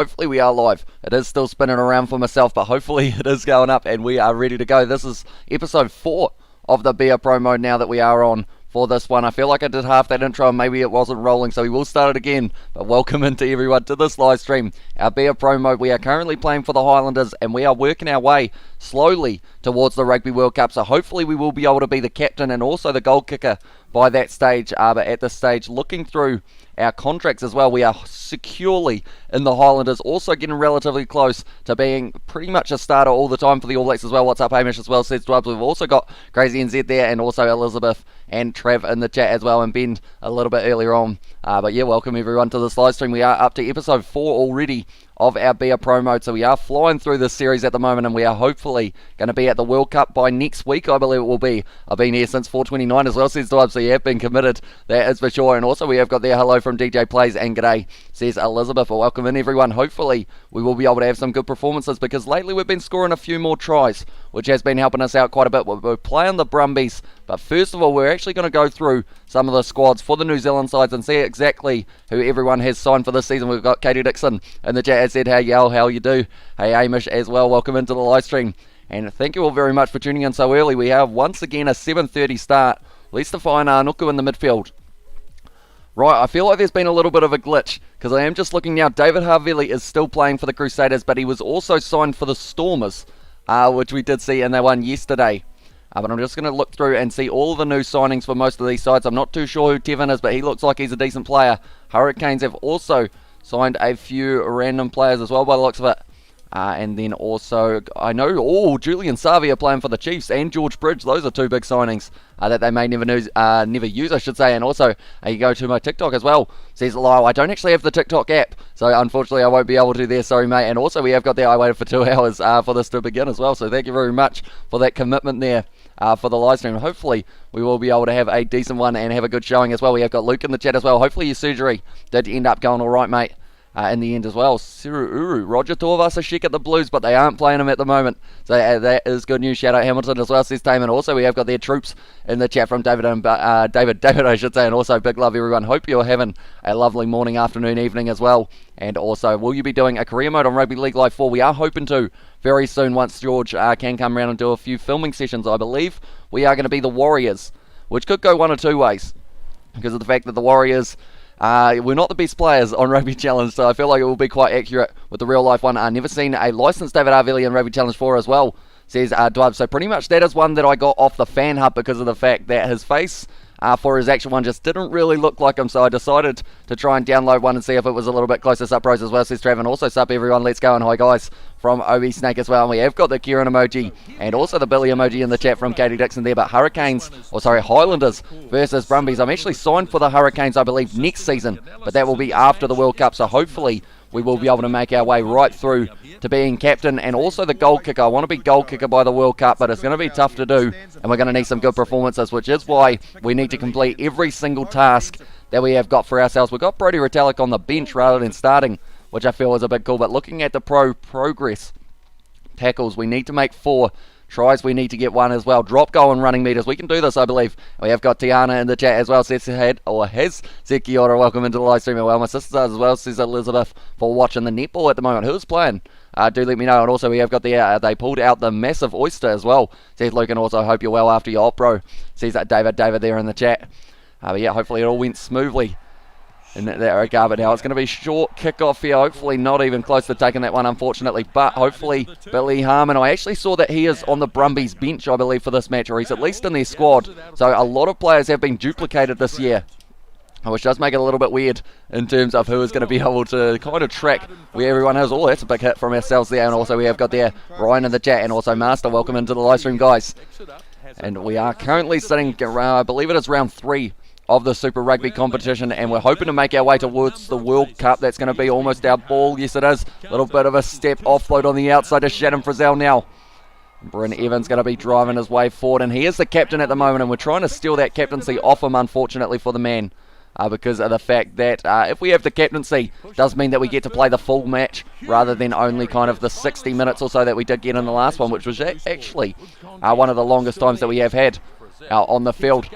Hopefully we are live. It is still spinning around for myself, but hopefully it is going up and we are ready to go. This is episode 4 of the Beer promo now that we are on for this one. I feel like I did half that intro and maybe it wasn't rolling, so we will start it again. But welcome into everyone to this live stream. Our Beer promo, we are currently playing for the Highlanders and we are working our way slowly towards the Rugby World Cup. So hopefully we will be able to be the captain and also the goal kicker by that stage. But at this stage, looking through our contracts as well, we are securely in the Highlanders, also getting relatively close to being pretty much a starter all the time for the All Blacks as well. What's up, Hamish, as well, says Dwubs. We've also got Crazy NZ there and also Elizabeth and Trav in the chat as well, and Ben a little bit earlier on. But yeah, welcome everyone to this live stream. We are up to episode 4 already of our Beer promo, so we are flying through this series at the moment, and we are hopefully going to be at the World Cup by next week, I believe it will be. I've been here since 4:29 as well, says Dwubs, so you have been committed, that is for sure. And also we have got there hello from DJ Plays and g'day, says Elizabeth. Well, welcome in everyone. Hopefully we will be able to have some good performances, because lately we've been scoring a few more tries, which has been helping us out quite a bit. We're playing the Brumbies, but first of all we're actually going to go through some of the squads for the New Zealand sides and see exactly who everyone has signed for this season. We've got Katie Dixon in the chat, said, hey Yal, how you do? Hey Hamish as well, welcome into the live stream. And thank you all very much for tuning in so early. We have once again a 7:30 start. Leicester Fine Nuku in the midfield. Right, I feel like there's been a little bit of a glitch, because I am just looking now. David Havili is still playing for the Crusaders, but he was also signed for the Stormers, which we did see, and they won yesterday. But I'm just going to look through and see all of the new signings for most of these sides. I'm not too sure who Tevin is, but he looks like he's a decent player. Hurricanes have also signed a few random players as well by the looks of it. And then also, I know, Julian Savia playing for the Chiefs and George Bridge. Those are two big signings that they may never use, I should say. And also, you go to my TikTok as well. Says Lyle, I don't actually have the TikTok app, so unfortunately I won't be able to there. Sorry, mate. And also, we have got there, I waited for 2 hours for this to begin as well. So thank you very much for that commitment there for the live stream. Hopefully, we will be able to have a decent one and have a good showing as well. We have got Luke in the chat as well. Hopefully, your surgery did end up going all right, mate. In the end as well. Siru Uru, Roger Tuivasa-Sheck at the Blues, but they aren't playing him at the moment. So that is good news. Shout out Hamilton as well, says Taman. Also, we have got their troops in the chat from David, I should say, and also big love everyone. Hope you're having a lovely morning, afternoon, evening as well. And also, will you be doing a career mode on Rugby League Live 4? We are hoping to very soon once George can come around and do a few filming sessions. I believe we are going to be the Warriors, which could go one of two ways, because of the fact that the Warriors, we're not the best players on Rugby Challenge, so I feel like it will be quite accurate with the real life one. I've never seen a licensed David Arvili in Rugby Challenge 4 as well, says Dwub. So pretty much that is one that I got off the fan hub because of the fact that his face for his actual one just didn't really look like him, so I decided to try and download one and see if it was a little bit closer. Sup pros as well, says Trav, and also sup everyone, let's go, and hi guys from OB Snake as well. And we have got the Kieran emoji and also the Billy emoji in the chat from Katie Dixon there. But Highlanders versus Brumbies. I'm actually signed for the Hurricanes, I believe, next season, but that will be after the World Cup, so hopefully we will be able to make our way right through to being captain and also the goal kicker. I want to be goal kicker by the World Cup, but it's going to be tough to do, and we're going to need some good performances, which is why we need to complete every single task that we have got for ourselves. We've got Brody Retallick on the bench rather than starting, which I feel is a bit cool. But looking at the progress, tackles, we need to make 4. Tries, we need to get 1 as well. Drop goal and running meters, we can do this, I believe. We have got Tiana in the chat as well, says said kia ora, welcome into the live stream. Well, my sister does as well, says Elizabeth, for watching the netball at the moment. Who's playing? Do let me know. And also we have got they pulled out the massive oyster as well, says Luke, and also hope you're well after your op, bro, says David there in the chat. But yeah, hopefully it all went smoothly in that regard. But now it's going to be short kickoff here, hopefully not even close to taking that one, unfortunately, but hopefully Billy Harmon. I actually saw that he is on the Brumbies bench, I believe, for this match, or he's at least in their squad, so a lot of players have been duplicated this year, which does make it a little bit weird in terms of who is going to be able to kind of track where everyone is. Oh, that's a big hit from ourselves there. And also we have got there Ryan in the chat, and also Master, welcome into the live stream, guys. And we are currently sitting around, I believe it is round 3 of the Super Rugby Competition, and we're hoping to make our way towards the World Cup. That's going to be almost our ball. Yes, it is. A little bit of a step offload on the outside to Shannon Frizzell now. Bryn Evans going to be driving his way forward, and he is the captain at the moment, and we're trying to steal that captaincy off him, unfortunately, for the man. Because of the fact that if we have the captaincy, it does mean that we get to play the full match rather than only kind of the 60 minutes or so that we did get in the last one, which was actually one of the longest times that we have had on the field.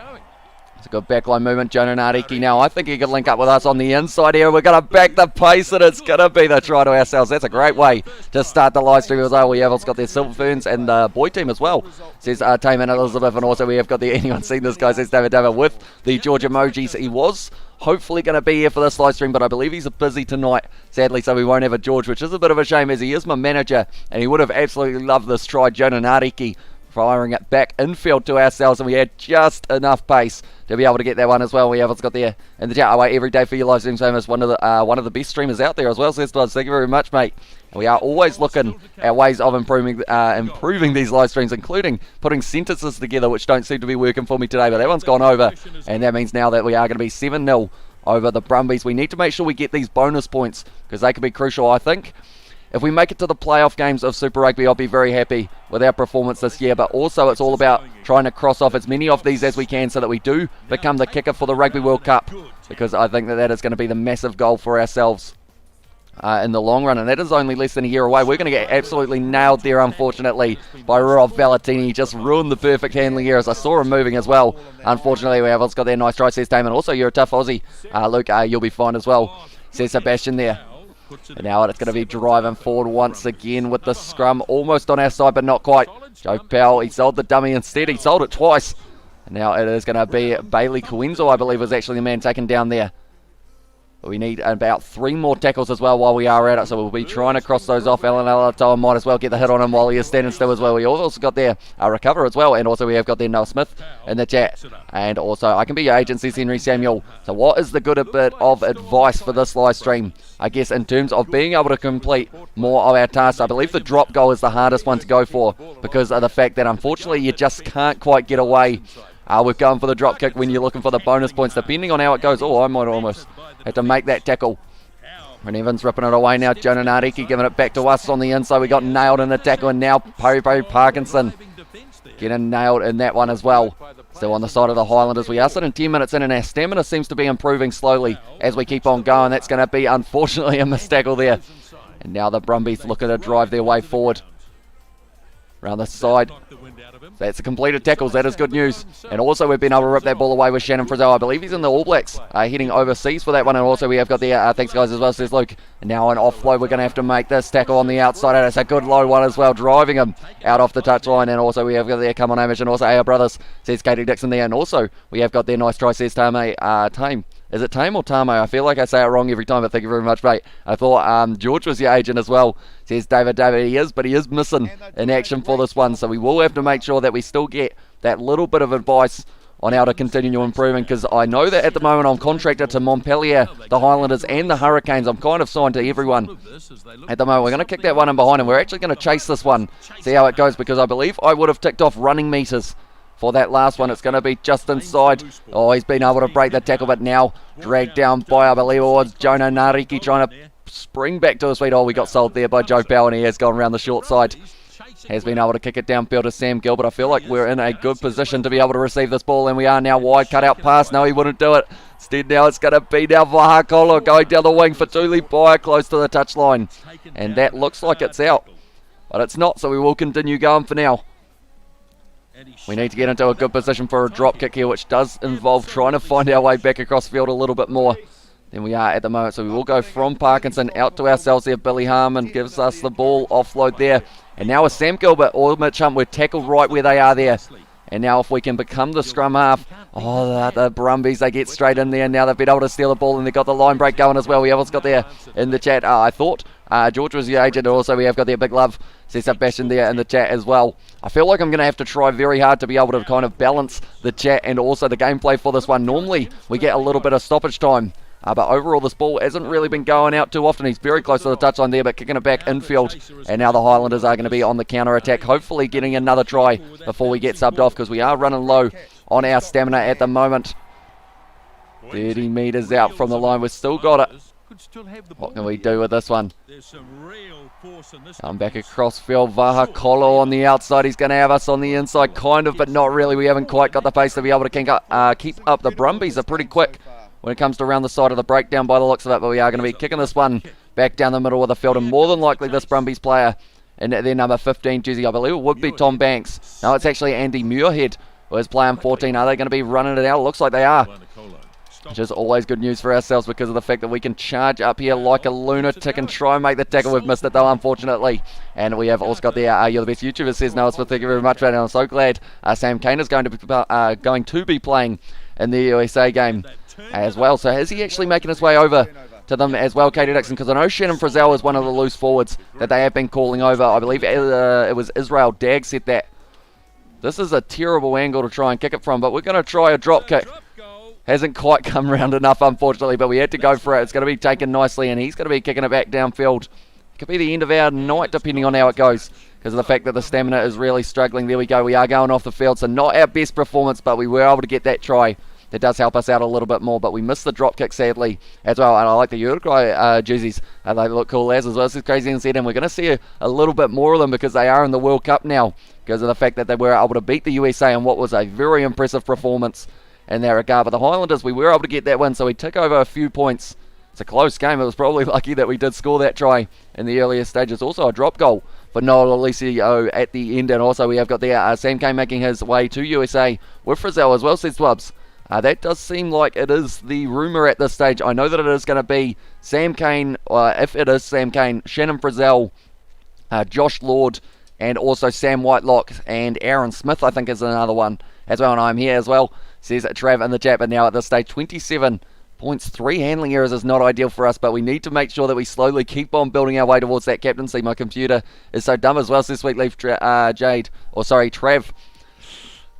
It's a good backline movement. Jonah Nariki now. I think he could link up with us on the inside here. We're going to back the pace, and it's going to be the try to ourselves. That's a great way to start the live stream as well. We have also got their Silver Ferns and the boy team as well, says Taman Elizabeth. And also we have got the, anyone seen this guy, says David with the George emojis. He was hopefully going to be here for this live stream, but I believe he's busy tonight, sadly, so we won't have a George, which is a bit of a shame as he is my manager, and he would have absolutely loved this try. Jonah Nariki firing it back infield to ourselves, and we had just enough pace to be able to get that one as well. We have got there in the chat. I wait every day for your live stream, same as one of the best streamers out there as well. Says thank you very much, mate. And we are always looking at ways of improving these live streams, including putting sentences together, which don't seem to be working for me today. But that one's gone over, and that means now that we are going to be 7-0 over the Brumbies. We need to make sure we get these bonus points because they could be crucial, I think. If we make it to the playoff games of Super Rugby, I'll be very happy with our performance this year. But also it's all about trying to cross off as many of these as we can so that we do become the kicker for the Rugby World Cup. Because I think that is going to be the massive goal for ourselves in the long run. And that is only less than a year away. We're going to get absolutely nailed there, unfortunately, by Rob Valentini. He just ruined the perfect handling here as I saw him moving as well. Unfortunately, we have also got their nice try, says Damon. Also, you're a tough Aussie. Luke, you'll be fine as well, says Sebastian there. And now it's going to be driving forward once again with the scrum almost on our side, but not quite. Joe Powell, he sold the dummy instead. He sold it twice. And now it is going to be Bailey Coenzo, I believe, was actually the man taken down there. We need about 3 more tackles as well while we are at it, so we'll be trying to cross those off. Alan Alatoa might as well get the hit on him while he is standing still as well. We also got there recover as well, and also we have got there Noah Smith in the chat. And also, I can be your agent, says Henry Samuel. So what is the good bit of advice for this live stream? I guess in terms of being able to complete more of our tasks, I believe the drop goal is the hardest one to go for because of the fact that unfortunately you just can't quite get away. We're going for the drop kick when you're looking for the bonus points, depending on how it goes. Oh, I might almost have to make that tackle. And Evans ripping it away now. Jonah Nariki giving it back to us on the inside. We got nailed in the tackle, and now Pari Parkinson getting nailed in that one as well. Still on the side of the Highlanders. We are sitting 10 minutes in, and our stamina seems to be improving slowly as we keep on going. That's going to be, unfortunately, a missed tackle there. And now the Brumbies looking to drive their way forward. Around the side. That's a completed tackles. That is good news. And also we've been able to rip that ball away with Shannon Frizzell. I believe he's in the All Blacks heading overseas for that one. And also we have got the thanks guys as well, says Luke. And now an offload. We're going to have to make this tackle on the outside. And it's a good low one as well, driving him out off the touchline. And also we have got there come on Amish, and also our brothers, says Katie Dixon there. And also we have got their nice try, says Tame. Is it Tame or Tamo? I feel like I say it wrong every time, but thank you very much, mate. I thought George was your agent as well, says David. He is, but he is missing in action for this one. So we will have to make sure that we still get that little bit of advice on how to continue improving, because I know that at the moment I'm contracted to Montpellier, the Highlanders and the Hurricanes. I'm kind of signed to everyone at the moment. We're going to kick that one in behind, and we're actually going to chase this one, see how it goes, because I believe I would have ticked off running meters for that last one. It's going to be just inside. Oh, he's been able to break the tackle, but now dragged down by, I believe it was Jonah Nariki, trying to spring back to his feet. Oh, we got sold there by Joe Powell, and he has gone around the short side. Has been able to kick it downfield to Sam Gilbert. I feel like we're in a good position to be able to receive this ball, and we are now wide. Cut out pass. No, he wouldn't do it. Instead now it's going to be now Vahakolo going down the wing for Tuli Byer close to the touchline. And that looks like it's out. But it's not, so we will continue going for now. We need to get into a good position for a drop kick here, which does involve trying to find our way back across field a little bit more than we are at the moment. So we will go from Parkinson out to ourselves there. Billy Harmon gives us the ball, offload there. And now with Sam Gilbert or Mitch Hunt, we're tackled right where they are there. And now if we can become the scrum half, the Brumbies, they get straight in there. Now they've been able to steal the ball, and they've got the line break going as well. We have also got there in the chat, I thought George was the agent. Also we have got their big love, says Sebastian there in the chat as well. I feel like I'm going to have to try very hard to be able to kind of balance the chat and also the gameplay for this one. Normally we get a little bit of stoppage time. But overall, this ball hasn't really been going out too often. He's very close to the touchline there, but kicking it back infield. And now the Highlanders are going to be on the counter-attack, hopefully getting another try before we get subbed off, because we are running low on our stamina at the moment. 30 metres out from the line. We've still got it. What can we do with this one? I'm back across field. Vahakolo on the outside. He's going to have us on the inside, kind of, but not really. We haven't quite got the pace to be able to keep up. The Brumbies are pretty quick when it comes to around the side of the breakdown by the looks of it, but we are going to be kicking this one back down the middle of the field, and more than likely this Brumbies player in their number 15 jersey, I believe it would be Tom Banks. No, it's actually Andy Muirhead was playing 14. Are they going to be running it out? Looks like they are. Which is always good news for ourselves because of the fact that we can charge up here like a lunatic and try and make the tackle. We've missed it though, unfortunately. And we have also got the You're the Best YouTuber, says Noah Smith. Thank you very much for that. And I'm so glad Sam Kane is going to be playing in the USA game as well. So is he actually making his way over to them as well, Katie Dixon? Because I know Shannon Frizzell is one of the loose forwards that they have been calling over. I believe it was Israel Dag said that. This is a terrible angle to try and kick it from, but we're going to try a drop kick. Hasn't quite come round enough, unfortunately, but we had to go for it. It's going to be taken nicely, and he's going to be kicking it back downfield. Could be the end of our night, depending on how it goes, because of the fact that the stamina is really struggling. There we go. We are going off the field, so not our best performance, but we were able to get that try. That does help us out a little bit more, but we missed the drop kick, sadly, as well. And I like the Uruguay jerseys. They look cool as well. This is crazy and said, and we're going to see a little bit more of them because they are in the World Cup now, because of the fact that they were able to beat the USA in what was a very impressive performance in that regard. But the Highlanders, we were able to get that win, so we took over a few points. It's a close game. It was probably lucky that we did score that try in the earlier stages. Also a drop goal for Noel Alicio at the end, and also we have got there Sam Kane making his way to USA with Frizzell as well, says Twubs. That does seem like it is the rumour at this stage. I know that it is going to be Sam Kane, if it is Sam Kane, Shannon Frizzell, Josh Lord, and also Sam Whitelock and Aaron Smith, I think, is another one as well. And I'm here as well, says Trav in the chat. But now at this stage, 27 points, 3 handling errors is not ideal for us, but we need to make sure that we slowly keep on building our way towards that captaincy. My computer is so dumb as well, says Sweetleaf Trav.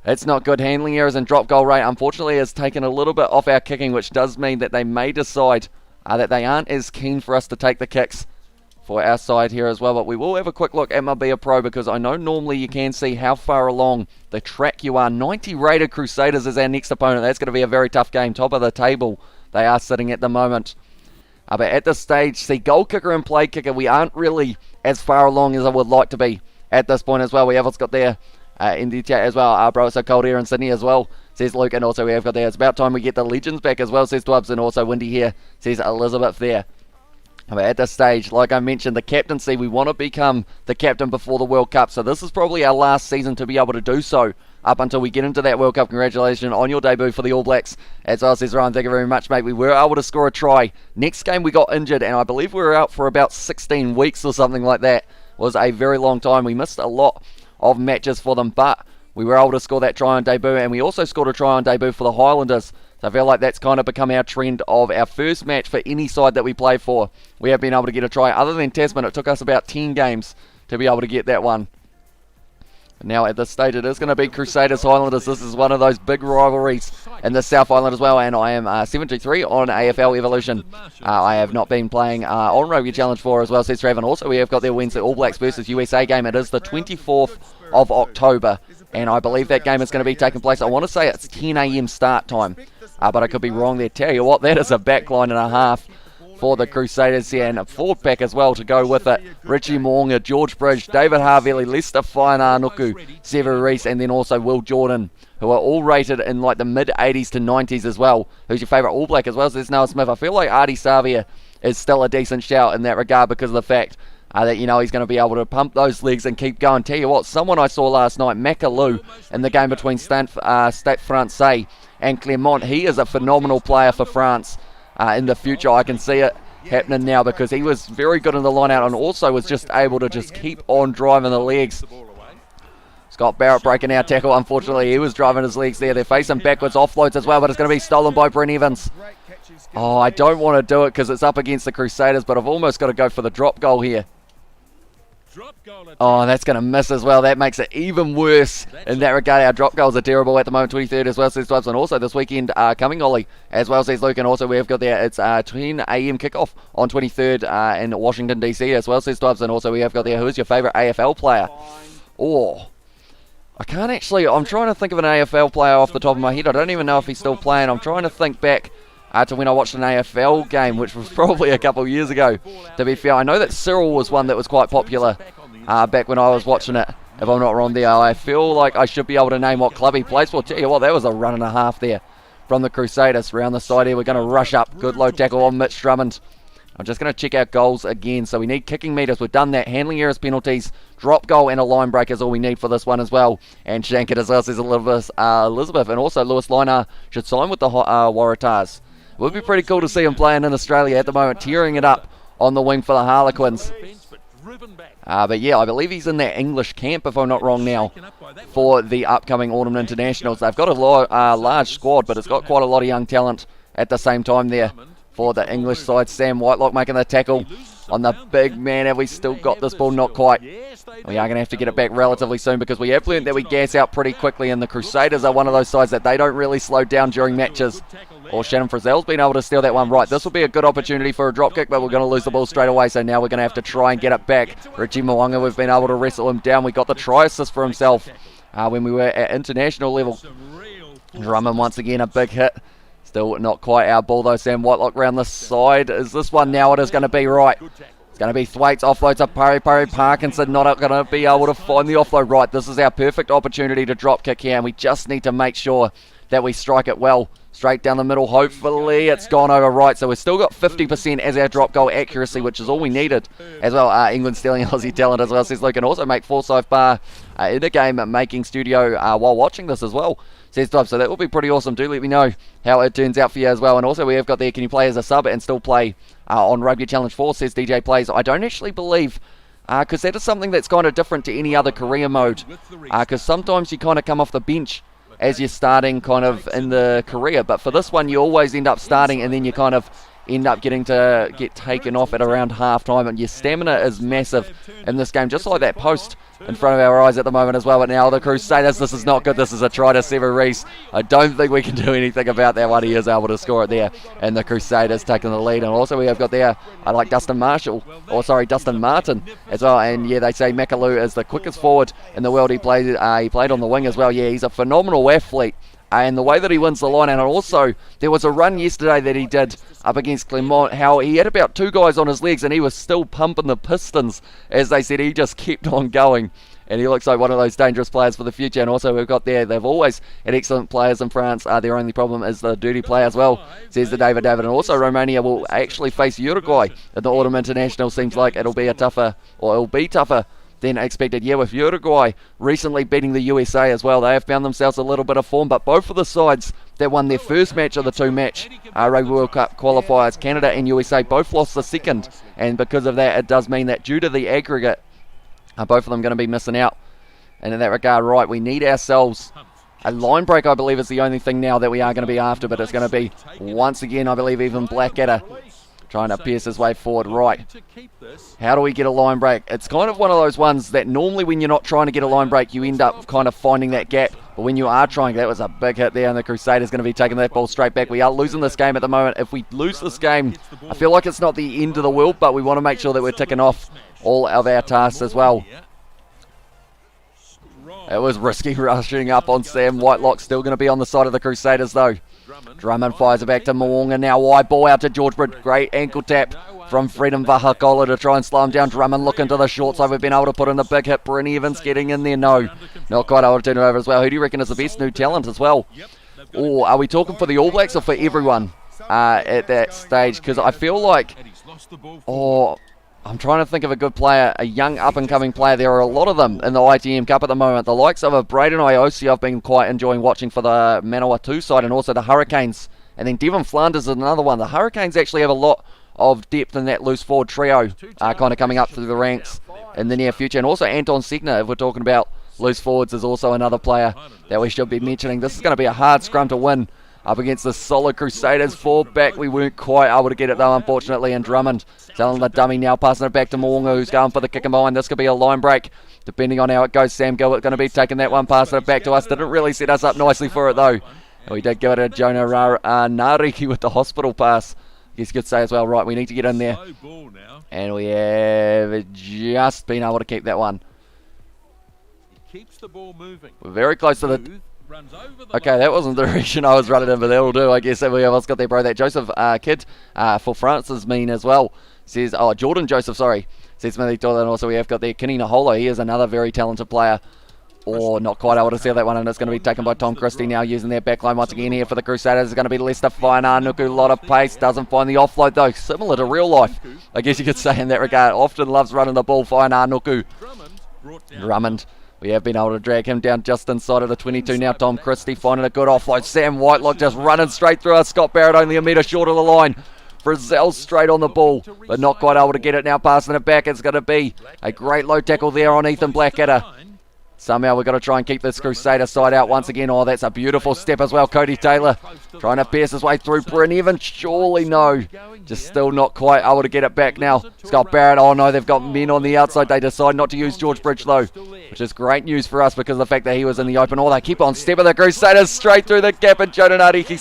It's not good. Handling errors and drop goal rate, unfortunately, has taken a little bit off our kicking, which does mean that they may decide that they aren't as keen for us to take the kicks for our side here as well. But we will have a quick look at my Be A Pro, because I know normally you can see how far along the track you are. 90 rated Crusaders is our next opponent. That's going to be a very tough game. Top of the table they are sitting at the moment. But at this stage, see, goal kicker and play kicker, we aren't really as far along as I would like to be at this point as well. We have what's got there in the chat as well. Bro, it's so cold here in Sydney as well, says Luke. And also we have got there, it's about time we get the legends back as well, says Dwubs. And also windy here, says Elizabeth there. But at this stage, like I mentioned, the captaincy, we want to become the captain before the World Cup. So this is probably our last season to be able to do so up until we get into that World Cup. Congratulations on your debut for the All Blacks. As well, says Ryan, thank you very much, mate. We were able to score a try. Next game we got injured, and I believe we were out for about 16 weeks or something like that. It was a very long time. We missed a lot of matches for them, but we were able to score that try on debut, and we also scored a try on debut for the Highlanders. So I feel like that's kind of become our trend of our first match for any side that we play for. We have been able to get a try. Other than Tasman, it took us about 10 games to be able to get that one. Now at this stage, it is going to be Crusaders Highlanders. This is one of those big rivalries in the South Island as well. And I am 73 on AFL Evolution. I have not been playing on Rugby Challenge 4 as well, says Trav. And also we have got their Wednesday All Blacks versus USA game. It is the 24th of October. And I believe that game is going to be taking place. I want to say it's 10 a.m. start time. But I could be wrong there. Tell you what, that is a backline and a half for the Crusaders here, and a forward pack as well to go with it. Richie Moonga, George Bridge, David Harvey, Lester Fainanuku, Sever Reese, and then also Will Jordan, who are all rated in like the mid-80s to 90s as well. Who's your favourite All Black as well? So there's Noah Smith. I feel like Artie Savia is still a decent shout in that regard because of the fact that, you know, he's going to be able to pump those legs and keep going. Tell you what, someone I saw last night, Macalou, in the game between Stade Francais and Clermont, he is a phenomenal player for France. In the future, I can see it happening now because he was very good in the line-out and also was just able to just keep on driving the legs. Scott Barrett breaking our tackle. Unfortunately, he was driving his legs there. They're facing backwards offloads as well, but it's going to be stolen by Brent Evans. Oh, I don't want to do it because it's up against the Crusaders, but I've almost got to go for the drop goal here. Oh, that's going to miss as well. That makes it even worse in that regard. Our drop goals are terrible at the moment. 23rd as well, says Dubs. And also this weekend coming, Ollie, as well, says Luke. And also we have got there, it's 10 a.m. kickoff on 23rd in Washington, D.C. as well, says Dubs. And also we have got there, who's your favourite AFL player? Oh, I can't actually, I'm trying to think of an AFL player off the top of my head. I don't even know if he's still playing. I'm trying to think back to when I watched an AFL game, which was probably a couple of years ago, to be fair. I know that Cyril was one that was quite popular back when I was watching it, if I'm not wrong there. I feel like I should be able to name what club he plays for. Tell you what, that was a run and a half there from the Crusaders. Round the side here, we're going to rush up. Good low tackle on Mitch Drummond. I'm just going to check our goals again. So we need kicking meters. We've done that. Handling errors, penalties, drop goal, and a line break is all we need for this one as well. And Shankit as well, says Elizabeth. And also Lewis Liner should sign with the Waratahs. It would be pretty cool to see him playing in Australia at the moment, tearing it up on the wing for the Harlequins. But yeah, I believe he's in that English camp, if I'm not wrong now, for the upcoming Autumn Internationals. They've got a large squad, but it's got quite a lot of young talent at the same time there for the English side. Sam Whitelock making the tackle on the big man. Have we still got this ball? Not quite. We are going to have to get it back relatively soon because we have learned that we gas out pretty quickly, and the Crusaders are one of those sides that they don't really slow down during matches. Or Shannon Frizzell's been able to steal that one right. This will be a good opportunity for a drop kick, but we're going to lose the ball straight away, so now we're going to have to try and get it back. Richie Mwanga, we've been able to wrestle him down. We got the try assist for himself when we were at international level. Drummond once again, a big hit. Still not quite our ball though. Sam Whitelock round the side. Is this one now? It is going to be right. It's going to be Thwaites, offloads up Pari Parkinson, not going to be able to find the offload right. This is our perfect opportunity to drop kick here, and we just need to make sure that we strike it well. Straight down the middle, hopefully it's gone over right, so we've still got 50% as our drop goal accuracy, which is all we needed as well. England stealing Aussie talent as well, says Luke, and also make Forsyth Bar in the game making studio while watching this as well, says Dob. So that will be pretty awesome. Do let me know how it turns out for you as well. And also we have got there, can you play as a sub and still play on Rugby Challenge 4, says DJ Plays. I don't actually believe, because that is something that's kind of different to any other career mode, because sometimes you kind of come off the bench as you're starting kind of in the career, but for this one you always end up starting and then you kind of end up getting to get taken off at around half time, and your stamina is massive in this game, just like that post in front of our eyes at the moment as well. But now the Crusaders, this is not good. This is a try to Sever Reese. I don't think we can do anything about that one. He is able to score it there, and the Crusaders taking the lead. And also we have got there, I like Dustin Martin as well. And yeah, they say Makalou is the quickest forward in the world. He played on the wing as well. Yeah, he's a phenomenal athlete. And the way that he wins the line, and also there was a run yesterday that he did up against Clermont, how he had about 2 guys on his legs and he was still pumping the pistons, as they said. He just kept on going, and he looks like one of those dangerous players for the future. And also we've got there, they've always had excellent players in France. Their only problem is the dirty play as well, says the David. And also Romania will actually face Uruguay in the Autumn International. Seems like it'll be tougher than expected. Yeah, with Uruguay recently beating the USA as well, they have found themselves a little bit of form, but both of the sides that won their first match of the 2-match Rugby World Cup qualifiers, Canada and USA, both lost the second, and because of that it does mean that due to the aggregate, both of them going to be missing out. And in that regard, right, we need ourselves a line break. I believe is the only thing now that we are going to be after, but it's going to be once again, I believe, even Blackadder trying to pierce his way forward. Right, how do we get a line break? It's kind of one of those ones that normally when you're not trying to get a line break, you end up kind of finding that gap, but when you are trying, that was a big hit there, and the Crusaders going to be taking that ball straight back. We are losing this game at the moment. If we lose this game, I feel like it's not the end of the world, but we want to make sure that we're ticking off all of our tasks as well. It was risky rushing up on Sam Whitelock, still going to be on the side of the Crusaders though. Drummond fires it back to Mwanga now. Wide ball out to George Britt. Great ankle tap from Freedom Vahakola to try and slow him down. Drummond looking to the short side. We've been able to put in the big hit. Bryn Evans getting in there. No, not quite able to turn it over as well. Who do you reckon is the best new talent as well? Or are we talking for the All Blacks or for everyone at that stage? Because I feel like, I'm trying to think of a good player, a young up-and-coming player. There are a lot of them in the ITM Cup at the moment. The likes of Braden Iosi I've been quite enjoying watching for the Manawatu side, and also the Hurricanes. And then Devon Flanders is another one. The Hurricanes actually have a lot of depth in that loose forward trio kind of coming up through the ranks in the near future. And also Anton Segner, if we're talking about loose forwards, is also another player that we should be mentioning. This is going to be a hard scrum to win up against the solid Crusaders. Fall back, we weren't quite able to get it though, unfortunately, and Drummond telling the dummy now, passing it back to Mwanga, who's going for the kick and behind. This could be a line break, depending on how it goes. Sam Gilbert going to be taking that one, passing it back to us. Didn't really set us up nicely for it though. We did give it to Jonah Nariki with the hospital pass. I guess you could say as well. Right, we need to get in there. And we have just been able to keep that one. We're very close to the... Okay, that wasn't the direction I was running in, but that'll do. I guess everybody else got their bro. That Joseph kid for France is mean as well. Says, Jordan Joseph, sorry. Says Smithy Toilet. And also we have got there Kenny Naholo. He is another very talented player Oh, not quite able to seal that one, and it's going to be taken by Tom Christie now, using their backline once again here for the Crusaders. It's going to be Lester Fainanuku, a lot of pace, doesn't find the offload though, similar to real life, I guess you could say in that regard. Often loves running the ball, Fainanuku. Drummond, we have been able to drag him down just inside of the 22 now. Tom Christie finding a good offload. Sam Whitelock just running straight through us. Scott Barrett only a metre short of the line. Frizzell straight on the ball, but not quite able to get it now, passing it back. It's going to be a great low tackle there on Ethan Blackadder. Somehow we've got to try and keep this Crusader side out once again. Oh, that's a beautiful step as well. Cody Taylor trying to pierce his way through. Bryn Evans, surely no. Just still not quite able to get it back now. Scott Barrett, oh no, they've got men on the outside. They decide not to use George Bridge though, which is great news for us because of the fact that he was in the open. Oh, they keep on stepping the Crusaders straight through the gap, and Jonah Nariki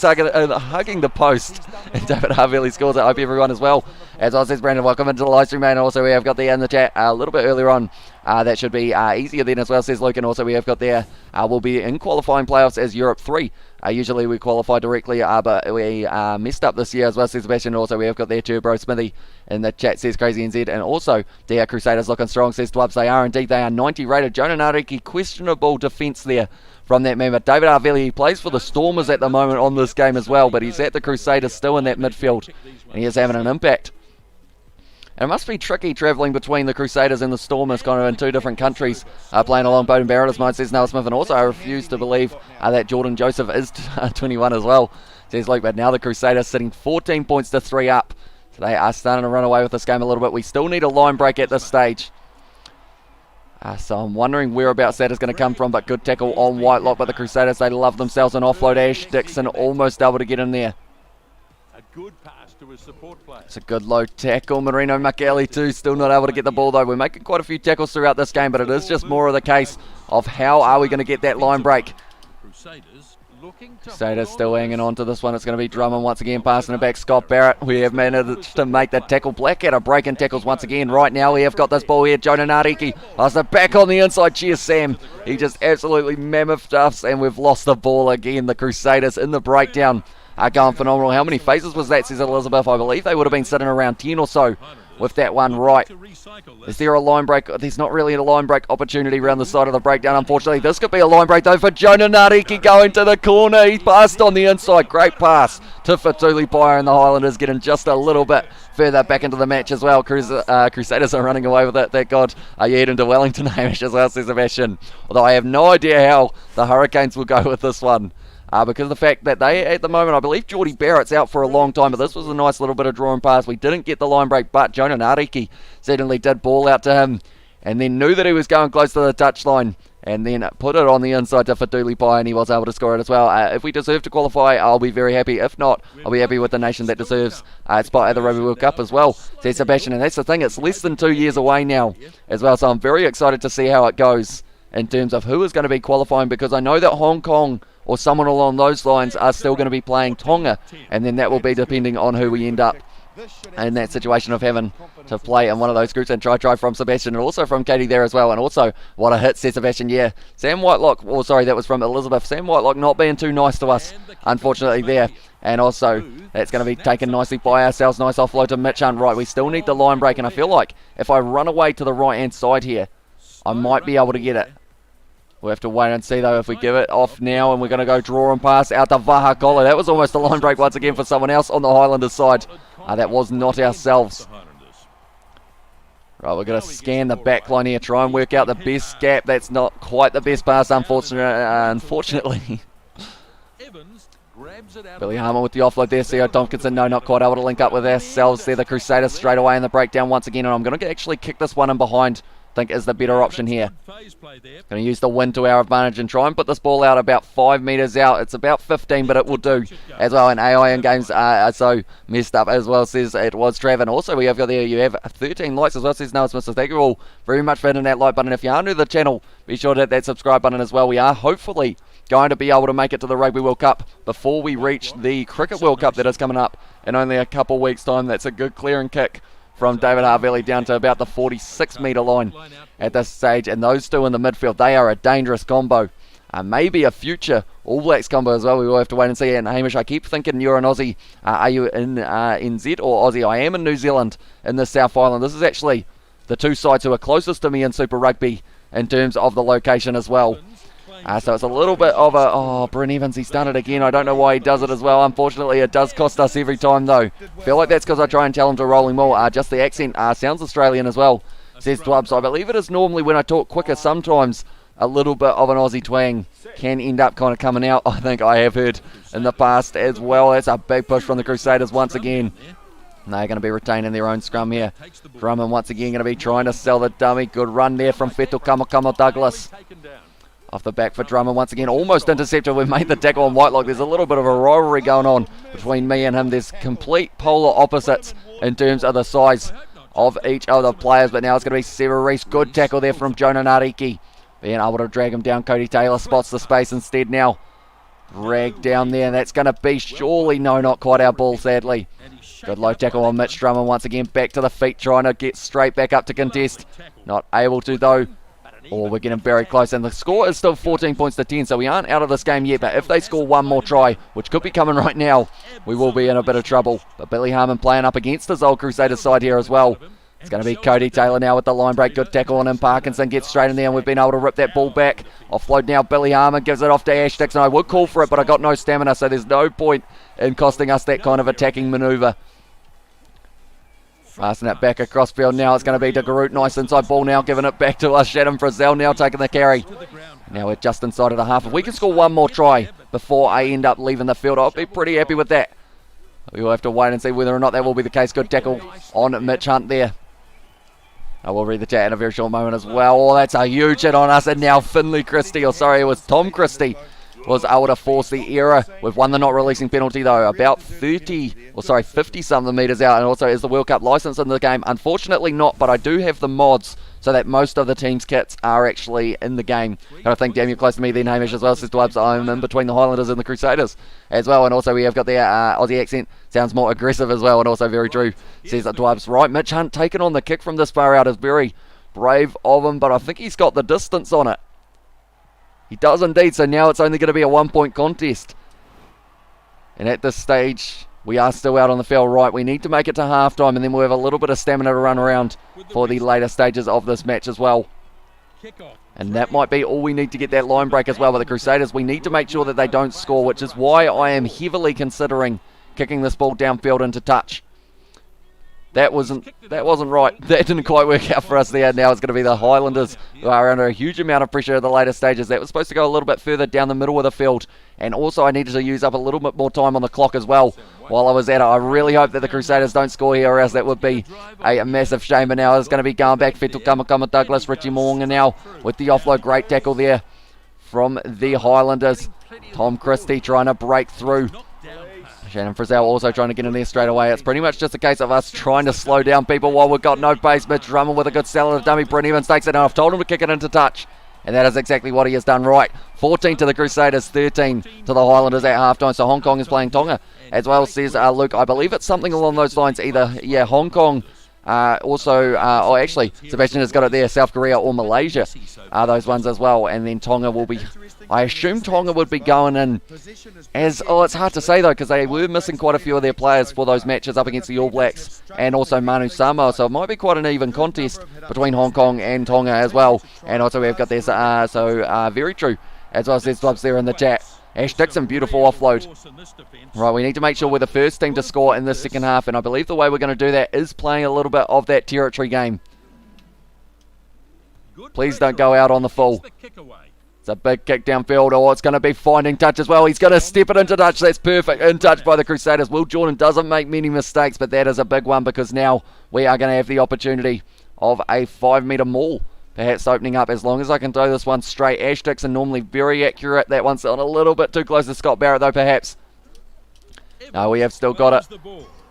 hugging the post. And David Harville scores it. I hope everyone as well. As I says, Brandon, welcome into the live stream, and also we have got there in the chat a little bit earlier on. That should be easier then as well, says Luke. And also we have got there, we'll be in qualifying playoffs as Europe 3. Usually we qualify directly, but we messed up this year as well, says Sebastian. Also we have got there too, Bro Smithy in the chat, says Crazy NZ. And also the Crusaders looking strong, says Dwubs. They are indeed, they are 90 rated. Jonah Nariki, questionable defence there from that member. David Arveli, he plays for the Stormers at the moment on this game as well, but he's at the Crusaders still in that midfield, and he is having an impact. And it must be tricky travelling between the Crusaders and the Stormers, kind of in two different countries, playing along Bowden Barrett, as mine says Noah Smith. And also I refuse to believe that Jordan Joseph is 21 as well, says Luke. But now the Crusaders sitting 14 points to 3 up. So they are starting to run away with this game a little bit. We still need a line break at this stage. So I'm wondering whereabouts that is going to come from, but good tackle on Whitelock. But the Crusaders, they love themselves an offload. Ash Dixon almost able to get in there. It's a good low tackle. Marino Makeli too, still not able to get the ball though. We're making quite a few tackles throughout this game, but it is just more of the case of how are we going to get that line break. Crusaders still hanging on to this one. It's going to be Drummond once again passing it back. Scott Barrett, we have managed to make the tackle. Blackadder breaking tackles once again. Right now we have got this ball here. Jonah Nariki pass it back on the inside. Cheers Sam. He just absolutely mammoth us, and we've lost the ball again. The Crusaders in the breakdown are going phenomenal. How many phases was that, says Elizabeth? I believe they would have been sitting around 10 or so with that one right. Is there a line break? There's not really a line break opportunity around the side of the breakdown, unfortunately. This could be a line break though for Jonah Nariki going to the corner. He passed on the inside. Great pass to Fatuli Byer, and the Highlanders getting just a little bit further back into the match as well. Crusaders are running away with it. Thank God. You head into Wellington, Hamish, as well, says Sebastian. Although I have no idea how the Hurricanes will go with this one. Because of the fact that they, at the moment, I believe Geordie Barrett's out for a long time, but this was a nice little bit of drawing pass. We didn't get the line break, but Jonah Nariki certainly did ball out to him, and then knew that he was going close to the touchline, and then put it on the inside to Fatuli Pai, and he was able to score it as well. If we deserve to qualify, I'll be very happy. If not, I'll be happy with the nation that deserves a spot at the Rugby World Cup as well, says Sebastian. And that's the thing, it's less than 2 years away now as well, so I'm very excited to see how it goes in terms of who is going to be qualifying, because I know that Hong Kong or someone along those lines are still going to be playing Tonga, and then that will be depending on who we end up in that situation of having to play in one of those groups. And try from Sebastian, and also from Katie there as well. And also, what a hit, says Sebastian. Yeah, Sam Whitelock, oh sorry, that was from Elizabeth. Sam Whitelock not being too nice to us, unfortunately, there. And also, that's going to be taken nicely by ourselves. Nice offload to Mitch Hunt. Right, we still need the line break, and I feel like if I run away to the right-hand side here, I might be able to get it. We'll have to wait and see though if we give it off now, and we're going to go draw and pass out to Vahakola. That was almost a line break once again for someone else on the Highlanders side. That was not ourselves. Right, we're going to scan the back line here, try and work out the best gap. That's not quite the best pass, unfortunately. Billy Harmon with the offload there. Co Tompkinson, no, not quite able to link up with ourselves there. The Crusaders straight away in the breakdown once again, and I'm going to actually kick this one in behind. Think is the better option here. Going to use the wind to our advantage and try and put this ball out about 5 metres out. It's about 15, but it will do as well. And AI in games are so messed up as well, says it was Trav. And also we have got there, you have 13 likes as well, says Noah Smith. So thank you all very much for hitting that like button. If you are new to the channel, be sure to hit that subscribe button as well. We are hopefully going to be able to make it to the Rugby World Cup before we reach the Cricket World Cup that is coming up in only a couple weeks' time. That's a good clearing kick from David Harveli down to about the 46 metre line at this stage. And those two in the midfield, they are a dangerous combo. Maybe a future All Blacks combo as well. We will have to wait and see. And Hamish, I keep thinking you're an Aussie. Are you in NZ or Aussie? I am in New Zealand in the South Island. This is actually the two sides who are closest to me in Super Rugby in terms of the location as well. So it's a little bit of a... Oh, Bryn Evans, he's done it again. I don't know why he does it as well. Unfortunately, it does cost us every time, though. Feel like that's because I try and tell him to rolling more. Just the accent sounds Australian as well, says Dwubs. I believe it is normally when I talk quicker, sometimes a little bit of an Aussie twang can end up kind of coming out. I think I have heard in the past as well. That's a big push from the Crusaders once again. They're going to be retaining their own scrum here. Drummond once again going to be trying to sell the dummy. Good run there from Fetu Kamakama Douglas. Off the back for Drummond once again. Almost intercepted. We've made the tackle on Whitelock. There's a little bit of a rivalry going on between me and him. There's complete polar opposites in terms of the size of each of the players. But now it's going to be Sarah Reese. Good tackle there from Jonah Nariki. Being able to drag him down. Cody Taylor spots the space instead now. Drag down there. And that's going to be surely, no, not quite our ball, sadly. Good low tackle on Mitch Drummond once again. Back to the feet, trying to get straight back up to contest. Not able to, though. Oh, we're getting very close, and the score is still 14 points to 10, so we aren't out of this game yet, but if they score one more try, which could be coming right now, we will be in a bit of trouble. But Billy Harmon playing up against his old Crusaders side here as well. It's going to be Cody Taylor now with the line break. Good tackle on him. Parkinson gets straight in there, and we've been able to rip that ball back. Offload now, Billy Harmon gives it off to Ash Dixon. I would call for it, but I got no stamina, so there's no point in costing us that kind of attacking manoeuvre. Passing it back across field now. It's going to be De Groot. Nice inside ball now. Giving it back to us. Shannon Frizzell now taking the carry. Now we're just inside of the half. If we can score one more try before I end up leaving the field, I'll be pretty happy with that. We will have to wait and see whether or not that will be the case. Good tackle on Mitch Hunt there. I will read the chat in a very short moment as well. Oh, that's a huge hit on us. And now Finley Christie, or sorry, it was Tom Christie, was able to force the error. We've won the not releasing penalty though, about 50 something metres out, and also is the World Cup licence in the game. Unfortunately not, but I do have the mods so that most of the team's kits are actually in the game. And I think, damn, you're close to me then, Hamish, as well, says Dwubs. I'm in between the Highlanders and the Crusaders as well, and also we have got the Aussie accent, sounds more aggressive as well, and also very true, says Dwubs. Right, Mitch Hunt taking on the kick from this far out is very brave of him, but I think he's got the distance on it. He does indeed, so now it's only going to be a 1-point contest. And at this stage, we are still out on the field. Right, we need to make it to halftime, and then we'll have a little bit of stamina to run around for the later stages of this match as well. And that might be all we need to get that line break as well. But the Crusaders, we need to make sure that they don't score, which is why I am heavily considering kicking this ball downfield into touch. That wasn't right. That didn't quite work out for us there. Now it's going to be the Highlanders who are under a huge amount of pressure at the later stages. That was supposed to go a little bit further down the middle of the field. And also I needed to use up a little bit more time on the clock as well while I was at it. I really hope that the Crusaders don't score here, or else that would be a massive shame. But now it's going to be going back. Fetu Kamakama Douglas, Richie Moonga now with the offload. Great tackle there from the Highlanders. Tom Christie trying to break through. Shannon Frizzell also trying to get in there straight away. It's pretty much just a case of us trying to slow down people while we've got no pace. Mitch Drummond with a good sell of the dummy. Bryn Evans takes it, and I've told him to kick it into touch. And that is exactly what he has done. Right, 14 to the Crusaders, 13 to the Highlanders at halftime. So Hong Kong is playing Tonga as well, says Luke. I believe it's something along those lines. Either, yeah, Hong Kong, or actually, Sebastian has got it there, South Korea or Malaysia are those ones as well. And then Tonga will be, I assume Tonga would be going in as, it's hard to say though, because they were missing quite a few of their players for those matches up against the All Blacks and also Manu Samoa, so it might be quite an even contest between Hong Kong and Tonga as well. And also we've got this, very true, as well as there's clubs there in the chat. Ash Dixon, beautiful offload. Right, we need to make sure we're the first team to score in the second half, and I believe the way we're going to do that is playing a little bit of that territory game. Please don't go out on the full. It's a big kick downfield. Oh, it's going to be finding touch as well. He's going to step it into touch. That's perfect. In touch by the Crusaders. Will Jordan doesn't make many mistakes, but that is a big one because now we are going to have the opportunity of a 5-metre maul perhaps opening up, as long as I can throw this one straight. Ash Dixon normally very accurate. That one's on a little bit too close to Scott Barrett though, perhaps. No, we have still got it.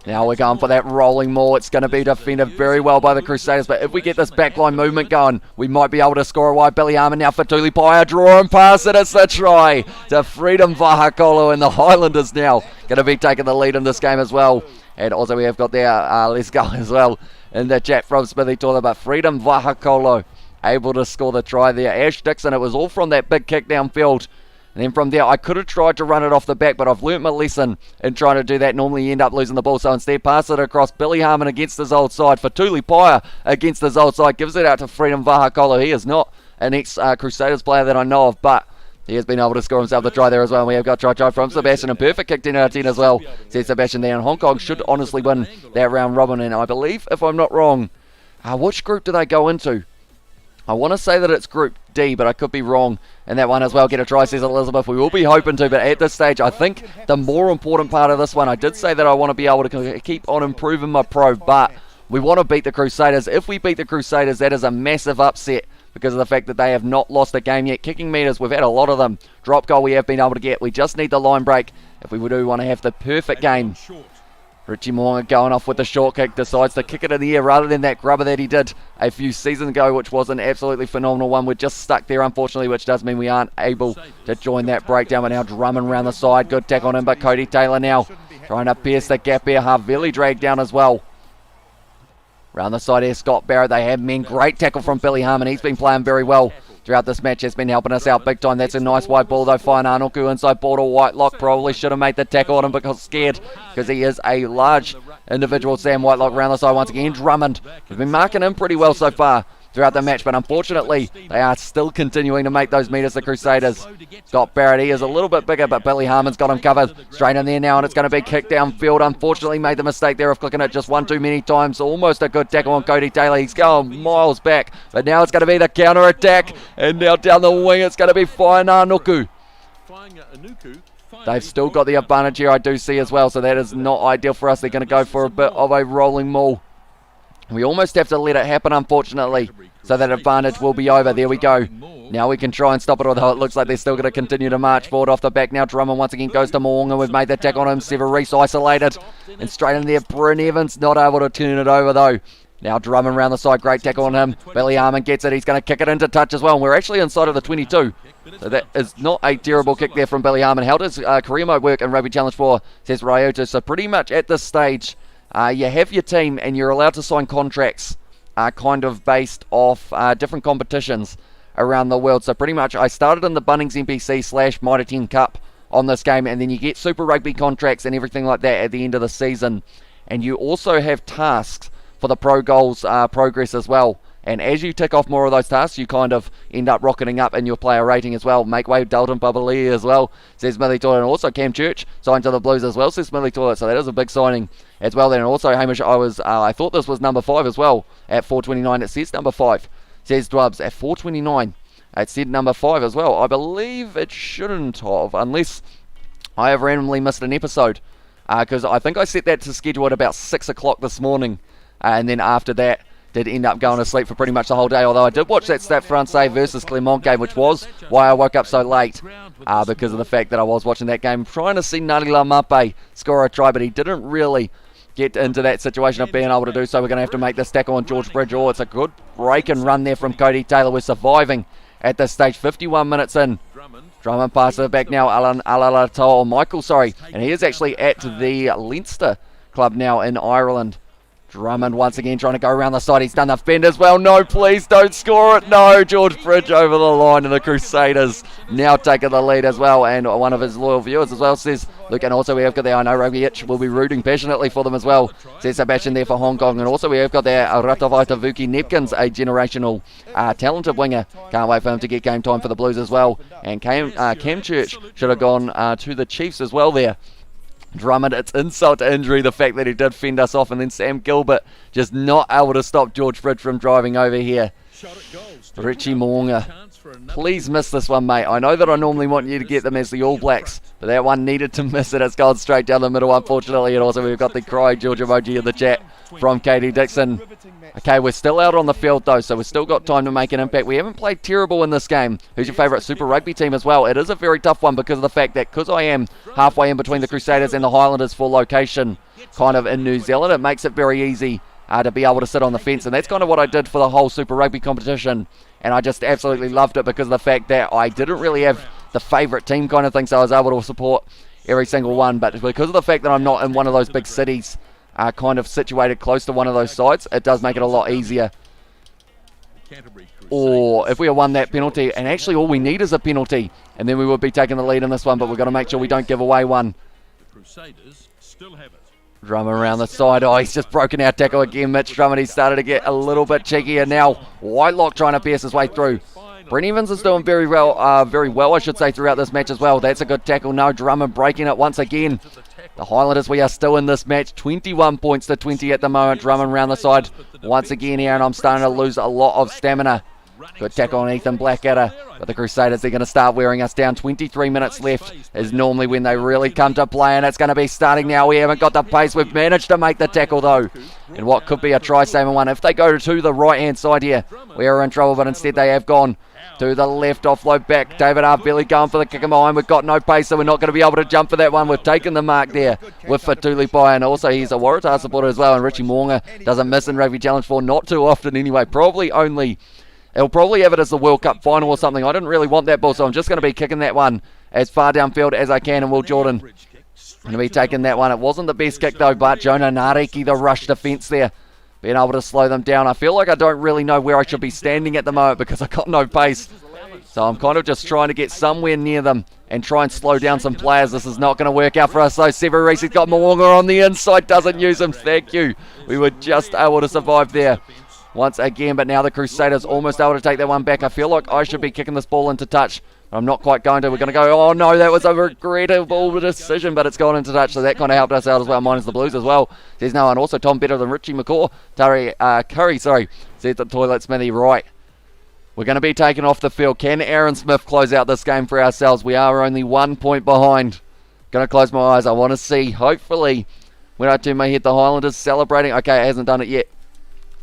Now we're going for that rolling maul. It's going to be defended very well by the Crusaders, but if we get this backline movement going, we might be able to score a wide. Billy Harmon now for Tuli Paya, draw and pass it. It's the try to Freedom Vahakolo, and the Highlanders now going to be taking the lead in this game as well. And also we have got there, let's go as well in the chat from Smithy Taller, but Freedom Vahakolo able to score the try there. Ash Dixon, it was all from that big kick downfield. And then from there, I could have tried to run it off the back, but I've learnt my lesson in trying to do that. Normally you end up losing the ball, so instead pass it across. Billy Harmon against his old side. For Tuli Paya against his old side. Gives it out to Freedom Vahakolo. He is not an ex-Crusaders player that I know of, but He has been able to score himself the try there as well. And we have got try from Sebastian. A perfect kick 10 out of 10 as well. Says Sebastian there. And Hong Kong should honestly win that round robin. And I believe, if I'm not wrong, which group do they go into? I want to say that it's Group D, but I could be wrong in that one as well. Get a try, says Elizabeth. We will be hoping to, but at this stage, I think the more important part of this one, I did say that I want to be able to keep on improving my pro, but we want to beat the Crusaders. If we beat the Crusaders, that is a massive upset because of the fact that they have not lost a game yet. Kicking meters, we've had a lot of them. Drop goal we have been able to get. We just need the line break if we do want to have the perfect game. Richie Moonga going off with the short kick, decides to kick it in the air rather than that grubber that he did a few seasons ago, which was an absolutely phenomenal one. We're just stuck there, unfortunately, which does mean we aren't able to join that breakdown. But now Drummond round the side, good tackle on him, but Cody Taylor now trying to pierce the gap here. Havili dragged down as well. Round the side here, Scott Barrett, they have men. Great tackle from Billy Harmon. He's been playing very well throughout this match, has been helping us out big time. That's a nice wide ball though. Fine Arnoku inside ball to Whitelock. Probably should have made the tackle on him because scared, because he is a large individual. Sam Whitelock round the side once again. Drummond, we've been marking him pretty well so far throughout the match, but unfortunately they are still continuing to make those meters, the Crusaders. Scott Barrett, he is a little bit bigger, but Billy Harmon's got him covered. Straight in there now, and it's going to be kicked downfield. Unfortunately made the mistake there of clicking it just one too many times. Almost a good tackle on Cody Taylor. He's going miles back, but now it's going to be the counter attack, and now down the wing it's going to be Faina Nuku. They've still got the advantage here, I do see as well, so that is not ideal for us. They're going to go for a bit of a rolling maul. We almost have to let it happen, unfortunately, so that advantage will be over. There we go. Now we can try and stop it, although it looks like they're still going to continue to march forward off the back. Now Drummond once again goes to Moonga. We've made the tackle on him. Sever Reese isolated. And straight in there, Bryn Evans not able to turn it over, though. Now Drummond round the side. Great tackle on him. Billy Harmon gets it. He's going to kick it into touch as well. And we're actually inside of the 22. So that is not a terrible kick there from Billy Harmon. How does career mode work in Rugby Challenge 4, says Ryota. So pretty much at this stage, you have your team and you're allowed to sign contracts kind of based off different competitions around the world. So pretty much I started in the Bunnings NPC / Mitre 10 Cup on this game, and then you get Super Rugby contracts and everything like that at the end of the season. And you also have tasks for the Pro Goals progress as well. And as you tick off more of those tasks, you kind of end up rocketing up in your player rating as well. Make way, Dalton Babali as well, says Millie Toilet. And also Cam Church signed to the Blues as well, says Millie Toilet. So that is a big signing as well. Then and also Hamish, I thought this was number 5 as well at 429. It says number 5, says Dwubs at 429. It said number 5 as well. I believe it shouldn't have, unless I have randomly missed an episode, because I think I set that to schedule at about 6 o'clock this morning, and then after that did end up going to sleep for pretty much the whole day, although I did watch that Stade Francais versus Clermont game, which was why I woke up so late, because of the fact that I was watching that game, trying to see Nari Lamape score a try, but he didn't really get into that situation of being able to do so. We're going to have to make this tackle on George Bridge. Oh, it's a good break and run there from Cody Taylor. We're surviving at this stage, 51 minutes in. Drummond passes it back now, Michael, and he is actually at the Leinster club now in Ireland. Drummond once again trying to go around the side. He's done the fend as well. No, please don't score it. No, George Bridge over the line, and the Crusaders now taking the lead as well. And one of his loyal viewers as well says, look, and also we have got there, I know Rugby Itch will be rooting passionately for them as well, says Sebastian there for Hong Kong. And also we have got there Ratavaitavuki Nepkins, a generational talented winger. Can't wait for him to get game time for the Blues as well. And Cam Church should have gone to the Chiefs as well there. Drummond, it's insult to injury, the fact that he did fend us off, and then Sam Gilbert just not able to stop George Bridge from driving over here. Richie Moonga, please miss this one, mate. I know that I normally want you to get them as the All Blacks, but that one needed to miss it. It's gone straight down the middle, unfortunately. And also we've got the cry George emoji in the chat from Katie Dixon. Okay, we're still out on the field though, so we've still got time to make an impact. We haven't played terrible in this game. Who's your favourite Super Rugby team as well? It is a very tough one because of the fact that, because I am halfway in between the Crusaders and the Highlanders for location, kind of in New Zealand, it makes it very easy to be able to sit on the fence. And that's kind of what I did for the whole Super Rugby competition. And I just absolutely loved it because of the fact that I didn't really have the favourite team kind of thing, so I was able to support every single one. But because of the fact that I'm not in one of those big cities, kind of situated close to one of those sites, it does make it a lot easier. Or if we had won that penalty, and actually all we need is a penalty, and then we would be taking the lead in this one, but we've got to make sure we don't give away one. The Crusaders still have it. Drummond around the side. Oh, he's just broken our tackle again, Mitch Drummond. He started to get a little bit cheeky, and now Whitelock trying to pierce his way through. Brent Evans is doing very well, I should say, throughout this match as well. That's a good tackle. No, Drummond breaking it once again. The Highlanders, we are still in this match. 21 points to 20 at the moment. Drummond round the side once again here, and I'm starting to lose a lot of stamina. Good tackle on Ethan Blackadder. But the Crusaders, they're going to start wearing us down. 23 minutes left is normally when they really come to play, and it's going to be starting now. We haven't got the pace. We've managed to make the tackle, though. And what could be a try-saving one. If they go to the right-hand side here, we are in trouble, but instead they have gone to the left, offload back. David Arbelly going for the kick in behind. We've got no pace, so we're not going to be able to jump for that one. We've taken the mark there with Fatulipai, and also he's a Waratah supporter as well, and Richie Moonga doesn't miss in Rugby Challenge 4, not too often anyway. He'll probably have it as the World Cup final or something. I didn't really want that ball, so I'm just going to be kicking that one as far downfield as I can, and Will Jordan going to be taking that one. It wasn't the best kick though, but Jonah Nareki, the rush defence there, being able to slow them down. I feel like I don't really know where I should be standing at the moment because I got no pace. So I'm kind of just trying to get somewhere near them and try and slow down some players. This is not going to work out for us though. Sevu Reese's got Mwonga on the inside, doesn't use him. Thank you. We were just able to survive there once again, but now the Crusaders almost able to take that one back. I feel like I should be kicking this ball into touch. I'm not quite going to. We're going to go, oh no, that was a regrettable decision, but it's gone into touch, so that kind of helped us out as well, minus the Blues as well. There's no one. Also, Tom better than Richie McCaw. Curry, said the toilet Smithy, right. We're going to be taken off the field. Can Aaron Smith close out this game for ourselves? We are only 1 point behind. Going to close my eyes. I want to see, hopefully, when I turn my head, the Highlanders celebrating. Okay, it hasn't done it yet.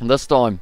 This time.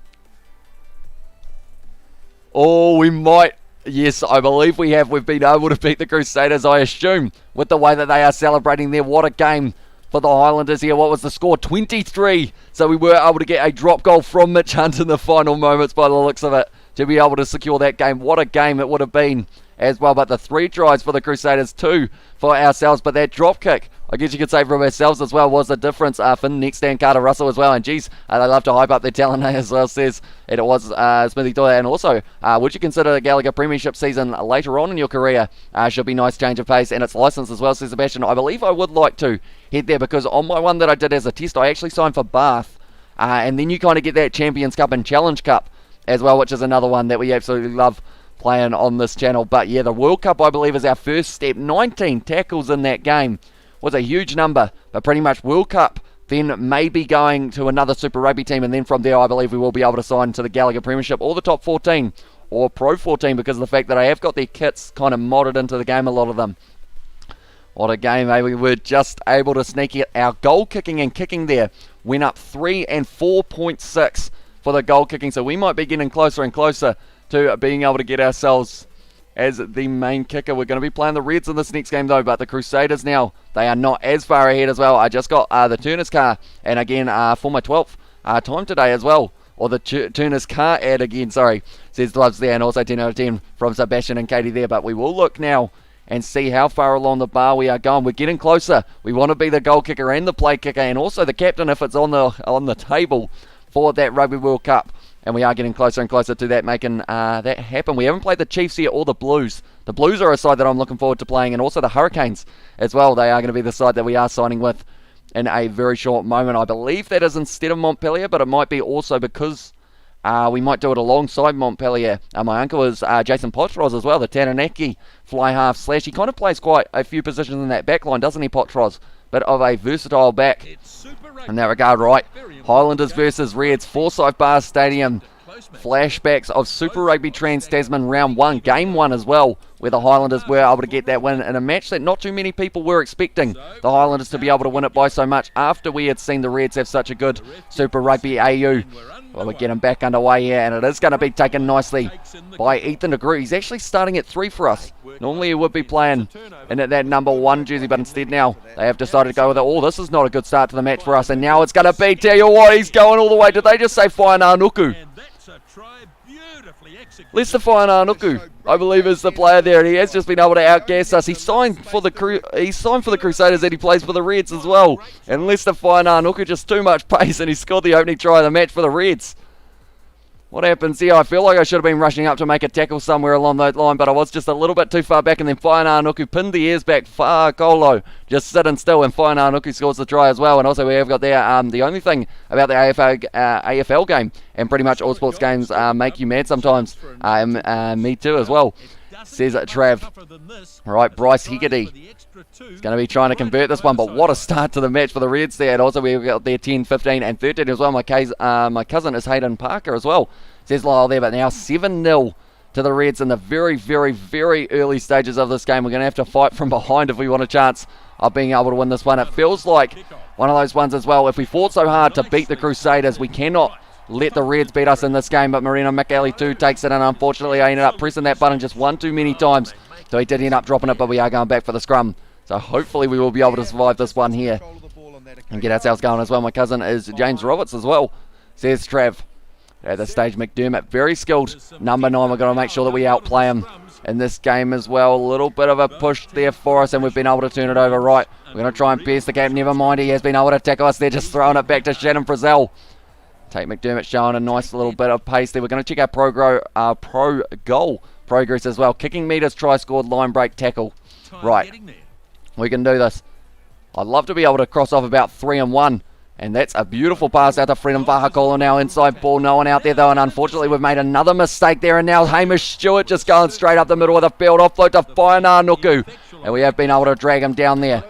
Oh, we might. Yes, I believe we have. We've been able to beat the Crusaders, I assume, with the way that they are celebrating there. What a game for the Highlanders here. What was the score? 23. So we were able to get a drop goal from Mitch Hunt in the final moments by the looks of it to be able to secure that game. What a game it would have been as well. But the 3 tries for the Crusaders, 2 for ourselves. But that drop kick, I guess you could say from ourselves as well, was the difference for next stand Carter Russell as well. And geez, they love to hype up their talent as well, says it was Smithy Doyle. And also, would you consider the Gallagher Premiership season later on in your career should be nice change of pace, and it's licensed as well, says Sebastian. I believe I would like to head there because on my one that I did as a test, I actually signed for Bath. And then you kind of get that Champions Cup and Challenge Cup as well, which is another one that we absolutely love playing on this channel. But yeah, the World Cup, I believe, is our first step. 19 tackles in that game was a huge number, but pretty much World Cup, then maybe going to another Super Rugby team, and then from there I believe we will be able to sign to the Gallagher Premiership or the top 14 or Pro 14 because of the fact that I have got their kits kind of modded into the game, a lot of them. What a game, eh? We were just able to sneak it. Our goal kicking and kicking there went up 3 and 4.6 for the goal kicking, so we might be getting closer and closer to being able to get ourselves as the main kicker. We're going to be playing the Reds in this next game though, but the Crusaders now, they are not as far ahead as well. I just got the Turner's car, and again for my 12th time today as well, or the Turner's car ad again, sorry, says Gloves there, and also 10 out of 10 from Sebastian and Katie there. But we will look now and see how far along the bar we are going. We're getting closer. We want to be the goal kicker and the play kicker, and also the captain if it's on the table for that Rugby World Cup. And we are getting closer and closer to that, making that happen. We haven't played the Chiefs yet or the Blues. The Blues are a side that I'm looking forward to playing, and also the Hurricanes as well. They are going to be the side that we are signing with in a very short moment. I believe that is instead of Montpellier, but it might be also because we might do it alongside Montpellier. My uncle is Jason Potros as well, the Taranaki fly half slash. He kind of plays quite a few positions in that back line, doesn't he, Potros? But of a versatile back in that regard, right? Highlanders versus Reds, Forsyth Bar Stadium. Flashbacks of Super Rugby Trans-Tasman Round 1, Game 1 as well, where the Highlanders were able to get that win in a match that not too many people were expecting the Highlanders to be able to win it by so much after we had seen the Reds have such a good Super Rugby AU. Well, we're getting back underway here, and it is going to be taken nicely by Ethan de Groot. He's actually starting at 3 for us. Normally he would be playing in at that number 1 jersey, but instead now they have decided to go with it. Oh, this is not a good start to the match for us, and now it's going to be, tell you what, he's going all the way. Did they just say Whainaunuku? Lester Whainaunuku, I believe, is the player there, and he has just been able to outgas us. He signed for the Crusaders, and he plays for the Reds as well. And Lester Whainaunuku, just too much pace, and he scored the opening try of the match for the Reds. What happens here? I feel like I should have been rushing up to make a tackle somewhere along that line, but I was just a little bit too far back, and then Whainānuku pinned the ears back far Kolo, just sitting still, and Whainānuku scores the try as well. And also we have got there, the only thing about the AFL game, and pretty much all sports games make you mad sometimes, me too as well, says Trav. Right, Bryce Hegarty is going to be trying to convert this one, but what a start to the match for the Reds there. And also we've got there 10, 15 and 13 as well. My cousin is Hayden Parker as well, says Lyle there, but now 7-0 to the Reds in the very, very, very early stages of this game. We're going to have to fight from behind if we want a chance of being able to win this one. It feels like one of those ones as well. If we fought so hard to beat the Crusaders, we cannot let the Reds beat us in this game, but Marino McAley too takes it, and unfortunately I ended up pressing that button just one too many times, so he did end up dropping it, but we are going back for the scrum. So hopefully we will be able to survive this one here and get ourselves going as well. My cousin is James Roberts as well, says Trav. At this stage, McDermott, very skilled number 9. We're going to make sure that we outplay him in this game as well. A little bit of a push there for us, and we've been able to turn it over right. We're going to try and pierce the gap. Never mind, he has been able to tackle us there, just throwing it back to Shannon Frizzell. Tate McDermott showing a nice little bit of pace there. We're going to check our pro goal progress as well. Kicking meters, try scored, line break, tackle. Right, we can do this. I'd love to be able to cross off about 3 and 1. And that's a beautiful pass out to Freedom Vahakola now. Inside ball, no one out there though. And unfortunately we've made another mistake there. And now Hamish Stewart just going straight up the middle of the field. Offload to Whainānuku. And we have been able to drag him down there.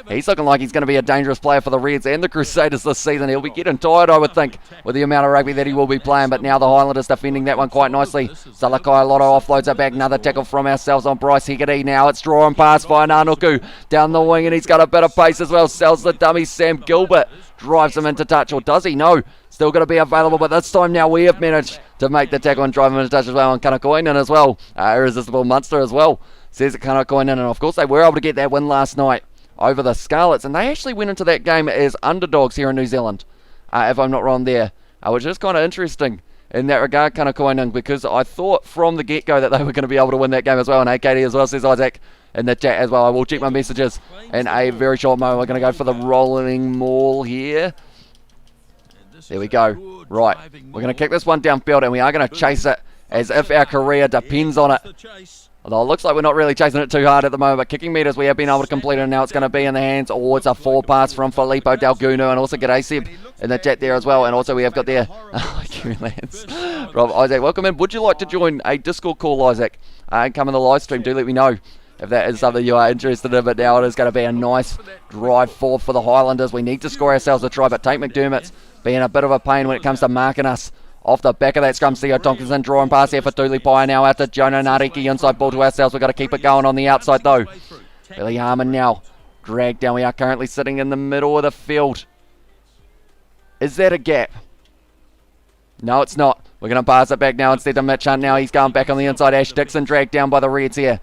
He's looking like he's going to be a dangerous player for the Reds and the Crusaders this season. He'll be getting tired, I would think, with the amount of rugby that he will be playing. But now the Highlanders defending that one quite nicely. Salakai Lotto offloads it back. Another tackle from ourselves on Bryce Hegarty. Now it's drawing past Whainānuku down the wing, and he's got a bit of pace as well. Sells the dummy. Sam Gilbert drives him into touch, or does he? No. Still going to be available, but this time now we have managed to make the tackle and drive him into touch as well. And Kanakoinen as well. Irresistible Munster as well, says Kanakoinen. And of course they were able to get that win last night over the Scarlets, and they actually went into that game as underdogs here in New Zealand, if I'm not wrong there, which is kind of interesting in that regard, Kanakoinen, because I thought from the get-go that they were going to be able to win that game as well. And hey, Katie as well, says Isaac in the chat as well. I will check my messages in a very short moment. We're going to go for the rolling maul here. There we go. Right, we're going to kick this one downfield, and we are going to chase it as if our career depends on it. Although it looks like we're not really chasing it too hard at the moment, but kicking meters we have been able to complete it, and now it's going to be in the hands. Oh, it's a 4 pass from Filippo Dalgunu, and also G'day Seb in the chat there as well. And also we have got there Kiwi Lance, Rob, Isaac, welcome in. Would you like to join a Discord call, Isaac, and come in the live stream? Do let me know if that is something you are interested in. But now it is going to be a nice drive forward for the Highlanders. We need to score ourselves a try, but Tate McDermott's being a bit of a pain when it comes to marking us off the back of that scrum. Theo Tompkinson drawing pass here for Dooley Pye, now out to Jonah Nariki. Inside ball to ourselves. We've got to keep it going on the outside though. Billy Harmon now dragged down. We are currently sitting in the middle of the field. Is that a gap? No, it's not. We're going to pass it back now instead to Mitch Hunt. Now he's going back on the inside. Ash Dixon dragged down by the Reds here.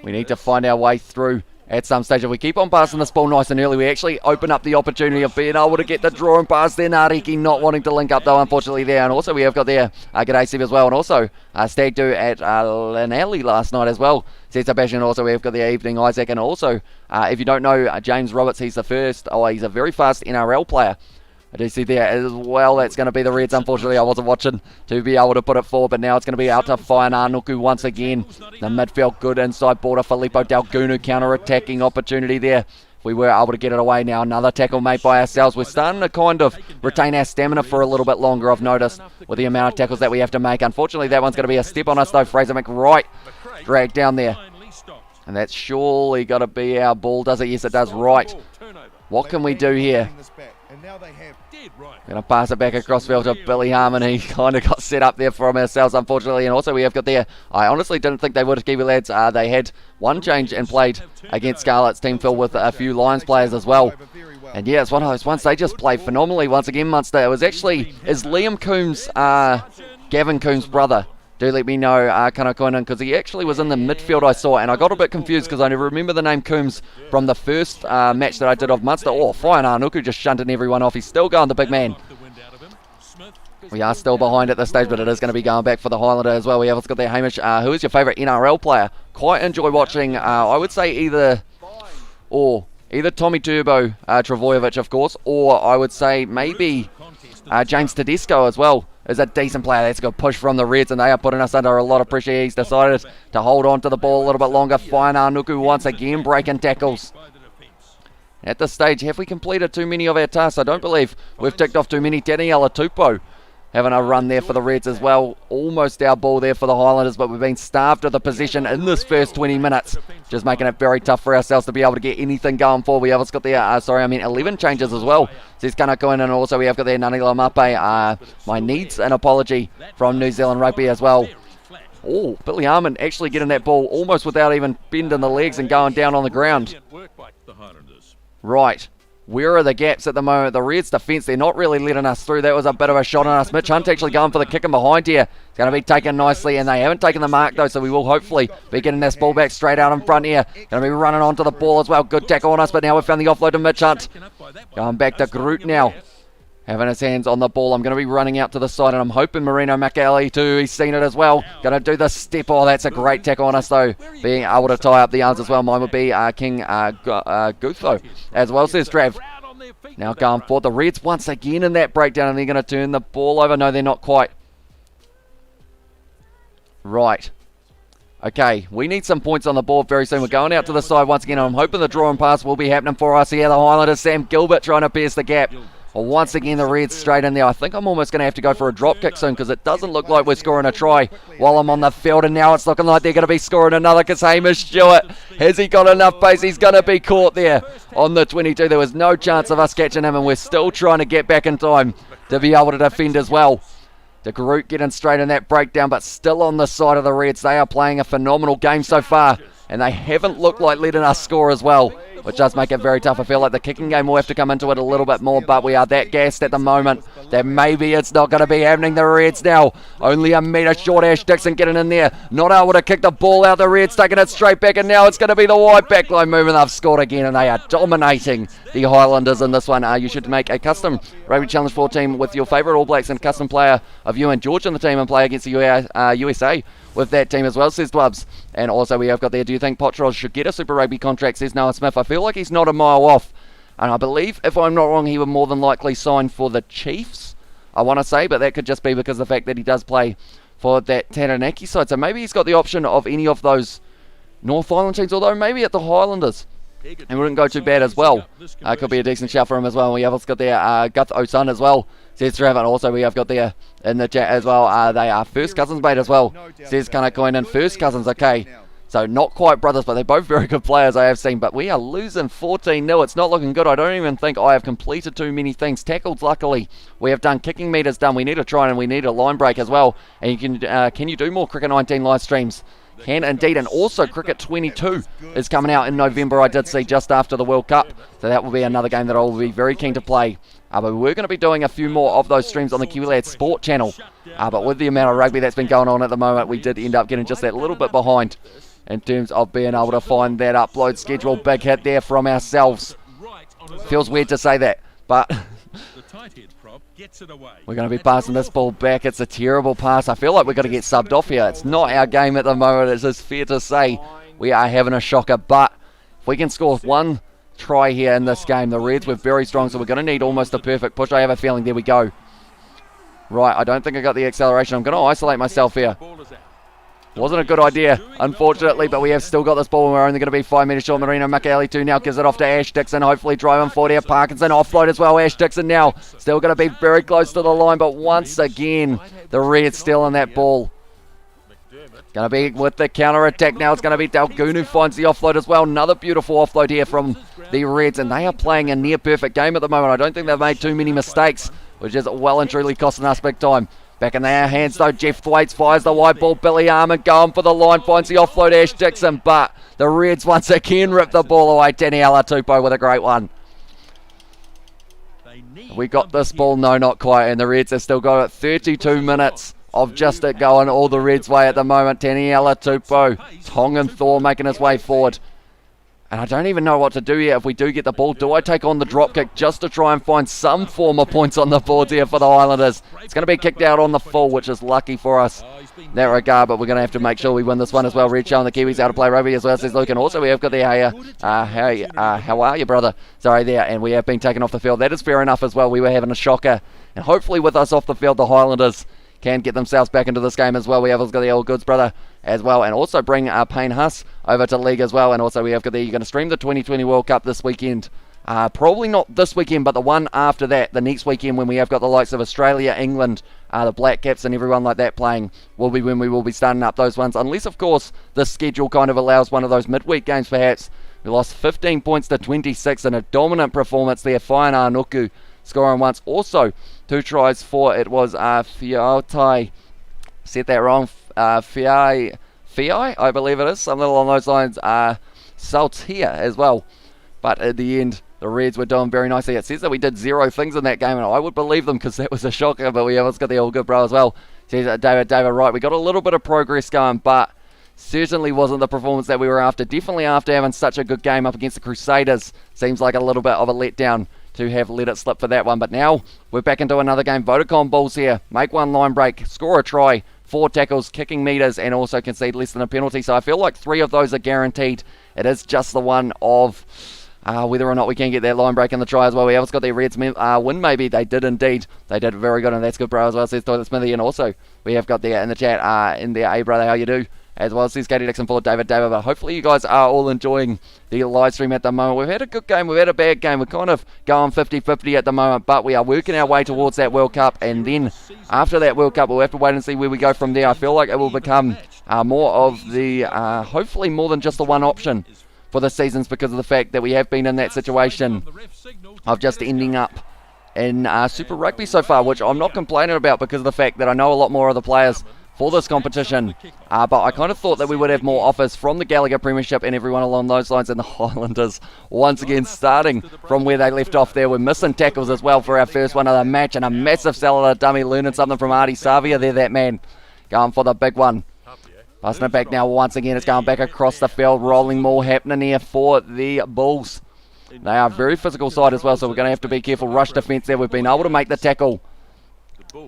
We need to find our way through at some stage. If we keep on passing this ball nice and early, we actually open up the opportunity of being able to get the drawing pass there. Nariki not wanting to link up though, unfortunately there. And also we have got there G'day Seb as well, and also Stag Do at Lanelli last night as well. Says Sebastian. Also we have got the evening Isaac, and also if you don't know James Roberts, he's the first, he's a very fast NRL player. I do see there as well. That's going to be the Reds. Unfortunately, I wasn't watching to be able to put it forward, but now it's going to be out to Whainānuku once again. The midfield good inside border. Filippo Dalgunu counter-attacking opportunity there. If we were able to get it away now. Another tackle made by ourselves. We're starting to kind of retain our stamina for a little bit longer, I've noticed, with the amount of tackles that we have to make. Unfortunately, that one's going to be a step on us though. Fraser McWright dragged down there. And that's surely got to be our ball, does it? Yes, it does. Right. What can we do here? Going to pass it back across field to Billy Harmon. He kind of got set up there from ourselves, unfortunately. And also we have got there, I honestly didn't think they would have, Kiwi lads. They had one change and played against Scarlet's team filled with a few Lions players as well. And yeah, it's one of those ones. They just played phenomenally once again, Munster. It was actually, is Liam Coombs, Gavin Coombs' brother. Do let me know, Kanakoinen, because he actually was in the midfield I saw, and I got a bit confused because I remember the name Coombs from the first match that I did of Munster. Oh, Whainānuku just shunting everyone off. He's still going, the big man. We are still behind at this stage, but it is going to be going back for the Highlander as well. We have got there Hamish. Who is your favourite NRL player? Quite enjoy watching, I would say either Tommy Turbo Travojevic, of course, or I would say maybe James Tedesco as well. is a decent player. That's a good push from the Reds, and they are putting us under a lot of pressure. He's decided to hold on to the ball a little bit longer. Fine Nuku once again breaking tackles. At this stage, have we completed too many of our tasks? I don't believe we've ticked off too many. Daniela Tupou having a run there for the Reds as well. Almost our ball there for the Highlanders, but we've been starved of the possession in this first 20 minutes. Just making it very tough for ourselves to be able to get anything going forward. We have got there, 11 changes as well. Says Kanako in, and also we have got there Nani Lamape. My needs an apology from New Zealand Rugby as well. Oh, Billy Armand actually getting that ball almost without even bending the legs and going down on the ground. Right. Where are the gaps at the moment? The Reds defence, they're not really letting us through. That was a bit of a shot on us. Mitch Hunt actually going for the kick in behind here. It's going to be taken nicely, and they haven't taken the mark though, so we will hopefully be getting this ball back straight out in front here. Going to be running onto the ball as well. Good tackle on us, but now we've found the offload to Mitch Hunt. Going back to Groot now. Having his hands on the ball. I'm going to be running out to the side, and I'm hoping Marino Makali too. He's seen it as well. Going to do the step. Oh, that's a great tackle on us though. Being able to tie up the arms as well. Mine would be King Gutho as well, says Trav. Now going for the Reds once again in that breakdown, and they're going to turn the ball over. No, they're not quite. Right. Okay, we need some points on the board very soon. We're going out to the side once again, and I'm hoping the draw and pass will be happening for us here. The Highlanders, Sam Gilbert trying to pierce the gap. Well, once again, the Reds straight in there. I think I'm almost going to have to go for a drop kick soon, because it doesn't look like we're scoring a try while I'm on the field, and now it's looking like they're going to be scoring another, because Hamish Stewart, has he got enough pace? He's going to be caught there on the 22. There was no chance of us catching him, and we're still trying to get back in time to be able to defend as well. De Groot getting straight in that breakdown, but still on the side of the Reds. They are playing a phenomenal game so far, and they haven't looked like letting us score as well, which does make it very tough. I feel like the kicking game will have to come into it a little bit more, but we are that gassed at the moment that maybe it's not going to be happening. The Reds now only a metre short. Ash Dixon getting in there, not able to kick the ball out. The Reds taking it straight back, and now it's going to be the wide backline movement. They've scored again, and they are dominating the Highlanders in this one. You should make a custom Rugby Challenge 4 team with your favourite All Blacks and custom player of you and George in the team, and play against the USA with that team as well, says Dwubs. And also we have got there, do you think Potros should get a Super Rugby contract, says Noah Smith. I feel like he's not a mile off, and I believe, if I'm not wrong, he would more than likely sign for the Chiefs, I want to say, but that could just be because of the fact that he does play for that Taranaki side, so maybe he's got the option of any of those North Island teams, although maybe at the Highlanders and wouldn't go too bad as well. Could be a decent shout for him as well. We have got there Guth Osun as well, says Trevor. Also we have got there in the chat as well, they are first cousins mate as well, says Kanakoin, and first cousins. Okay, so not quite brothers, but they're both very good players I have seen. But we are losing 14-0. It's not looking good. I don't even think I have completed too many things. Tackles, luckily, we have done. Kicking meters done. We need a try, and we need a line break as well. And you can you do more Cricket 19 live streams? Can indeed, and also Cricket 22 is coming out in November, I did see, just after the World Cup, so that will be another game that I will be very keen to play. But we're going to be doing a few more of those streams on the Kiwi Lads Sport channel, but with the amount of rugby that's been going on at the moment, we did end up getting just that little bit behind in terms of being able to find that upload schedule. Big hit there from ourselves. Feels weird to say that, but we're going to be passing this ball back. It's a terrible pass. I feel like we're going to get subbed off here. It's not our game at the moment. It's just fair to say we are having a shocker. But if we can score one try here in this game, the Reds were very strong, so we're going to need almost a perfect push. I have a feeling. There we go. Right, I don't think I got the acceleration. I'm going to isolate myself here. Wasn't a good idea, unfortunately, but we have still got this ball, and we're only going to be 5 metres short. Marino Makali too now gives it off to Ash Dixon, hopefully driving forward here. Parkinson offload as well. Ash Dixon now still going to be very close to the line, but once again, the Reds still on that ball. Going to be with the counter-attack now. It's going to be Dalgoon who finds the offload as well. Another beautiful offload here from the Reds, and they are playing a near-perfect game at the moment. I don't think they've made too many mistakes, which is well and truly costing us big time. Back in their hands though, Jeff Thwaites fires the wide ball. Billy Armand going for the line, finds the offload, Ash Dixon, but the Reds once again rip the ball away. Daniela Tupou with a great one. We got this ball? No, not quite, and the Reds have still got it. 32 minutes of just it going all the Reds' way at the moment. Daniela Tupou, Tongan Thor making his way forward. And I don't even know what to do here if we do get the ball. Do I take on the drop kick just to try and find some form of points on the board here for the Highlanders? It's going to be kicked out on the full, which is lucky for us in that regard, but we're going to have to make sure we win this one as well. Red showing the Kiwis how to play rugby as well, says Luke. And also we have got the how are you, brother? Sorry there, and we have been taken off the field. That is fair enough as well. We were having a shocker, and hopefully with us off the field, the Highlanders can get themselves back into this game as well. We have got the old goods, brother, as well, and also bring Payne Huss over to league as well. And also we have got you're going to stream the 2020 World Cup this weekend. Probably not this weekend, but the one after that, the next weekend, when we have got the likes of Australia, England, the Black Caps and everyone like that playing, will be when we will be starting up those ones. Unless, of course, the schedule kind of allows one of those midweek games perhaps. We lost 15 points to 26 in a dominant performance there. Whainā Nuku scoring once. Also, 2 tries for, it was Fiatai, said that wrong, Fiai, I believe it is, something along those lines, Saltia as well. But at the end, the Reds were doing very nicely. It says that we did 0 things in that game, and I would believe them because that was a shocker, but we have got the all good bro as well. Says David, right, we got a little bit of progress going, but certainly wasn't the performance that we were after. Definitely after having such a good game up against the Crusaders. Seems like a little bit of a letdown to have let it slip for that one. But now we're back into another game. Vodacom Bulls here. Make one line break, score a try, 4 tackles, kicking meters, and also concede less than a penalty. So I feel like 3 of those are guaranteed. It is just the one of whether or not we can get that line break in the try as well. We have got the Reds win maybe. They did indeed. They did very good, and that's good, bro, as well, says Toilet Smithy. And also we have got there in the chat, in there, hey brother, how you do? As well as Katie Dixon for David. But hopefully you guys are all enjoying the live stream at the moment. We've had a good game, we've had a bad game. We're kind of going 50-50 at the moment, but we are working our way towards that World Cup, and then after that World Cup we'll have to wait and see where we go from there. I feel like it will become more of the, hopefully more than just the one option for the seasons, because of the fact that we have been in that situation of just ending up in Super Rugby so far, which I'm not complaining about because of the fact that I know a lot more of the players for this competition, but I kind of thought that we would have more offers from the Gallagher Premiership and everyone along those lines. And the Highlanders, once again, starting from where they left off there. We're missing tackles as well for our first one of the match, and a massive salad dummy, learning something from Artie Savia there, that man, going for the big one. Passing it back now once again, it's going back across the field, rolling more happening here for the Bulls. They are a very physical side as well, so we're going to have to be careful. Rush defence there, we've been able to make the tackle.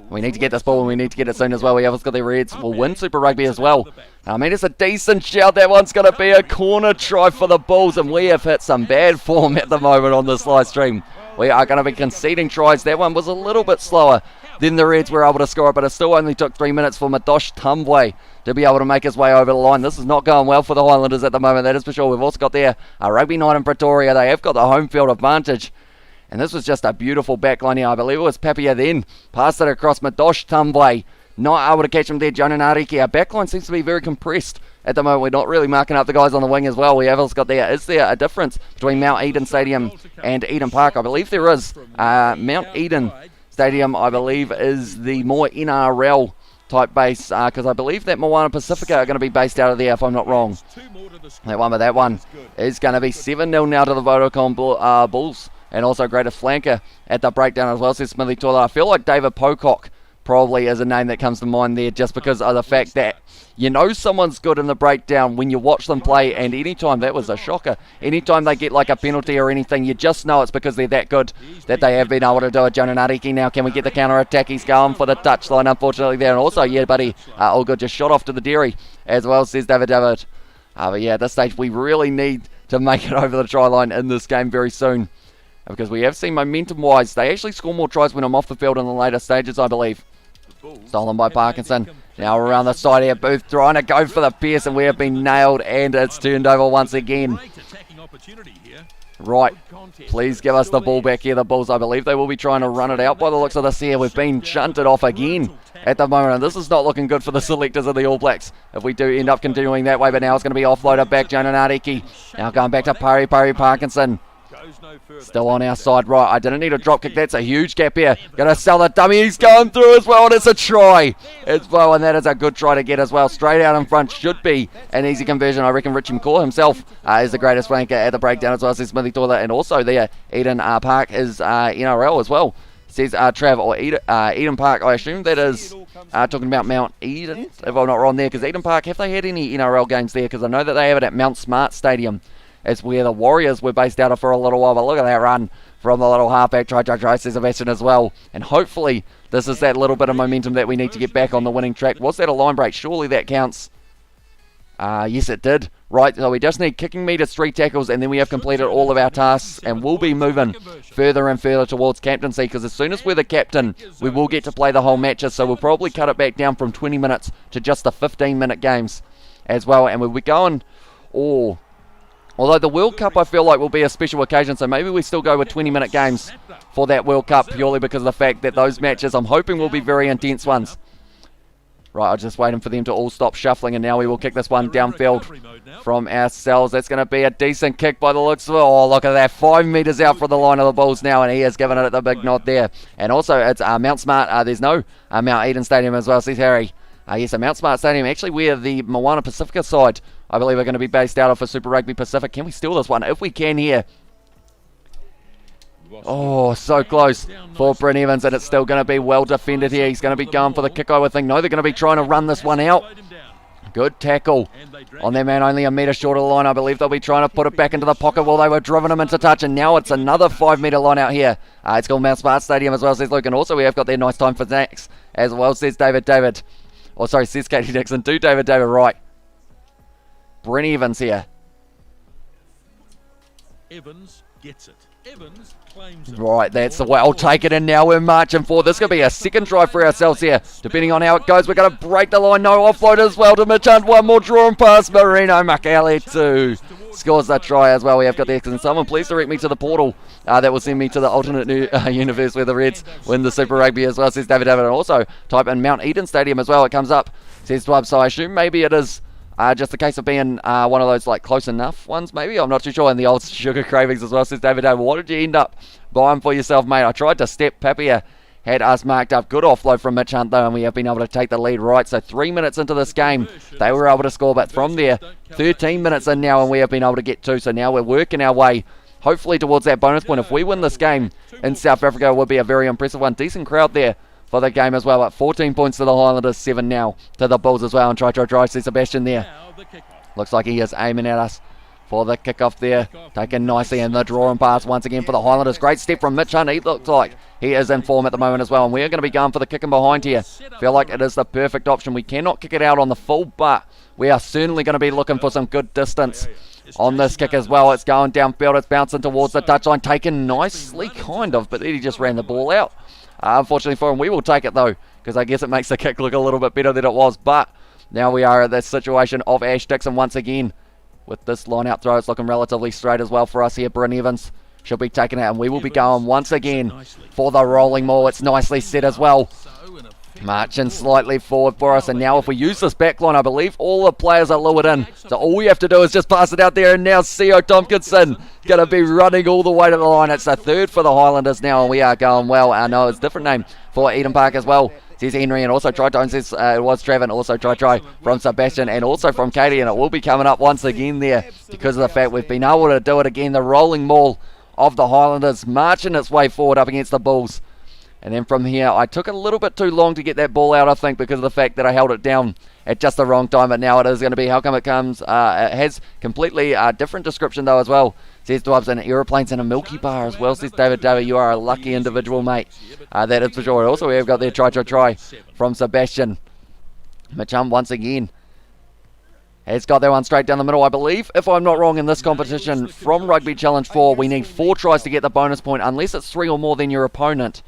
We need to get this ball, and we need to get it soon as well. We have got the Reds will win Super Rugby as well. I mean, it's a decent shout. That one's going to be a corner try for the Bulls, and we have hit some bad form at the moment on this live stream. We are going to be conceding tries. That one was a little bit slower than the Reds were able to score it, but it still only took 3 minutes for Madosh Tumway to be able to make his way over the line. This is not going well for the Highlanders at the moment, that is for sure. We've also got there a rugby night in Pretoria. They have got the home field advantage. And this was just a beautiful backline here. I believe it was Papia then. Passed it across Madosh Tumway. Not able to catch him there, Jonah Nariki. Our backline seems to be very compressed at the moment. We're not really marking up the guys on the wing as well. We have also got there. Is there a difference between Mount Eden Stadium and Eden Park? I believe there is. Mount Eden Stadium, I believe, is the more NRL type base, because I believe that Moana Pacifica are going to be based out of there, if I'm not wrong. That one is going to be 7-0 now to the Vodacom Bulls. And also greater flanker at the breakdown as well, says Smithy Toiler. I feel like David Pocock probably is a name that comes to mind there, just because of the fact that you know someone's good in the breakdown when you watch them play, and anytime, that was a shocker, anytime they get like a penalty or anything, you just know it's because they're that good that they have been able to do it. Jonah Nariki now, can we get the counter attack? He's going for the touchline, unfortunately, there. And also, yeah, buddy, all good, just shot off to the dairy as well, says David. But yeah, at this stage, we really need to make it over the try line in this game very soon, because we have seen momentum-wise, they actually score more tries when I'm off the field in the later stages, I believe. Stolen by Parkinson. Now around the side here, Booth trying to go for the pierce, and we have been nailed, and it's turned over once again. Right, please give us the ball back here, the Bulls. I believe they will be trying to run it out by the looks of this here. We've been shunted off again at the moment, and this is not looking good for the selectors of the All Blacks if we do end up continuing that way. But now it's going to be offloaded back, Jonah Nariki. Now going back to Pari Parkinson. Still on our side, right, I didn't need a drop kick, that's a huge gap here. Gonna sell the dummy, he's going through as well, and it's a try as well, and that is a good try to get as well. Straight out in front should be an easy conversion. I reckon Richie McCaw himself is the greatest flanker at the breakdown as well, says Smithy Toiler. And also there, Eden Park is NRL as well, says Trav, or Eden Park. I assume that is talking about Mount Eden, if I'm not wrong there, because Eden Park, have they had any NRL games there? Because I know that they have it at Mount Smart Stadium It's where the Warriors were based out of for a little while. But look at that run from the little halfback. Try, says Sebastian as well. And hopefully this is that little bit of momentum that we need to get back on the winning track. Was that a line break? Surely that counts. Yes, it did. Right, so we just need kicking meters, 3 tackles, and then we have completed all of our tasks, and we'll be moving further and further towards captaincy, because as soon as we're the captain, we will get to play the whole matches, so we'll probably cut it back down from 20 minutes to just the 15-minute games as well, and we'll be going, although the World Cup I feel like will be a special occasion, so maybe we still go with 20-minute games for that World Cup, purely because of the fact that those matches, I'm hoping, will be very intense ones. Right, I'm just waiting for them to all stop shuffling, and now we will kick this one downfield from ourselves. That's going to be a decent kick by the looks of it. Oh, look at that. 5 metres out from the line of the Bulls now, and he has given it the big nod there. And also, it's Mount Smart. There's no Mount Eden Stadium as well, says Harry. Yes, a Mount Smart Stadium, actually where the Moana Pacifica side, I believe, are going to be based out of for Super Rugby Pacific. Can we steal this one? If we can here. Oh, so close for Bryn Evans, and it's still going to be well defended here. He's going to be going for the kick, I would think. No, they're going to be trying to run this one out. Good tackle on their man, only a metre short of the line. I believe they'll be trying to put it back into the pocket while they were driving him into touch, and now it's another 5 metre line out here. It's called Mount Smart Stadium as well, says Luke, and also we have got their nice time for snacks as well, says David. Oh, sorry, says Katie Dixon. Do David right. Bryn Evans here. Evans gets it. Evans claims it. Right, that's the way. I'll take it, and now we're marching forward. This could be a second try for ourselves here, depending on how it goes. We're going to break the line. No offload as well to Mitch Hunt. One more drawing pass. Marino Makali too scores that try as well. We have got the excellent. Someone please direct me to the portal that will send me to the alternate universe where the Reds win the Super Rugby as well, says David. And also type in Mount Eden Stadium as well. It comes up, says Dwub. So I assume maybe it is just a case of being one of those like close enough ones, maybe. I'm not too sure. And the old sugar cravings as well, says David. What did you end up buying for yourself, mate? I tried to step. Papier had us marked up. Good offload from Mitch Hunt, though, and we have been able to take the lead. Right, so 3 minutes into this game, they were able to score, but from there, 13 minutes in now, and we have been able to get 2. So now we're working our way, hopefully, towards that bonus point. If we win this game in South Africa, it would be a very impressive one. Decent crowd there for the game as well, but 14 points to the Highlanders, 7 now to the Bulls as well, and try, see Sebastian there. Looks like he is aiming at us for the kickoff there, taken nicely, and the drawing pass once again for the Highlanders. Great step from Mitch Hunt. He looks like he is in form at the moment as well, and we're going to be going for the kick in behind here. Feel like it is the perfect option. We cannot kick it out on the full, but we are certainly going to be looking for some good distance on this kick as well. It's going downfield, it's bouncing towards the touchline, taken nicely, kind of, but then he just ran the ball out. Unfortunately for him, we will take it though, because I guess it makes the kick look a little bit better than it was. But now we are at this situation of Ash Dixon once again. With this line out throw, it's looking relatively straight as well for us here. Bryn Evans should be taking it, and we will be going once again for the rolling maul. It's nicely set as well. Marching slightly forward for us, and now if we use this back line, I believe all the players are lured in. So all we have to do is just pass it out there, and now C.O. Tompkinson going to be running all the way to the line. It's the 3rd for the Highlanders now, and we are going well. I know it's a different name for Eden Park as well, says Henry, and also try, says it was Trevin, also try from Sebastian, and also from Katie, and it will be coming up once again there because of the fact we've been able to do it again. The rolling maul of the Highlanders marching its way forward up against the Bulls. And then from here, I took a little bit too long to get that ball out, I think, because of the fact that I held it down at just the wrong time. But now it is going to be, how come it comes? It has completely different description, though, as well. Says Dwubs, and aeroplanes and a Milky Bar as well, says David. You are a lucky individual, mate. That is for sure. Also, we have got their try from Sebastian. Mitchum once again has got that one straight down the middle. I believe, if I'm not wrong, in this competition from Rugby Challenge 4, we need 4 tries to get the bonus point, unless it's 3 or more than your opponent.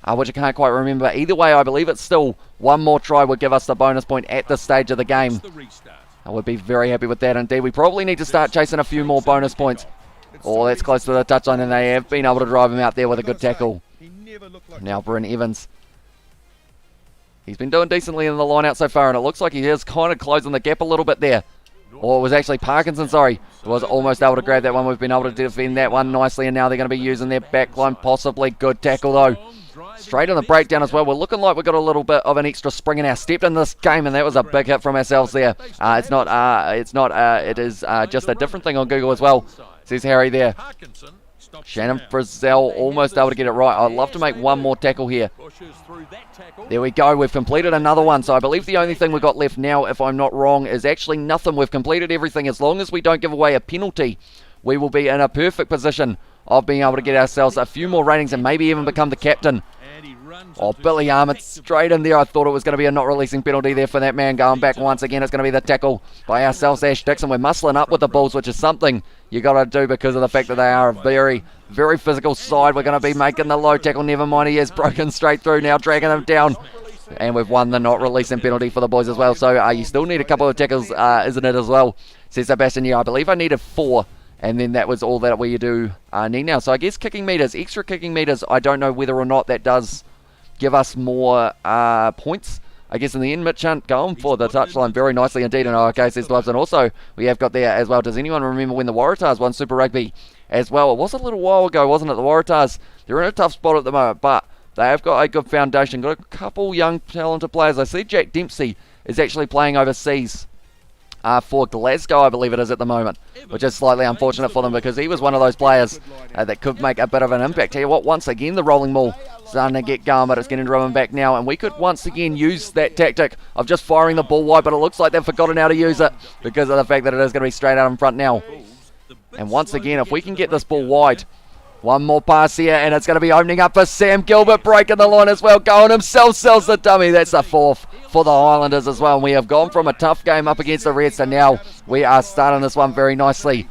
Which I can't quite remember. Either way, I believe it's still 1 more try would give us the bonus point at this stage of the game. I would be very happy with that indeed. We probably need to start chasing a few more bonus points. Oh, that's close to the touchline, and they have been able to drive him out there with a good tackle. Now Bryn Evans. He's been doing decently in the line out so far, and it looks like he is kind of closing the gap a little bit there. Or it was actually Parkinson, sorry. It was almost able to grab that one. We've been able to defend that one nicely, and now they're going to be using their back line possibly. Good tackle though. Straight on the breakdown as well. We're looking like we've got a little bit of an extra spring in our step in this game, and that was a big hit from ourselves there. It is just a different thing on Google as well, says Harry there. Shannon Frizzell almost able to get it right. I'd love to make one more tackle here. There we go. We've completed another one. So I believe the only thing we've got left now, if I'm not wrong, is actually nothing. We've completed everything. As long as we don't give away a penalty, we will be in a perfect position of being able to get ourselves a few more ratings and maybe even become the captain. Oh, Billy Armand straight in there. I thought it was going to be a not releasing penalty there for that man. Going back once again, it's going to be the tackle by ourselves, Ash Dixon. We're muscling up with the Bulls, which is something you got to do because of the fact that they are a very, very physical side. We're going to be making the low tackle. Never mind, he is broken straight through now, dragging him down. And we've won the not releasing penalty for the boys as well. So you still need a couple of tackles, isn't it, as well? Says Sebastian. Yeah, I believe I needed 4. And then that was all that we do need now. So I guess kicking meters, extra kicking meters, I don't know whether or not that does give us more points. I guess in the end, Mitch Hunt going for the touchline very nicely indeed. And okay, says Gloves. And also, we have got there as well. Does anyone remember when the Waratahs won Super Rugby as well? It was a little while ago, wasn't it? The Waratahs, they're in a tough spot at the moment, but they have got a good foundation. Got a couple young, talented players. I see Jack Dempsey is actually playing overseas for Glasgow, I believe it is at the moment, which is slightly unfortunate for them because he was one of those players that could make a bit of an impact. Tell you what, once again, the rolling maul starting to get going, but it's getting driven back now, and we could once again use that tactic of just firing the ball wide, but it looks like they've forgotten how to use it because of the fact that it is going to be straight out in front now. And once again, if we can get this ball wide, one more pass here, and it's going to be opening up for Sam Gilbert, breaking the line as well, going himself, sells the dummy. That's the 4th for the Highlanders as well, and we have gone from a tough game up against the Reds to now we are starting this one very nicely.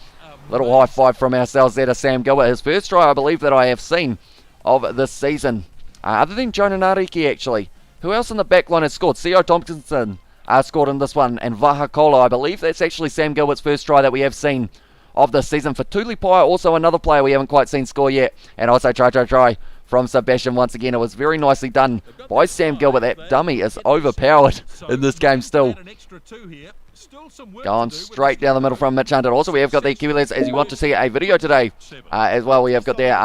Little high five from ourselves there to Sam Gilbert. His first try, I believe, that I have seen of this season, other than Jonah Nariki actually. Who else in the back line has scored? C.O. Tompkinson scored in this one, and Vahakola, I believe that's actually Sam Gilbert's first try that we have seen of the season. For Tulipai, also another player we haven't quite seen score yet, and also try from Sebastian once again. It was very nicely done by Sam Gilbert. That dummy is overpowered in this game still. Going straight down the middle from Mitch Hunt. Also, we have got the Kiwi lads, as you want to see a video today as well. We have got there,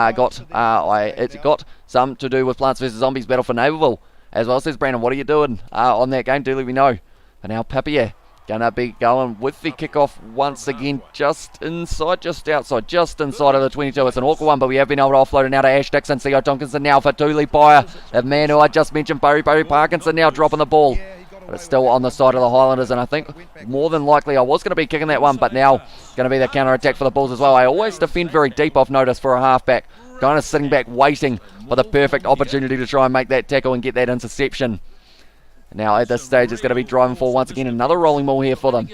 it's got some to do with Plants vs Zombies Battle for Naperville as well. Says Brandon, what are you doing on that game? Do let me know. But now Papier going to be going with the kickoff once again, just inside of the 22. It's an awkward one, but we have been able to offload it now to Ash Dixon. C.O. Tompkinson now for Tulipai, the man who I just mentioned, Barry Parkinson now dropping the ball. But it's still on the side of the Highlanders, and I think more than likely I was going to be kicking that one, but now it's going to be the counter-attack for the Bulls as well. I always defend very deep off notice for a halfback, kind of sitting back waiting for the perfect opportunity to try and make that tackle and get that interception. Now at this stage it's going to be driving for once again, another rolling maul here for them.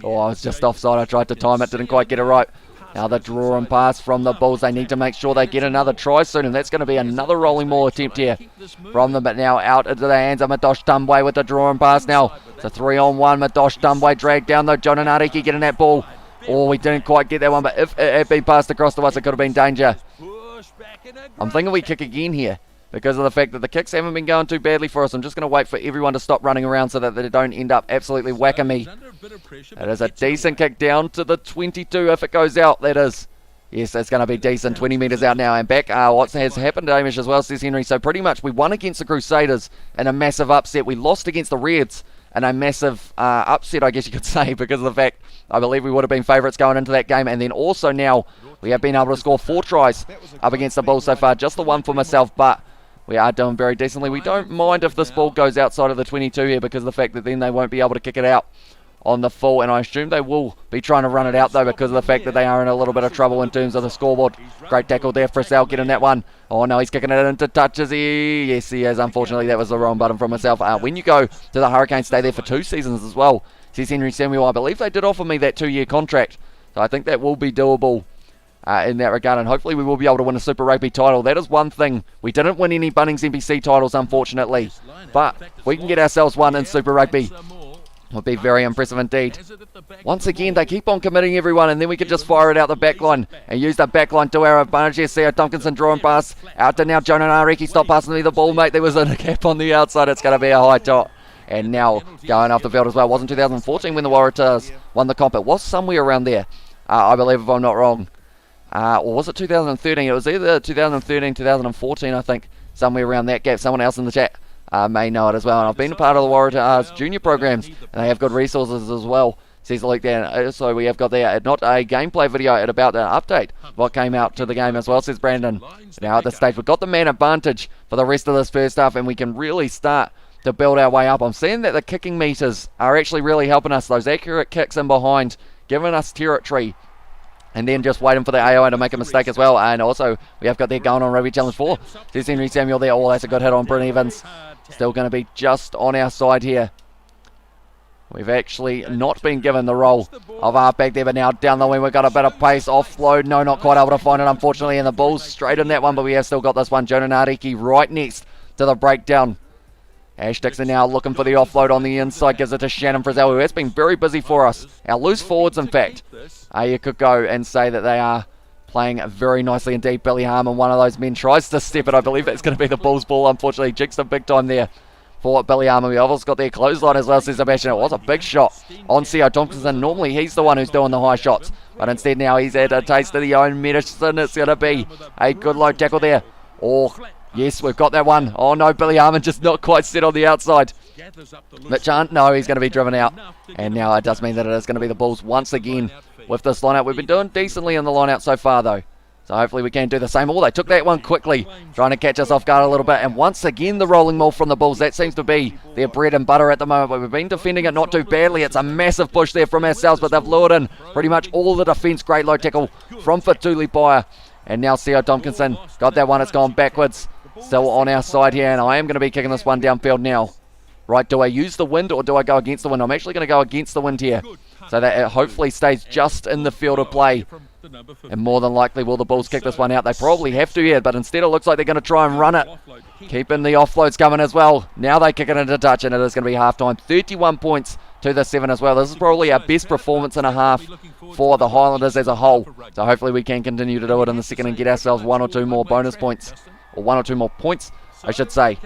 Oh, I was just offside. I tried to time it, didn't quite get it right. Now the draw and pass from the Bulls. They need to make sure they get another try soon, and that's going to be another rolling maul attempt here from them. But now out into the hands of Madosh Tumbwe with the draw and pass now. It's a 3-on-1. Madosh Tumbwe dragged down though. Jonah Nariki getting that ball. Oh, we didn't quite get that one, but if it had been passed across to us, it could have been danger. I'm thinking we kick again here, because of the fact that the kicks haven't been going too badly for us. I'm just going to wait for everyone to stop running around so that they don't end up absolutely whacking me. It is a decent kick down to the 22 if it goes out, that is. Yes, that's going to be decent. 20 metres out now and back. What has happened to Hamish as well, says Henry. So pretty much we won against the Crusaders in a massive upset. We lost against the Reds in a massive upset, I guess you could say, because of the fact I believe we would have been favourites going into that game. And then also now we have been able to score 4 tries up against the Bulls so far. Just the one for myself, but we are doing very decently. We don't mind if this ball goes outside of the 22 here, because of the fact that then they won't be able to kick it out on the full, and I assume they will be trying to run it out though, because of the fact that they are in a little bit of trouble in terms of the scoreboard. Great tackle there for Sal getting that one. Oh no, he's kicking it into touches. Yes, he is. Unfortunately, that was the wrong button from myself. When you go to the Hurricanes, stay there for 2 seasons as well, says Henry Samuel. I believe they did offer me that 2-year contract, so I think that will be doable in that regard, and hopefully we will be able to win a Super Rugby title. That is one thing. We didn't win any Bunnings NPC titles, unfortunately, but if we can get ourselves one in Super Rugby, would be very impressive indeed. Once again, they keep on committing everyone, and then we can just fire it out the back line and use the back line to our advantage. Here, C.O. Tompkinson drawing pass out to now Jonah Nariki. Stop passing me the ball, mate. There was a gap on the outside. It's going to be a high top. And now going off the field as well. It wasn't 2014 when the Waratahs won the comp. It was somewhere around there, I believe, if I'm not wrong. Or was it 2013? It was either 2013, 2014, I think. Somewhere around that gap. Someone else in the chat may know it as well. And I've been a part of the Waratahs junior programs, and they have good resources as well, says Luke there. So we have got there not a gameplay video, at about an update what came out to the game as well, says Brandon. Now at this stage we've got the man advantage for the rest of this first half, and we can really start to build our way up. I'm seeing that the kicking meters are actually really helping us. Those accurate kicks in behind, giving us territory And then just waiting for the AO to make a mistake as well. And also, we have got there going on Rugby Challenge 4. There's Henry Samuel there. Oh, that's a good hit on Bryn Evans. Still going to be just on our side here. We've actually not been given the role of halfback there, but now down the wing we've got a bit of pace. Offload, no, not quite able to find it, unfortunately. And the Bulls straight in that one, but we have still got this one. Jonah Nariki right next to the breakdown. Ash Dixon now looking for the offload on the inside, gives it to Shannon Frizzell, who has been very busy for us. Our loose forwards, in fact, you could go and say that they are playing very nicely indeed. Billy Harmon, one of those men, tries to step it. I believe that's going to be the Bulls' ball, unfortunately. Jigs them big time there for Billy Harmon. We also got their clothesline as well, says Sebastian. It was a big shot on C.O. Tompkinson. Normally he's the one who's doing the high shots, but instead now he's had a taste of the own medicine. It's going to be a good low tackle there. Oh, yes, we've got that one. Oh no, Billy Harmon just not quite set on the outside. Mitch Hunt, no, he's going to be driven out. And now it does mean that it is going to be the Bulls once again with this line-out. We've been doing decently in the line-out so far though, so hopefully we can do the same. Oh, they took that one quickly, trying to catch us off guard a little bit. And once again the rolling maul from the Bulls. That seems to be their bread and butter at the moment, but we've been defending it not too badly. It's a massive push there from ourselves, but they've lured in pretty much all the defence. Great low tackle from Fatuli Byer. And now C.O. Tompkinson got that one. It's gone backwards. Still on our side here, and I am going to be kicking this one downfield now. Right, do I use the wind or do I go against the wind? I'm actually going to go against the wind here, so that it hopefully stays just in the field of play. And more than likely will the Bulls kick this one out. They probably have to here, but instead it looks like they're going to try and run it. Keeping the offloads coming as well. Now they kick it into touch, and it is going to be half-time. 31 points to the 7 as well. This is probably our best performance in a half for the Highlanders as a whole. So hopefully we can continue to do it in the second and get ourselves one or two more bonus points. Or one or two more points, I should say.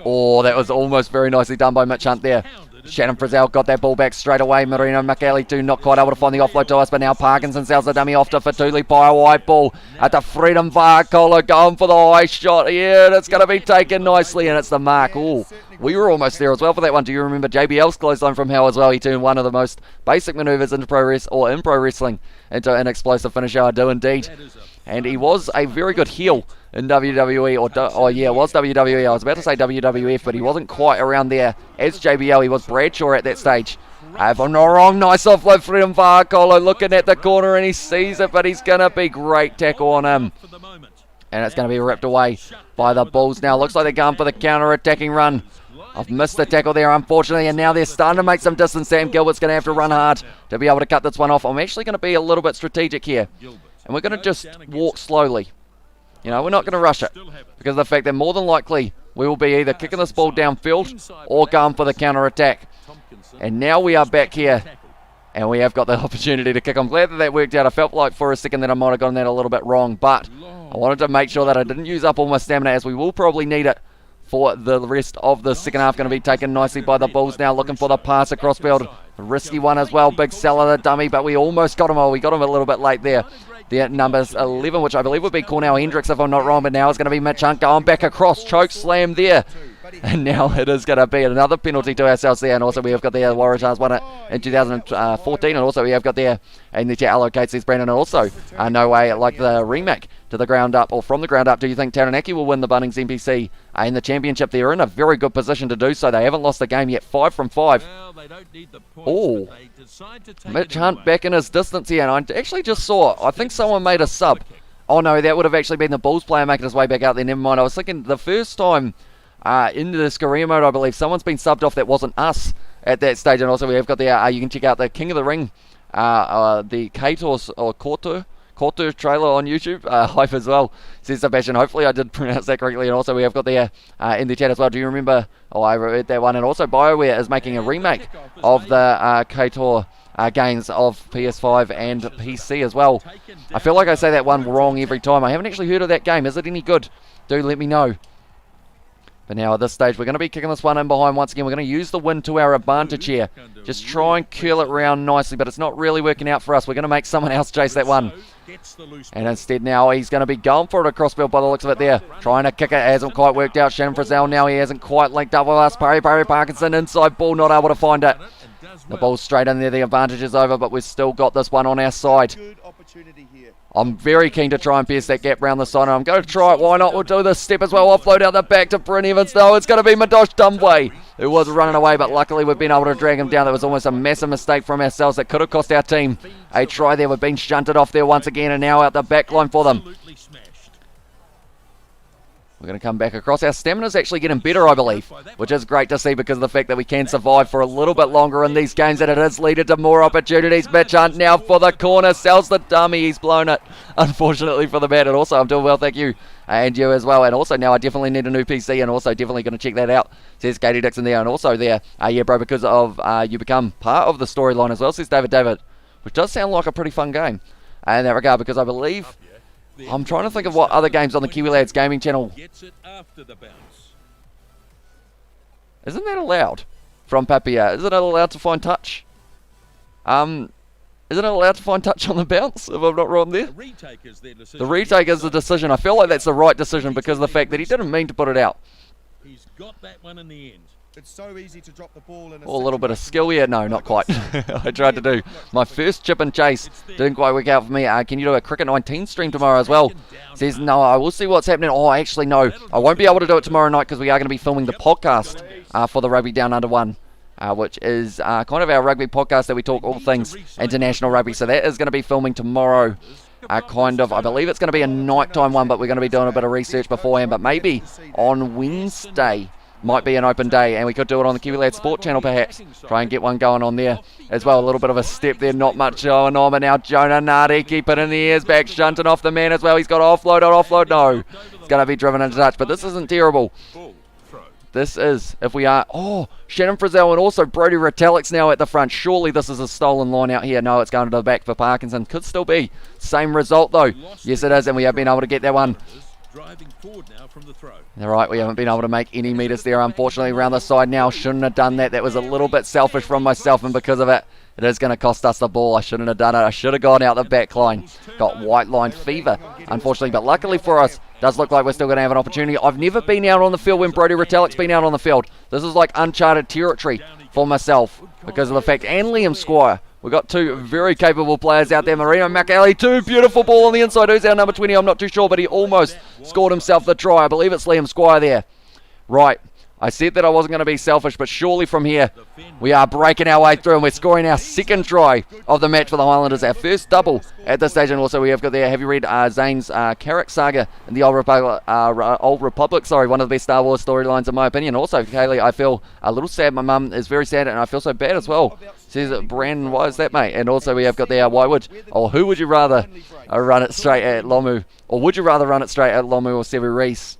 Oh, that was almost very nicely done by Mitch Hunt there. Shannon Frizzell got that ball back straight away. Marino McAley too, not quite able to find the offload to us, but now Parkinson sells the dummy off to Fatuli Byer. Wide ball at the Freedom Varcola, going for the high shot here, and it's going to be taken nicely, and it's the mark. Oh, we were almost there as well for that one. Do you remember JBL's clothesline from hell as well? He turned one of the most basic manoeuvres into pro wrestling into an explosive finisher. I do indeed. And he was a very good heel in WWE, it was WWE. I was about to say WWF, but he wasn't quite around there as JBL. He was Bradshaw at that stage. If I'm not wrong, nice offload for him. Varcolo looking at the corner, and he sees it, but he's going to be great tackle on him. And it's going to be ripped away by the Bulls now. Looks like they're going for the counter-attacking run. I've missed the tackle there, unfortunately, and now they're starting to make some distance. Sam Gilbert's going to have to run hard to be able to cut this one off. I'm actually going to be a little bit strategic here, and we're going to just walk slowly. You know, we're not going to rush it, because of the fact that more than likely we will be either kicking this ball downfield or going for the counter-attack. And now we are back here, and we have got the opportunity to kick. I'm glad that that worked out. I felt like for a second that I might have gotten that a little bit wrong, but I wanted to make sure that I didn't use up all my stamina, as we will probably need it for the rest of the second half. Going to be taken nicely by the Bulls now, looking for the pass across field. A risky one as well. Big Seller, the dummy, but we almost got him. Oh, we got him a little bit late there. The numbers 11, which I believe would be Cornell Hendricks if I'm not wrong, but now it's going to be Mitch Hunt going back across. Choke slam there. And now it is going to be another penalty to ourselves there. And also we have got the Waratahs won it in 2014. And also we have got there, and the allocates these Brandon. And also, no way like the remake to the ground up, or from the ground up. Do you think Taranaki will win the Bunnings NPC in the championship? They're in a very good position to do so. They haven't lost a game yet. 5 from 5. Oh, Mitch Hunt back in his distance here. And I actually just saw, I think someone made a sub. Oh no, that would have actually been the Bulls player making his way back out there. Never mind. I was thinking the first time into this career mode, I believe someone's been subbed off that wasn't us at that stage. And also we have got the, you can check out the King of the Ring, the Katos or Kortu trailer on YouTube, hype as well, says Sebastian. Hopefully I did pronounce that correctly. And also we have got there in the chat as well. Do you remember? Oh, I read that one. And also BioWare is making a remake of the KOTOR games of PS5 and PC as well. I feel like I say that one wrong every time. I haven't actually heard of that game. Is it any good? Do let me know. But now at this stage, we're going to be kicking this one in behind once again. We're going to use the wind to our advantage here. Just try and curl it round nicely, but it's not really working out for us. We're going to make someone else chase that one. And instead now he's going to be going for it across field by the looks of it there. Trying to kick it, hasn't quite worked out. Shannon Frizzell now, he hasn't quite linked up with us. Barry Parkinson inside ball, not able to find it. The ball's straight in there, the advantage is over, but we've still got this one on our side. I'm very keen to try and pierce that gap round the side. And I'm going to try it. Why not? We'll do this step as well. Offload out the back to Bryn Evans. No, it's going to be Madosh Dumbway, who was running away, but luckily we've been able to drag him down. That was almost a massive mistake from ourselves that could have cost our team a try there. We've been shunted off there once again, and now out the back line for them. Absolutely smashed. We're going to come back across. Our stamina's actually getting better, I believe, which is great to see because of the fact that we can survive for a little bit longer in these games, and it has led to more opportunities. Mitch Hunt now for the corner, sells the dummy. He's blown it, unfortunately, for the bat. And also, I'm doing well, thank you, and you as well. And also, now I definitely need a new PC, and also definitely going to check that out, says Katie Dixon there. And also there, yeah, bro, because of you become part of the storyline as well, says David, which does sound like a pretty fun game in that regard, because I believe... I'm trying to think of what other games on the Kiwi Lads gaming channel. Gets it after the bounce. Isn't that allowed? From Papia. Isn't it allowed to find touch? Isn't it allowed to find touch on the bounce, if I'm not wrong there? The retaker's their decision. The retake is the decision. I feel like that's the right decision because of the fact that he didn't mean to put it out. He's got that one in the end. It's so easy to drop the ball in Oh, a little bit of skill here. No, not quite. I tried to do my first chip and chase. Didn't quite work out for me. Can you do a Cricket 19 stream tomorrow as well? Says, no, I will see what's happening. Oh, actually, no. I won't be able to do it tomorrow night because we are going to be filming the podcast for the Rugby Down Under 1. Which is kind of our rugby podcast that we talk all things international rugby. So that is going to be filming tomorrow. I believe it's going to be a nighttime one, but we're going to be doing a bit of research beforehand. But maybe on Wednesday might be an open day, and we could do it on the Kiwi Lads Sport channel perhaps. Try and get one going on there as well. A little bit of a step there, not much going on, but now Jonah Nadi, keep it in the ears, back shunting off the man as well. He's got offload, no. It's going to be driven into touch, but this isn't terrible. This is, if we are, Shannon Frizzell and also Brodie Retallick's now at the front. Surely this is a stolen line out here. No, it's going to the back for Parkinson. Could still be. Same result though. Yes, it is, and we have been able to get that one. Driving forward now from the throw. All right, we haven't been able to make any meters there, unfortunately, around the side now. Shouldn't have done that. That was a little bit selfish from myself, and because of it, it is going to cost us the ball. I shouldn't have done it. I should have gone out the back line. Got white line fever, unfortunately, but luckily for us, does look like we're still going to have an opportunity. I've never been out on the field when Brodie Retallick's been out on the field. This is like uncharted territory for myself because of the fact, and Liam Squire. We've got two very capable players out there. Marino McAley, two beautiful ball on the inside. Who's our number 20? I'm not too sure, but he almost scored himself the try. I believe it's Liam Squire there. Right. I said that I wasn't going to be selfish, but surely from here, we are breaking our way through, and we're scoring our second try of the match for the Highlanders. Our first double at this stage, and also we have got there, have you read Zane's Carrick saga in the Old Republic, one of the best Star Wars storylines in my opinion. Also, Kaylee, I feel a little sad. My mum is very sad, and I feel so bad as well. Says, Brandon, why is that, mate? And also we have got there, who would you rather run it straight at Lomu, or would you rather run it straight at Lomu or Sevu Reece?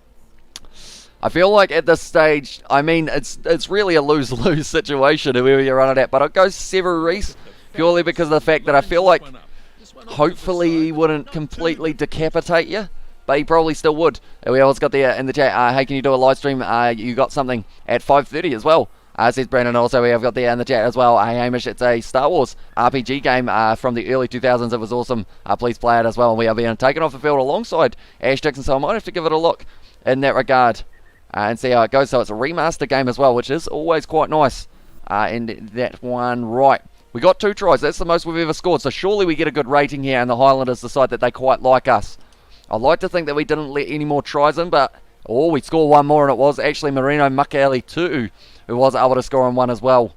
I feel like at this stage, I mean, it's really a lose-lose situation whoever you run it at, but I'll go Sevu Reece purely because of the fact that I feel like hopefully he wouldn't completely decapitate you, but he probably still would. And we always got there in the chat, hey, can you do a live stream? You got something at 5:30 as well. Says Brandon. Also, we have got there in the chat as well. Hey, Hamish, it's a Star Wars RPG game from the early 2000s. It was awesome. Please play it as well. And we are being taken off the field alongside Ash Dixon, so I might have to give it a look in that regard. And see how it goes. So it's a remaster game as well, which is always quite nice. And that one, right. We got 2 tries. That's the most we've ever scored. So surely we get a good rating here, and the Highlanders decide that they quite like us. I'd like to think that we didn't let any more tries in, but we scored one more, and it was actually Marino Makali too, who was able to score on one as well.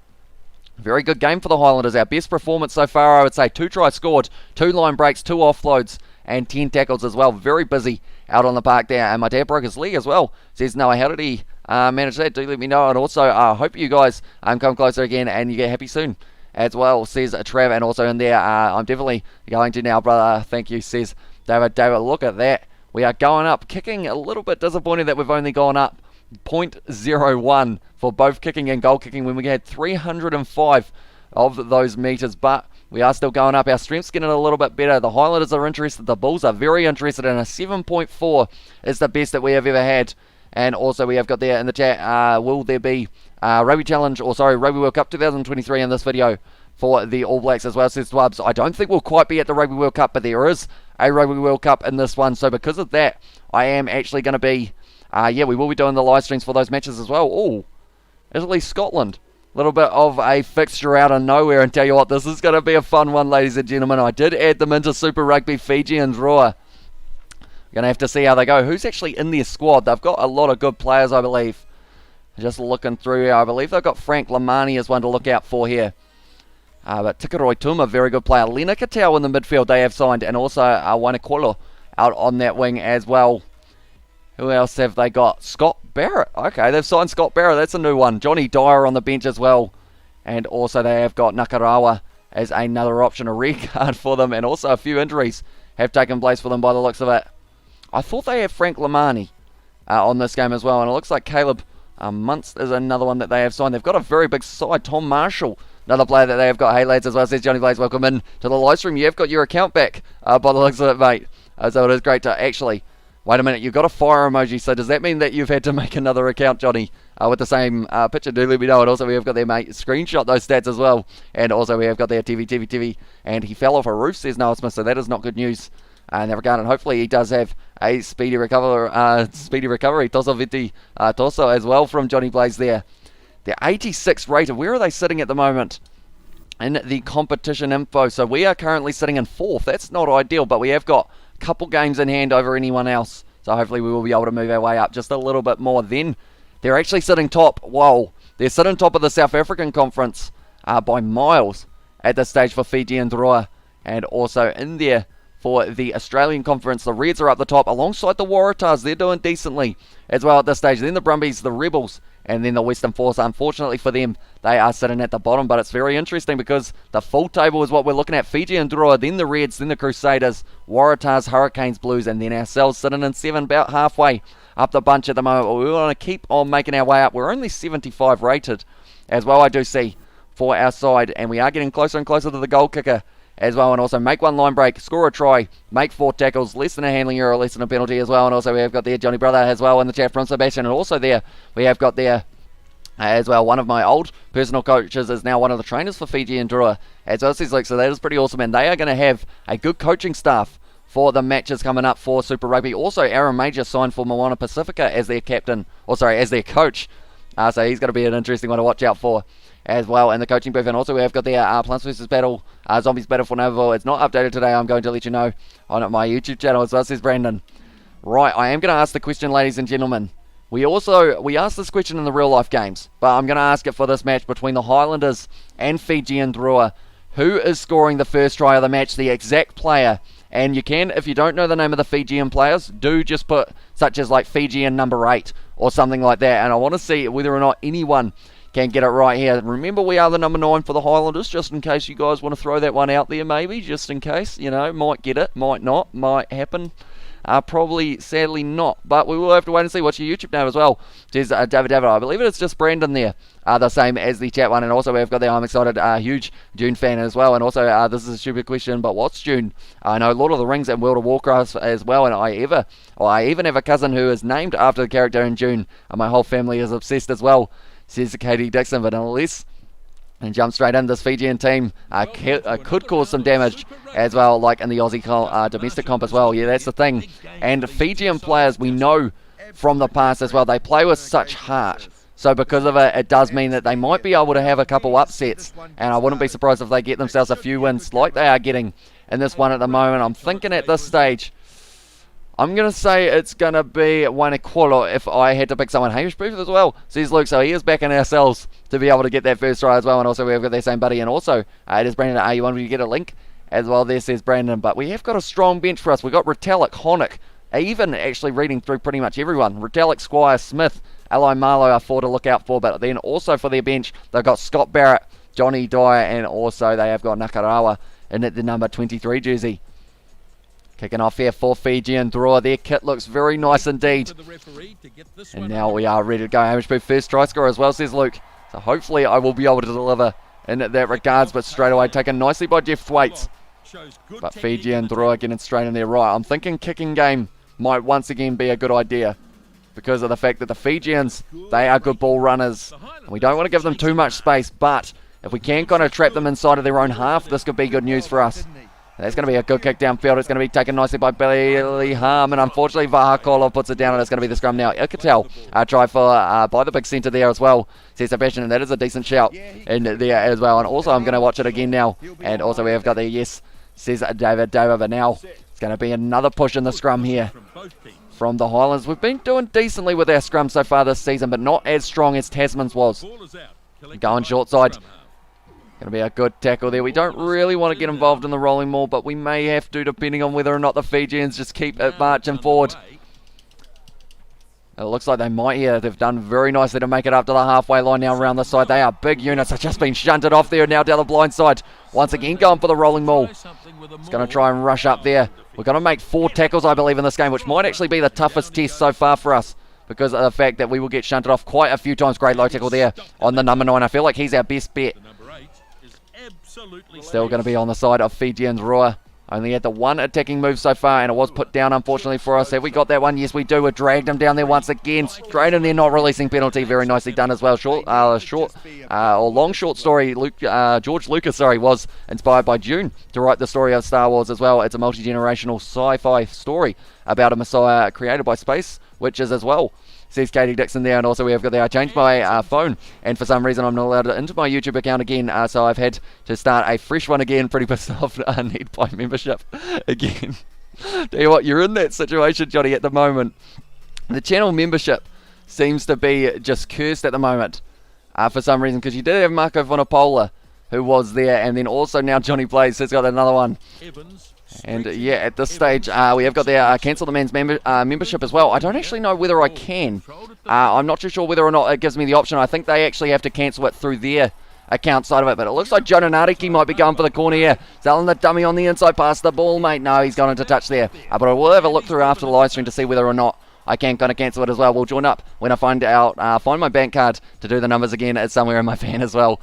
Very good game for the Highlanders. Our best performance so far, I would say. 2 tries scored, 2 line breaks, 2 offloads, and 10 tackles as well. Very busy out on the park there. And my dad broke his leg as well. Says, Noah, how did he manage that? Do let me know. And also, I hope you guys come closer again and you get happy soon as well, says Trav. And also in there, I'm definitely going to now, brother. Thank you, says David. Look at that. We are going up. Kicking, a little bit disappointed that we've only gone up 0.01 for both kicking and goal kicking when we had 305 of those meters. But we are still going up. Our strength's getting a little bit better. The Highlanders are interested. The Bulls are very interested. And a 7.4 is the best that we have ever had. And also we have got there in the chat, will there be Rugby World Cup 2023 in this video for the All Blacks as well, says Dwubs. I don't think we'll quite be at the Rugby World Cup, but there is a Rugby World Cup in this one. So because of that, I am actually going to be, we will be doing the live streams for those matches as well. Oh, Italy, Scotland. little bit of a fixture out of nowhere, and tell you what, this is going to be a fun one, ladies and gentlemen. I did add them into Super Rugby Fijian Drua. Going to have to see how they go. Who's actually in their squad? They've got a lot of good players, I believe. Just looking through here, I believe they've got Frank Lamani as one to look out for here. But Tikaroi Tuma, very good player. Lena Katau in the midfield they have signed, and also Wainakolo out on that wing as well. Who else have they got? Scott Barrett. Okay, they've signed Scott Barrett. That's a new one. Johnny Dyer on the bench as well. And also they have got Nakarawa as another option, a red card for them. And also a few injuries have taken place for them by the looks of it. I thought they had Frank Lamani on this game as well. And it looks like Caleb Muntz is another one that they have signed. They've got a very big side. Tom Marshall, another player that they have got. Hey lads, as well, says Johnny Blaze, welcome in to the live stream. You've got your account back by the looks of it, mate. So it is great to actually... Wait a minute, you've got a fire emoji, so does that mean that you've had to make another account, Johnny, with the same picture? Do let me know. And also we have got there, mate, screenshot those stats as well. And also we have got there TV. And he fell off a roof, says Noah Smith, so that is not good news in that regard. And hopefully he does have a speedy recovery. Toso Viti Toso as well from Johnny Blaze there. They're 86 rated. Where are they sitting at the moment in the competition info? So we are currently sitting in 4th. That's not ideal, but we have got couple games in hand over anyone else, so hopefully we will be able to move our way up just a little bit more. Then they're actually sitting top. Whoa, they're sitting top of the South African Conference by miles at this stage for Fijian Drua, and also in there for the Australian Conference. The Reds are up the top alongside the Waratahs. They're doing decently as well at this stage. Then the Brumbies, the Rebels, and then the Western Force. Unfortunately for them, they are sitting at the bottom, but it's very interesting because the full table is what we're looking at. Fijian Drua, then the Reds, then the Crusaders, Waratahs, Hurricanes, Blues, and then ourselves sitting in 7, about halfway up the bunch at the moment. But we want to keep on making our way up. We're only 75 rated as well, I do see, for our side, and we are getting closer and closer to the goal kicker as well. And also make one line break, score a try, make 4 tackles, less than a handling error, less than a penalty as well. And also we have got there Johnny Brother as well in the chat from Sebastian. And also there we have got there as well, one of my old personal coaches is now one of the trainers for Fijian Drua as well. So that is pretty awesome, and they are going to have a good coaching staff for the matches coming up for Super Rugby. Also Aaron Major signed for Moana Pacifica as their captain, as their coach, so he's going to be an interesting one to watch out for as well in the coaching booth. And also we have got the Plants vs Battle, Zombies Battle for Novaville. It's not updated today. I'm going to let you know on my YouTube channel as well, says Brandon. Right, I am going to ask the question, ladies and gentlemen. We asked this question in the real life games, but I'm going to ask it for this match between the Highlanders and Fijian Drua. Who is scoring the first try of the match, the exact player? And you can, if you don't know the name of the Fijian players, do just put such as like Fijian number 8 or something like that. And I want to see whether or not anyone can get it right here. Remember, we are the number 9 for the Highlanders, just in case you guys want to throw that one out there, maybe, just in case, might get it, might not, might happen. Probably, sadly not, but we will have to wait and see. What's your YouTube name as well? Says David. I believe it's just Brandon there, the same as the chat one. And also we've got there, I'm excited, huge Dune fan as well. And also this is a stupid question, but what's Dune? I know Lord of the Rings and World of Warcraft as well, and I even have a cousin who is named after the character in Dune, and my whole family is obsessed as well, says Katie Dixon. But unless and jump straight in, this Fijian team could cause some damage as well, like in the Aussie domestic comp as well. Yeah, that's the thing. And Fijian players, we know from the past as well, they play with such heart. So because of it, it does mean that they might be able to have a couple upsets. And I wouldn't be surprised if they get themselves a few wins like they are getting in this one at the moment. I'm thinking at this stage, I'm going to say it's going to be Wainakolo if I had to pick someone. Hamish Booth as well, says Luke. So he is backing ourselves to be able to get that first try as well. And also we've got that same buddy. And also it is Brandon. You want me to get a link as well there, says Brandon. But we have got a strong bench for us. We've got Retallick, Honick, even actually reading through pretty much everyone. Retallick, Squire, Smith, Eli Marlowe are 4 to look out for. But then also for their bench, they've got Scott Barrett, Johnny Dyer, and also they have got Nakarawa in at the number 23 jersey. Kicking off here for Fijian Drua. Their kit looks very nice indeed. And now we are ready to go. Hamish Booth, first try scorer as well, says Luke. So hopefully I will be able to deliver in that regards. But straight away taken nicely by Jeff Thwaites. But Fijian Drua getting straight in there. Right, I'm thinking kicking game might once again be a good idea, because of the fact that the Fijians, they are good ball runners. And we don't want to give them too much space, but if we can kind of trap them inside of their own half, this could be good news for us. That's going to be a good kick downfield. It's going to be taken nicely by Billy Harm, and unfortunately Vahakola puts it down, and it's going to be the scrum now. Ikatel try for by the big centre there as well. Says Sebastian, and that is a decent shout in there as well. And also I'm going to watch it again now, and also we have got the yes, says David, but now it's going to be another push in the scrum here from the Highlanders. We've been doing decently with our scrum so far this season, but not as strong as Tasman's was. Going short side. Going to be a good tackle there. We don't really want to get involved in the rolling maul, but we may have to, depending on whether or not the Fijians just keep it marching forward. It looks like they might here. They've done very nicely to make it up to the halfway line now around the side. They are big units. Have just been shunted off there now down the blind side. Once again going for the rolling maul. It's going to try and rush up there. We're going to make 4 tackles, I believe, in this game, which might actually be the toughest test so far for us, because of the fact that we will get shunted off quite a few times. Great low tackle there on the number 9. I feel like he's our best bet. Still going to be on the side of Fijian Drua. Only had the one attacking move so far, and it was put down, unfortunately, for us. Have we got that one? Yes, we do. We dragged him down there once again. Straight in there, not releasing penalty. Very nicely done as well. Long short story. George Lucas, was inspired by Dune to write the story of Star Wars as well. It's a multi-generational sci-fi story about a messiah created by space witches as well. Says Katie Dixon there, and also we have got there. I changed my phone, and for some reason I'm not allowed into my YouTube account again, so I've had to start a fresh one again. Pretty pissed off. Need buy membership again. Tell you what, you're in that situation, Johnny, at the moment. The channel membership seems to be just cursed at the moment for some reason, because you did have Marco Vanapola, who was there, and then also now Johnny Blaze has got another one. And yeah, at this stage, we have got there cancel the man's membership as well. I don't actually know whether I can. I'm not too sure whether or not it gives me the option. I think they actually have to cancel it through their account side of it. But it looks like Jonah Nariki might be going for the corner here. Selling the dummy on the inside, pass the ball, mate. No, he's gone into touch there. But I will have a look through after the live stream to see whether or not I can kind of cancel it as well. We'll join up when I find my bank card to do the numbers again. It's somewhere in my van as well.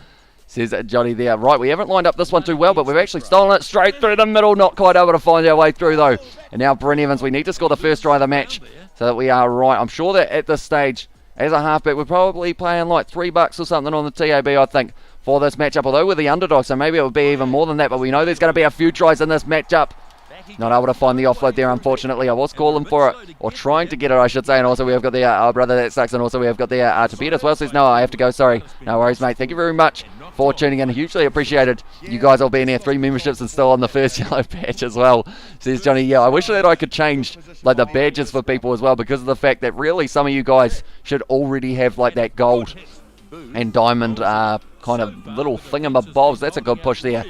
Says Johnny there. Right, we haven't lined up this one too well, but we've actually stolen it straight through the middle. Not quite able to find our way through, though. And now Bryn Evans, we need to score the first try of the match so that we are right. I'm sure that at this stage, as a halfback, we're probably paying like $3 or something on the TAB, I think, for this matchup. Although we're the underdog, so maybe it would be even more than that. But we know there's going to be a few tries in this matchup. Not able to find the offload there, unfortunately. I was calling for it, or trying to get it, I should say. And also we have got the our brother that sucks, and also we have got the Tibet as well. Says, no, I have to go, sorry. No worries, mate. Thank you very much for tuning in. Hugely appreciated you guys all being here. 3 memberships and still on the first yellow badge as well. Says Johnny, yeah, I wish that I could change like the badges for people as well, because of the fact that really some of you guys should already have like that gold and diamond kind of little thingamabobs. That's a good push there.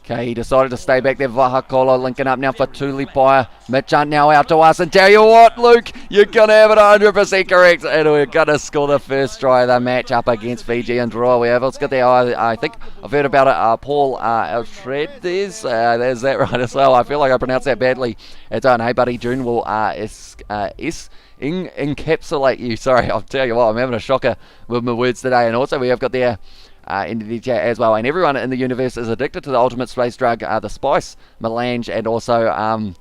Okay, he decided to stay back there. Vahakola linking up now for Tulipaya. Mitch Hunt now out to us. And tell you what, Luke, you're going to have it 100% correct. And we're going to score the first try of the match up against Fijian Drua. We have, let's get there. I think I've heard about it. Paul Alfredes. There's that right as well. I feel like I pronounced that badly. It's on. Hey, buddy, June will encapsulate you. Sorry, I'll tell you what, I'm having a shocker with my words today. And also we have got there into the chat as well, and everyone in the universe is addicted to the ultimate space drug, the spice melange, and also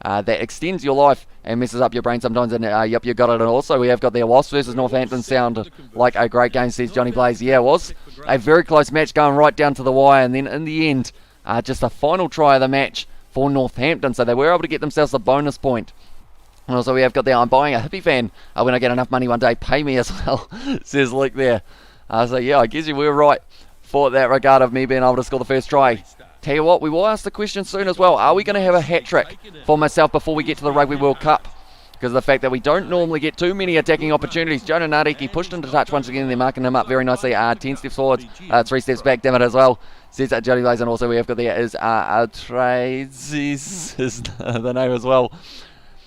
that extends your life and messes up your brain sometimes, and yep, you got it. And also we have got there Wasps versus Northampton. Sound like a great game, says Johnny Blaze. Yeah, it was a very close match going right down to the wire, and then in the end just a final try of the match for Northampton, so they were able to get themselves a bonus point. And also we have got there, I'm buying a hippie fan when I get enough money one day, pay me as well, says Luke there. So yeah, I guess you were right for that regard of me being able to score the first try. Tell you what, we will ask the question soon as well. Are we going to have a hat trick for myself before we get to the Rugby World Cup? Because of the fact that we don't normally get too many attacking opportunities. Jonah Nariki pushed into touch once again. They're marking him up very nicely. 10 steps forward, 3 steps back, damn it as well. Says Johnny Blaze, and also we have got there is Trades is the name as well.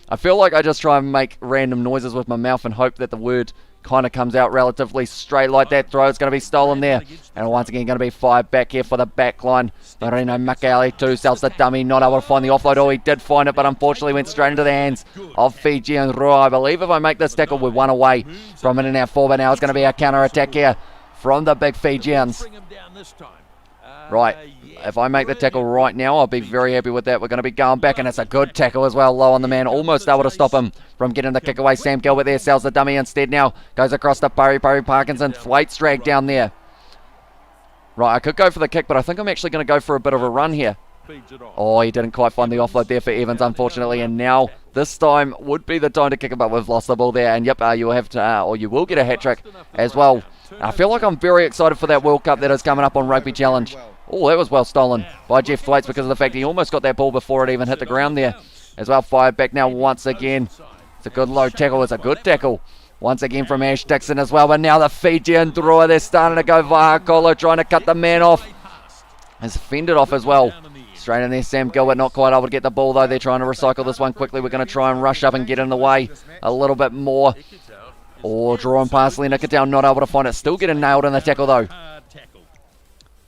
I feel like I just try and make random noises with my mouth and hope that the word kind of comes out relatively straight like that. Throw is going to be stolen there, and once again going to be 5 back here for the back line. Marino Makali too sells the dummy, not able to find the offload. Oh, he did find it, but unfortunately went straight into the hands of Fijian Drua. I believe if I make this tackle, we're 1 away from in and out 4, but now it's going to be a counter attack here from the big Fijians. Right, if I make the tackle right now, I'll be very happy with that. We're going to be going back, and it's a good tackle as well. Low on the man, almost able to stop him from getting the kick away. Sam Gilbert there sells the dummy instead now. Goes across to Parkinson. Thwaites dragged down there. Right, I could go for the kick, but I think I'm actually going to go for a bit of a run here. Feeds it off. Oh, he didn't quite find the offload there for Evans, unfortunately, and now this time would be the time to kick it, but we've lost the ball there, and yep, you will have to, or you will get a hat-trick as well. I feel like I'm very excited for that World Cup that is coming up on Rugby Challenge. Oh, that was well stolen by Jeff Thwaites because of the fact he almost got that ball before it even hit the ground there. As well, fired back now once again. It's a good low tackle, it's a good tackle. Once again from Ash Dixon as well, but now the Fijian Drua, they're starting to go via Colo, trying to cut the man off. Has fended off as well. Straight in there, Sam Gilbert not quite able to get the ball though. They're trying to recycle this one quickly. We're going to try and rush up and get in the way a little bit more. Oh, drawn past Nikitau, not able to find it. Still getting nailed in the tackle though.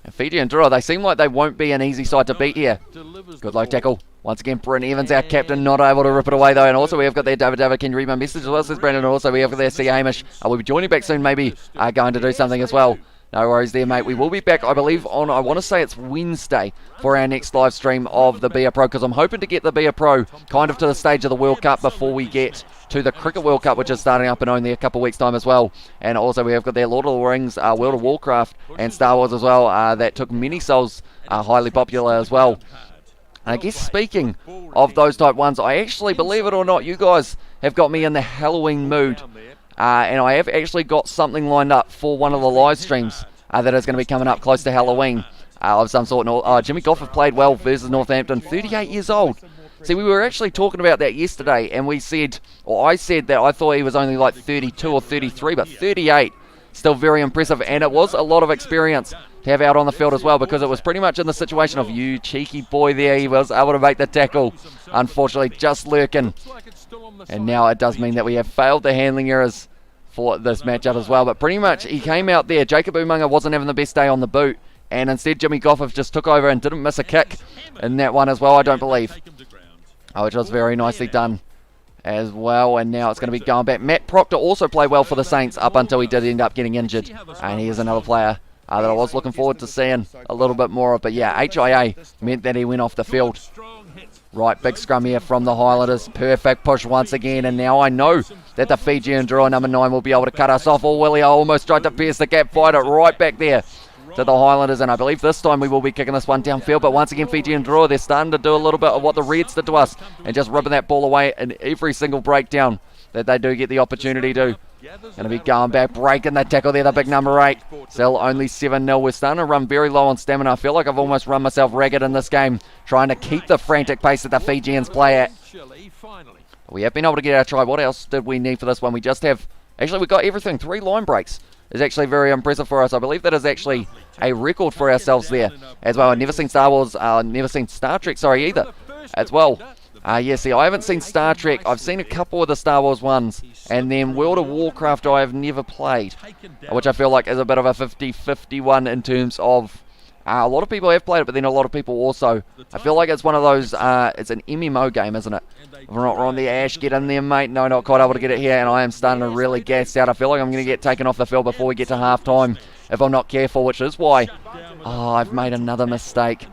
And Fijian Drua, they seem like they won't be an easy side to beat here. Good low tackle. Once again, Brent Evans, our captain, not able to rip it away though. And also we have got there David, can you read my message as well, says Brandon. And also we have got there C. Hamish. We'll be joining back soon, maybe going to do something as well. No worries there, mate. We will be back, I believe, on, I want to say it's Wednesday for our next live stream of the Be A Pro, because I'm hoping to get the Be A Pro kind of to the stage of the World Cup before we get to the Cricket World Cup, which is starting up in only a couple of weeks' time as well. And also we have got there Lord of the Rings, World of Warcraft, and Star Wars as well. That took many souls, highly popular as well. And I guess speaking of those type ones, I actually, believe it or not, you guys have got me in the Halloween mood. And I have actually got something lined up for one of the live streams that is going to be coming up close to Halloween of some sort. Jimmy Goff have played well versus Northampton, 38 years old. See, we were actually talking about that yesterday, and we said, or I said that I thought he was only like 32 or 33, but 38, still very impressive. And it was a lot of experience to have out on the field as well, because it was pretty much in the situation of, you cheeky boy there, he was able to make the tackle, unfortunately just lurking. And now it does mean that we have failed the handling errors for this matchup as well. But pretty much he came out there. Jacob Umunga wasn't having the best day on the boot. And instead Jimmy Goff just took over and didn't miss a kick in that one as well, I don't believe. Which was very nicely done as well. And now it's going to be going back. Matt Proctor also played well for the Saints up until he did end up getting injured. And he is another player that I was looking forward to seeing a little bit more of. But yeah, HIA meant that he went off the field. Right, big scrum here from the Highlanders. Perfect push once again, and now I know that the Fijian Drua number 9 will be able to cut us off. Oh, Willie, I almost tried to pierce the gap, fired it right back there to the Highlanders, and I believe this time we will be kicking this one downfield. But once again, Fijian Drua, they're starting to do a little bit of what the Reds did to us, and just ripping that ball away in every single breakdown that they do get the opportunity to. Going to be going back, breaking the tackle there, the big number 8. Still only 7-0. We're starting to run very low on stamina. I feel like I've almost run myself ragged in this game, trying to keep the frantic pace that the Fijians play at. We have been able to get our try. What else did we need for this one? We just have, actually we got everything. 3 line breaks is actually very impressive for us. I believe that is actually a record for ourselves there as well. I've never seen Star Wars, never seen Star Trek, either as well. Yeah, see, I haven't seen Star Trek. I've seen a couple of the Star Wars ones. And then World of Warcraft I have never played, which I feel like is a bit of a 50-50 one in terms of... a lot of people have played it, but then a lot of people also... I feel like it's one of those... it's an MMO game, isn't it? If we're not wrong there, Ash, get in there, mate. No, not quite able to get it here, and I am starting to really gas out. I feel like I'm going to get taken off the field before we get to half-time if I'm not careful, which is why... Oh, I've made another mistake.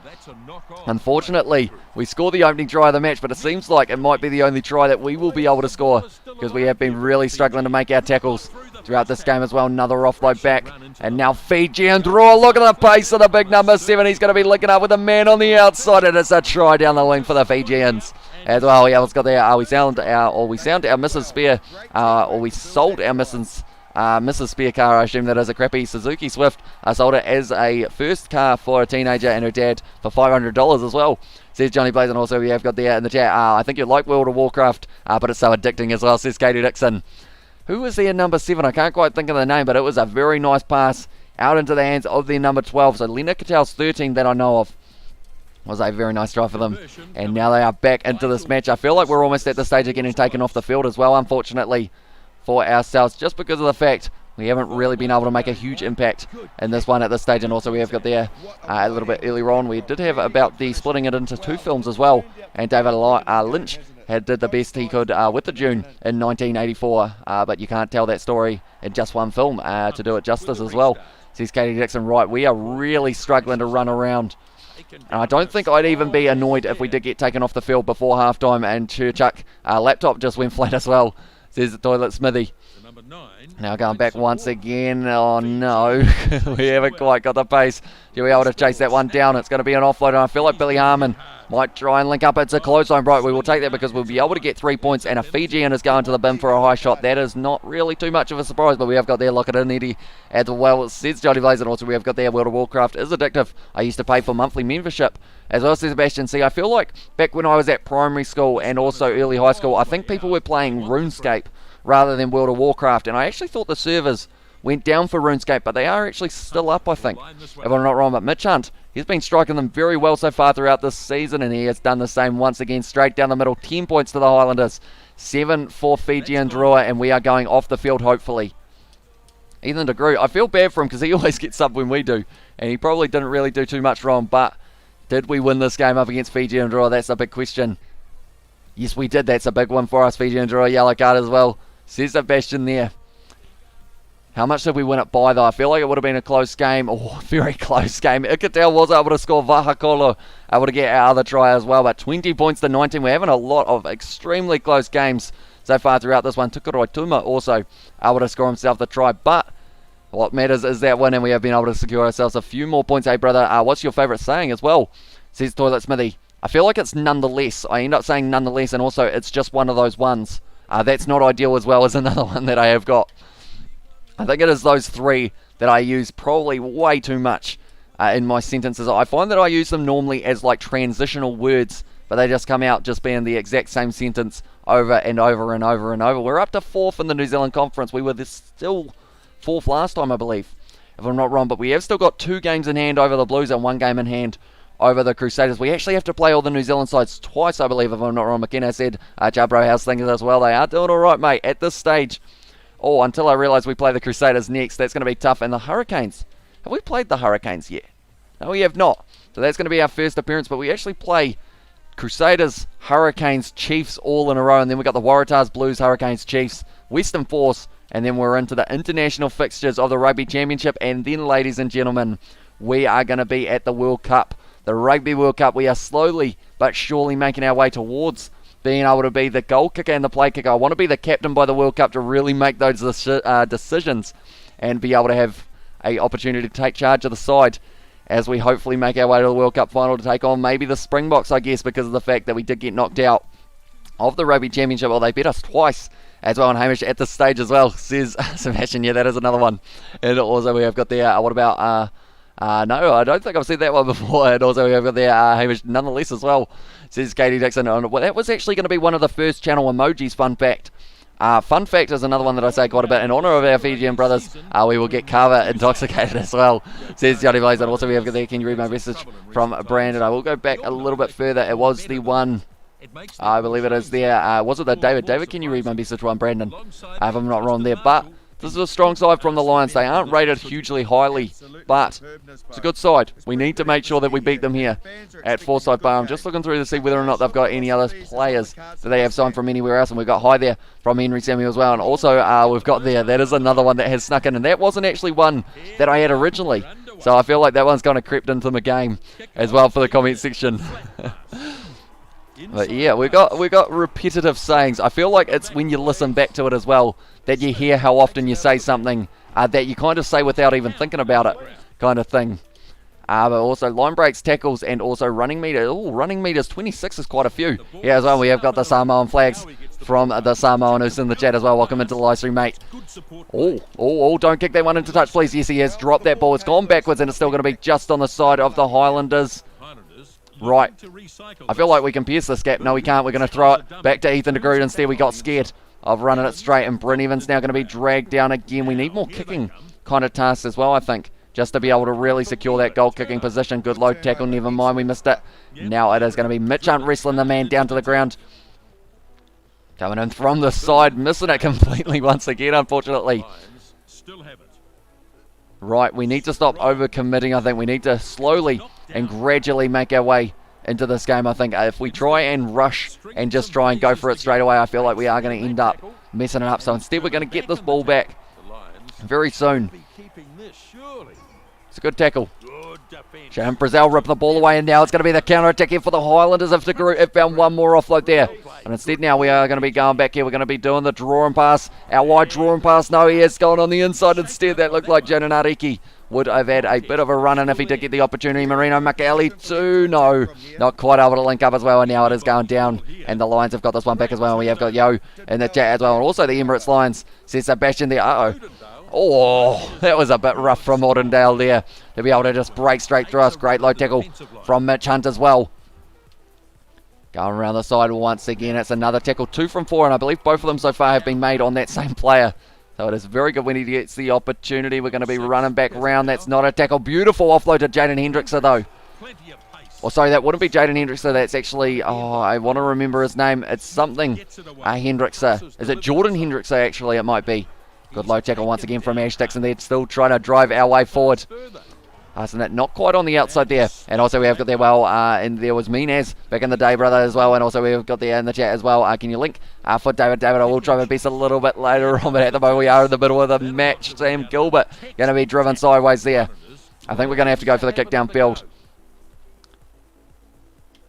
Unfortunately, we scored the opening try of the match, but it seems like it might be the only try that we will be able to score, because we have been really struggling to make our tackles throughout this game as well. Another offload back, and now Fijian Drua. Look at the pace of the big number 7. He's going to be linking up with a man on the outside, and it's a try down the wing for the Fijians as well. Yeah, let's go there. We sound our Mrs. Spear, or we sold our Mrs. Spear car. I assume that is a crappy Suzuki Swift. I sold it as a first car for a teenager and her dad for $500 as well, says Johnny Blaze. And also we have got there in the chat, I think you like World of Warcraft, but it's so addicting as well, says Katie Dixon. Who was their number 7? I can't quite think of the name, but it was a very nice pass out into the hands of their number 12. So Lena Catel's 13 that I know of was a very nice try for them. And now they are back into this match. I feel like we're almost at the stage of getting taken off the field as well, unfortunately for ourselves, just because of the fact we haven't really been able to make a huge impact in this one at this stage. And also we have got there a little bit earlier on, we did have about the splitting it into 2 films as well, and David Lynch did the best he could with the Dune in 1984, but you can't tell that story in just one film to do it justice as well, says Katie Dixon. Right, we are really struggling to run around. And I don't think I'd even be annoyed if we did get taken off the field before halftime. And Churchuk laptop just went flat as well, says the Toilet Smithy. Number 9. Now going back once again. Oh no, we haven't quite got the pace to be able to chase that one down. It's going to be an offload, and I feel like Billy Harmon might try and link up. It's a close line, right? We will take that because we'll be able to get 3 points, and a Fijian is going to the bin for a high shot. That is not really too much of a surprise, but we have got there, lock it in, Eddie, as well. It says Johnny Blaze, and also we have got there, World of Warcraft is addictive. I used to pay for monthly membership, as well as Sebastian. See, I feel like back when I was at primary school and also early high school, I think people were playing RuneScape rather than World of Warcraft, and I actually thought the servers went down for RuneScape, but they are actually still up, I think, if I'm not wrong. But Mitch Hunt, he's been striking them very well so far throughout this season, and he has done the same once again, straight down the middle. 10 points to the Highlanders, 7 for Fijian Drua, and we are going off the field, hopefully. Ethan de Groot, I feel bad for him because he always gets up when we do, and he probably didn't really do too much wrong, but did we win this game up against Fijian Drua? That's a big question. Yes, we did. That's a big one for us. Fijian Drua, yellow card as well, says Sebastian there. How much did we win it by, though? I feel like it would have been a close game. Oh, very close game. Ikatel was able to score. Vahakolo able to get our other try as well. But 20 points to 19. We're having a lot of extremely close games so far throughout this one. Tukuroi Tuma also able to score himself the try. But what matters is that win, and we have been able to secure ourselves a few more points. Hey, brother, what's your favourite saying as well? Says Toilet Smithy. I feel like it's nonetheless. I end up saying nonetheless, and also it's just one of those ones. That's not ideal as well as another one that I have got. I think it is those three that I use probably way too much in my sentences. I find that I use them normally as like transitional words, but they just come out just being the exact same sentence over and over and over and over. We're up to 4th in the New Zealand Conference. We were still 4th last time, I believe, if I'm not wrong, but we have still got 2 games in hand over the Blues and 1 game in hand over the Crusaders. We actually have to play all the New Zealand sides twice, I believe, if I'm not wrong. McKenna said, Jabro, how's things as well? They are doing all right, mate, at this stage. Oh, until I realise we play the Crusaders next. That's going to be tough. And the Hurricanes. Have we played the Hurricanes yet? No, we have not. So that's going to be our first appearance. But we actually play Crusaders, Hurricanes, Chiefs all in a row. And then we got the Waratahs, Blues, Hurricanes, Chiefs, Western Force. And then we're into the international fixtures of the Rugby Championship. And then, ladies and gentlemen, we are going to be at the World Cup. The Rugby World Cup. We are slowly but surely making our way towards being able to be the goal kicker and the play kicker. I want to be the captain by the World Cup to really make those decisions and be able to have an opportunity to take charge of the side as we hopefully make our way to the World Cup final to take on maybe the Springboks, I guess, because of the fact that we did get knocked out of the Rugby Championship. Well, they beat us twice as well, and Hamish at this stage as well, says Sebastian. Yeah, that is another one. And also we have got there, what about... no, I don't think I've seen that one before. And also we have got there Hamish nonetheless as well, says Katie Dixon. Well, that was actually going to be one of the first channel emojis, fun fact. Fun fact is another one that I say quite a bit. In honour of our Fijian brothers, we will get Carver intoxicated as well, says Johnny Blaze. And also we have got there, can you read my message from Brandon? I will go back a little bit further. It was the one, I believe it is there. Was it the David? David, can you read my message from Brandon? If I'm not wrong there. But this is a strong side from the Lions. They aren't rated hugely highly, but it's a good side. We need to make sure that we beat them here at Forsyth Bar. I'm just looking through to see whether or not they've got any other players that they have signed from anywhere else. And we've got high there from Henry Samuel as well. And also we've got there, that is another one that has snuck in. And that wasn't actually one that I had originally. So I feel like that one's kind of crept into the game as well for the comment section. But yeah, we got repetitive sayings. I feel like it's when you listen back to it as well that you hear how often you say something that you kind of say without even thinking about it, kind of thing. But also line breaks, tackles, and also running meter. Oh, running meters, 26 is quite a few. Yeah, as well, we have got the Samoan flags from the Samoan who's in the chat as well. Welcome into the live stream, mate. Oh, don't kick that one into touch, please. Yes, he has dropped that ball. It's gone backwards, and it's still going to be just on the side of the Highlanders. Right, I feel like we can pierce this gap. No, we can't. We're going to throw it back to Ethan de Groot. Instead, we got scared of running it straight, and Bryn Evans now going to be dragged down again. We need more kicking kind of tasks as well, I think, just to be able to really secure that goal kicking position. Good low tackle, never mind, we missed it. Now it is going to be Mitch Hunt wrestling the man down to the ground. Coming in from the side, missing it completely once again, unfortunately. Right, we need to stop overcommitting. I think we need to slowly and gradually make our way into this game. I think if we try and rush and just try and go for it straight away, I feel like we are going to end up messing it up. So instead we're going to get this ball back very soon. It's a good tackle. Shane Brazil ripped the ball away, and now it's going to be the counter attack here for the Highlanders. If de Groot have found one more offload there. And instead now we are going to be going back here. We're going to be doing the drawing pass. Our wide drawing pass. No, he has gone on the inside instead. That looked like Jaden Ariki would have had a bit of a run in if he did get the opportunity. Marino Makali too. No, not quite able to link up as well. And now it is going down. And the Lions have got this one back as well. And we have got Yo in the chat as well. And also the Emirates Lions. Says Sebastian there. Oh, that was a bit rough from Ordendale there to be able to just break straight through us. Great low tackle from Mitch Hunt as well. Going around the side once again. It's another tackle, 2 from 4, and I believe both of them so far have been made on that same player. So it is very good when he gets the opportunity. We're going to be running back round. That's not a tackle. Beautiful offload to Jaden Hendrickson though. Oh, sorry, that wouldn't be Jaden Hendrickson. That's actually, I want to remember his name. It's something Hendrickson. Is it Jordan Hendrickson actually? It might be. Good low tackle once again from Ash Dixon. They're still trying to drive our way forward. Passing it not quite on the outside there. And also we have got there, and there was Meanaz back in the day, brother, as well. And also we've got there in the chat as well. Can you link for David? David, I will try my best a little bit later on, but at the moment we are in the middle of the match. Sam Gilbert going to be driven sideways there. I think we're going to have to go for the kick downfield.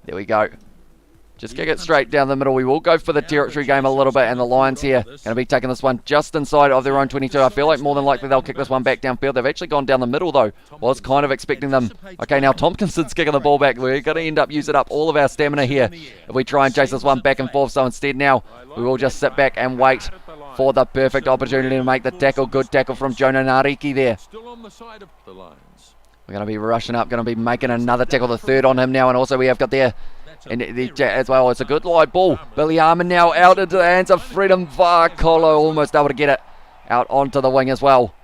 There we go. Just kick it straight down the middle. We will go for the territory game a little bit, and the Lions here going to be taking this one just inside of their own 22. I feel like more than likely they'll kick this one back downfield. They've actually gone down the middle though. Was kind of expecting them. Okay, now Tompkinson's kicking the ball back. We're going to end up using up all of our stamina here if we try and chase this one back and forth. So instead now we will just sit back and wait for the perfect opportunity to make the tackle. Good tackle from Jonah Nariki there. We're going to be rushing up, going to be making another tackle, the third on him now, and also we have got there and as well. It's a good light ball. Billy Harmon now out into the hands of Freedom Varcolo, almost able to get it out onto the wing as well.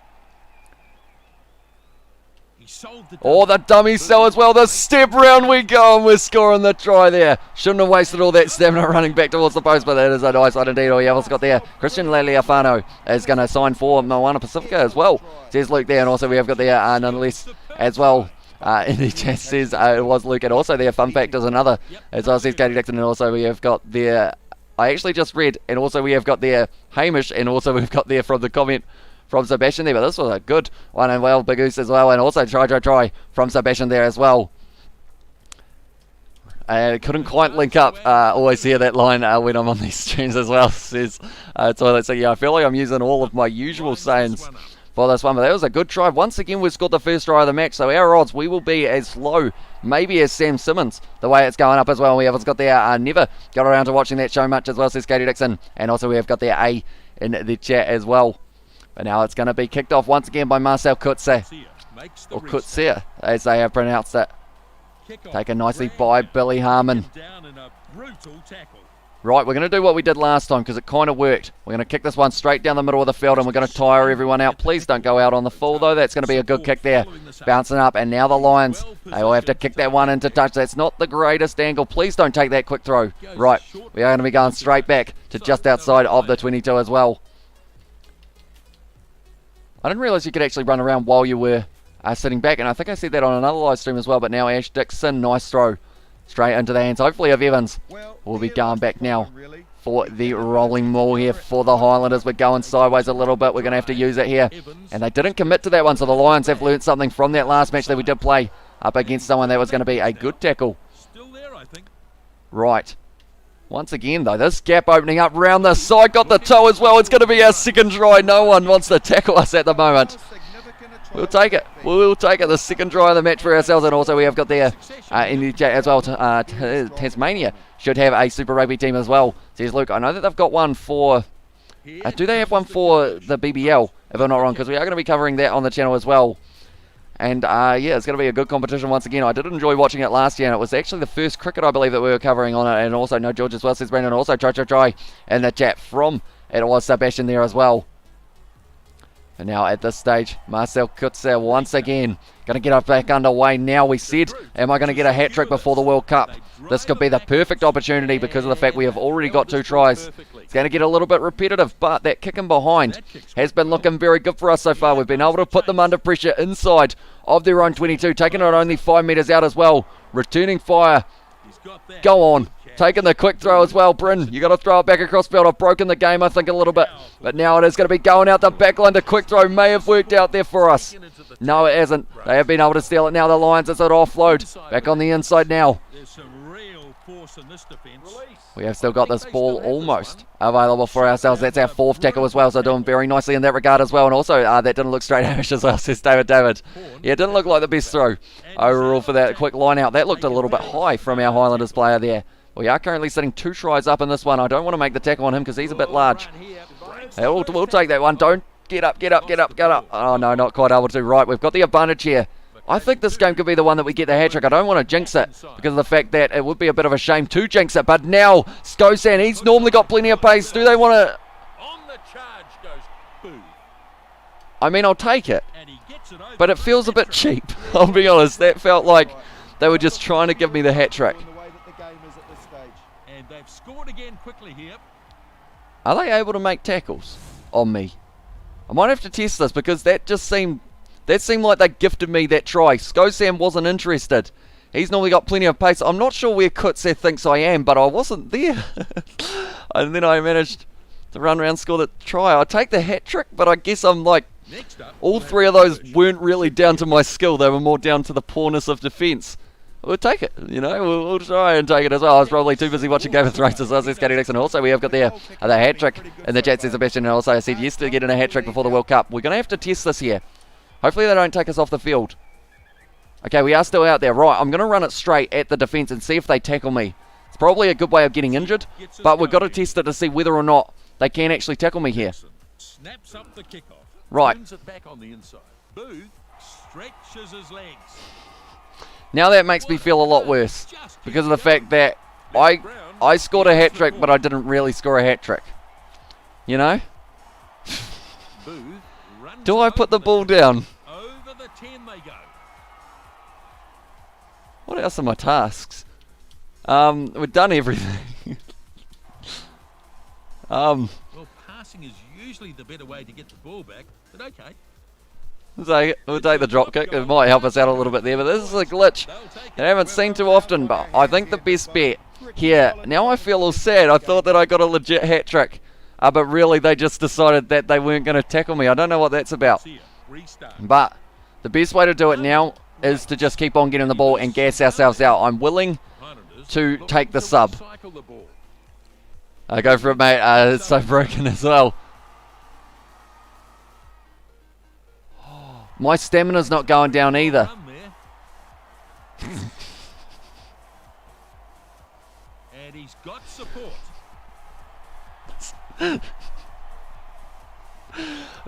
Oh, the dummy cell as well. The step round we go, and we're scoring the try there. Shouldn't have wasted all that stamina running back towards the post, but that is a nice one indeed. We have also got there Christian Laliafano is going to sign for Moana Pacifica as well, says Luke there. And also we have got there nonetheless as well. In the chat says it was Luke, and also there, fun fact is another, as well says Katie Dixon, and also we have got there, I actually just read, and also we have got there Hamish, and also we've got there from the comment from Sebastian there, but this was a good one, and well, Big Goose as well, and also try from Sebastian there as well. Couldn't quite link up, always hear that line when I'm on these streams as well, says Toilet. So yeah, I feel like I'm using all of my usual sayings for this one, but that was a good try. Once again, we've scored the first try of the match, so our odds, we will be as low, maybe as Sam Simmons, the way it's going up as well. We have got there, never got around to watching that show much as well, says Katie Dixon, and also we have got there A in the chat as well. But now it's going to be kicked off once again by Marcel Kutse, or Kutse, as they have pronounced it. Taken nicely by Billy Harmon. Right, we're going to do what we did last time because it kind of worked. We're going to kick this one straight down the middle of the field and we're going to tire everyone out. Please don't go out on the full though. That's going to be a good kick there. Bouncing up, and now the Lions, they will have to kick that one into touch. That's not the greatest angle. Please don't take that quick throw. Right, we are going to be going straight back to just outside of the 22 as well. I didn't realise you could actually run around while you were sitting back, and I think I said that on another live stream as well, but now Ash Dixon, nice throw. Straight into the hands, hopefully, of Evans. We'll be going back now for the rolling maul here for the Highlanders. We're going sideways a little bit. We're going to have to use it here. And they didn't commit to that one, so the Lions have learnt something from that last match that we did play up against someone that was going to be a good tackle. Right. Once again, though, this gap opening up round the side. Got the toe as well. It's going to be our second try. No one wants to tackle us at the moment. We'll take it. We'll take it. The second try of the match for ourselves. And also we have got there in the chat as well. Tasmania should have a Super Rugby team as well, says Luke. I know that they've got one for... do they have one for the BBL, if I'm not wrong? Because we are going to be covering that on the channel as well. And yeah, it's going to be a good competition once again. I did enjoy watching it last year, and it was actually the first cricket, I believe, that we were covering on it. And also, no George as well, says Brandon. Also, try in the chat from... It was Sebastian there as well. And now at this stage, Marcel Kutzer once again going to get us back underway. Now we said, am I going to get a hat-trick before the World Cup? This could be the perfect opportunity because of the fact we have already got 2 tries. It's going to get a little bit repetitive, but that kicking behind has been looking very good for us so far. We've been able to put them under pressure inside of their own 22, taking it only 5 metres out as well. Returning fire. Go on. Taking the quick throw as well, Bryn. You got to throw it back across field. I've broken the game, I think, a little bit. But now it is going to be going out the back line. The quick throw may have worked out there for us. No, it hasn't. They have been able to steal it now. The Lions, it's an offload. Back on the inside now. force in this defence. We have still got this ball almost available for ourselves. That's our 4th tackle as well, so doing very nicely in that regard as well. And also, that didn't look straight Hamish as well, says David. Yeah, it didn't look like the best throw overall for that quick line out. That looked a little bit high from our Highlanders player there. We are currently sitting 2 tries up in this one. I don't want to make the tackle on him because he's a bit large. Hey, we'll take that one. Don't get up. Oh, no, not quite able to. Right, we've got the advantage here. I think this game could be the one that we get the hat-trick. I don't want to jinx it because of the fact that it would be a bit of a shame to jinx it. But now, Skosan, he's normally got plenty of pace. Do they want to... On the charge goes Boo. I mean, I'll take it. And he gets it over. But it feels a bit cheap. I'll be honest. That felt like they were just trying to give me the hat-trick. In the way that the game is at this stage. And they've scored again quickly here. Are they able to make tackles on me? I might have to test this because that just seemed... That seemed like they gifted me that try. Skosan wasn't interested. He's normally got plenty of pace. I'm not sure where Kutse thinks I am, but I wasn't there. And then I managed to run around, score the try. I take the hat-trick, but I guess I'm like... All 3 of those weren't really down to my skill. They were more down to the poorness of defence. We'll take it, you know. We'll try and take it as well. I was probably too busy watching Game of Thrones as well. Says Scotty Dixon. Also, we have got the hat-trick in the chat, says Sebastian. And also, I said yes to getting a hat-trick before the World Cup. We're going to have to test this here. Hopefully they don't take us off the field. Okay, we are still out there. Right, I'm going to run it straight at the defence and see if they tackle me. It's probably a good way of getting injured, but we've got to test it to see whether or not they can actually tackle me here. Snaps up the kickoff. Right. Turns it back on the inside. Booth stretches his legs. Now that makes me feel a lot worse because of the fact that I scored a hat-trick, but I didn't really score a hat-trick. You know? Do I put the ball down? Over the 10 they go. What else are my tasks? We've done everything. Well, passing is usually the better way to get the ball back, but okay. We'll take the drop kick. It might help us out a little bit there, but this is a glitch I haven't seen too often, but I think the best bet here... Now I feel all sad. I thought that I got a legit hat-trick. But really, they just decided that they weren't going to tackle me. I don't know what that's about. But the best way to do it now is to just keep on getting the ball and gas ourselves out. I'm willing to take the sub. I go for it, mate. It's so broken as well. My stamina's not going down either. And he's got support.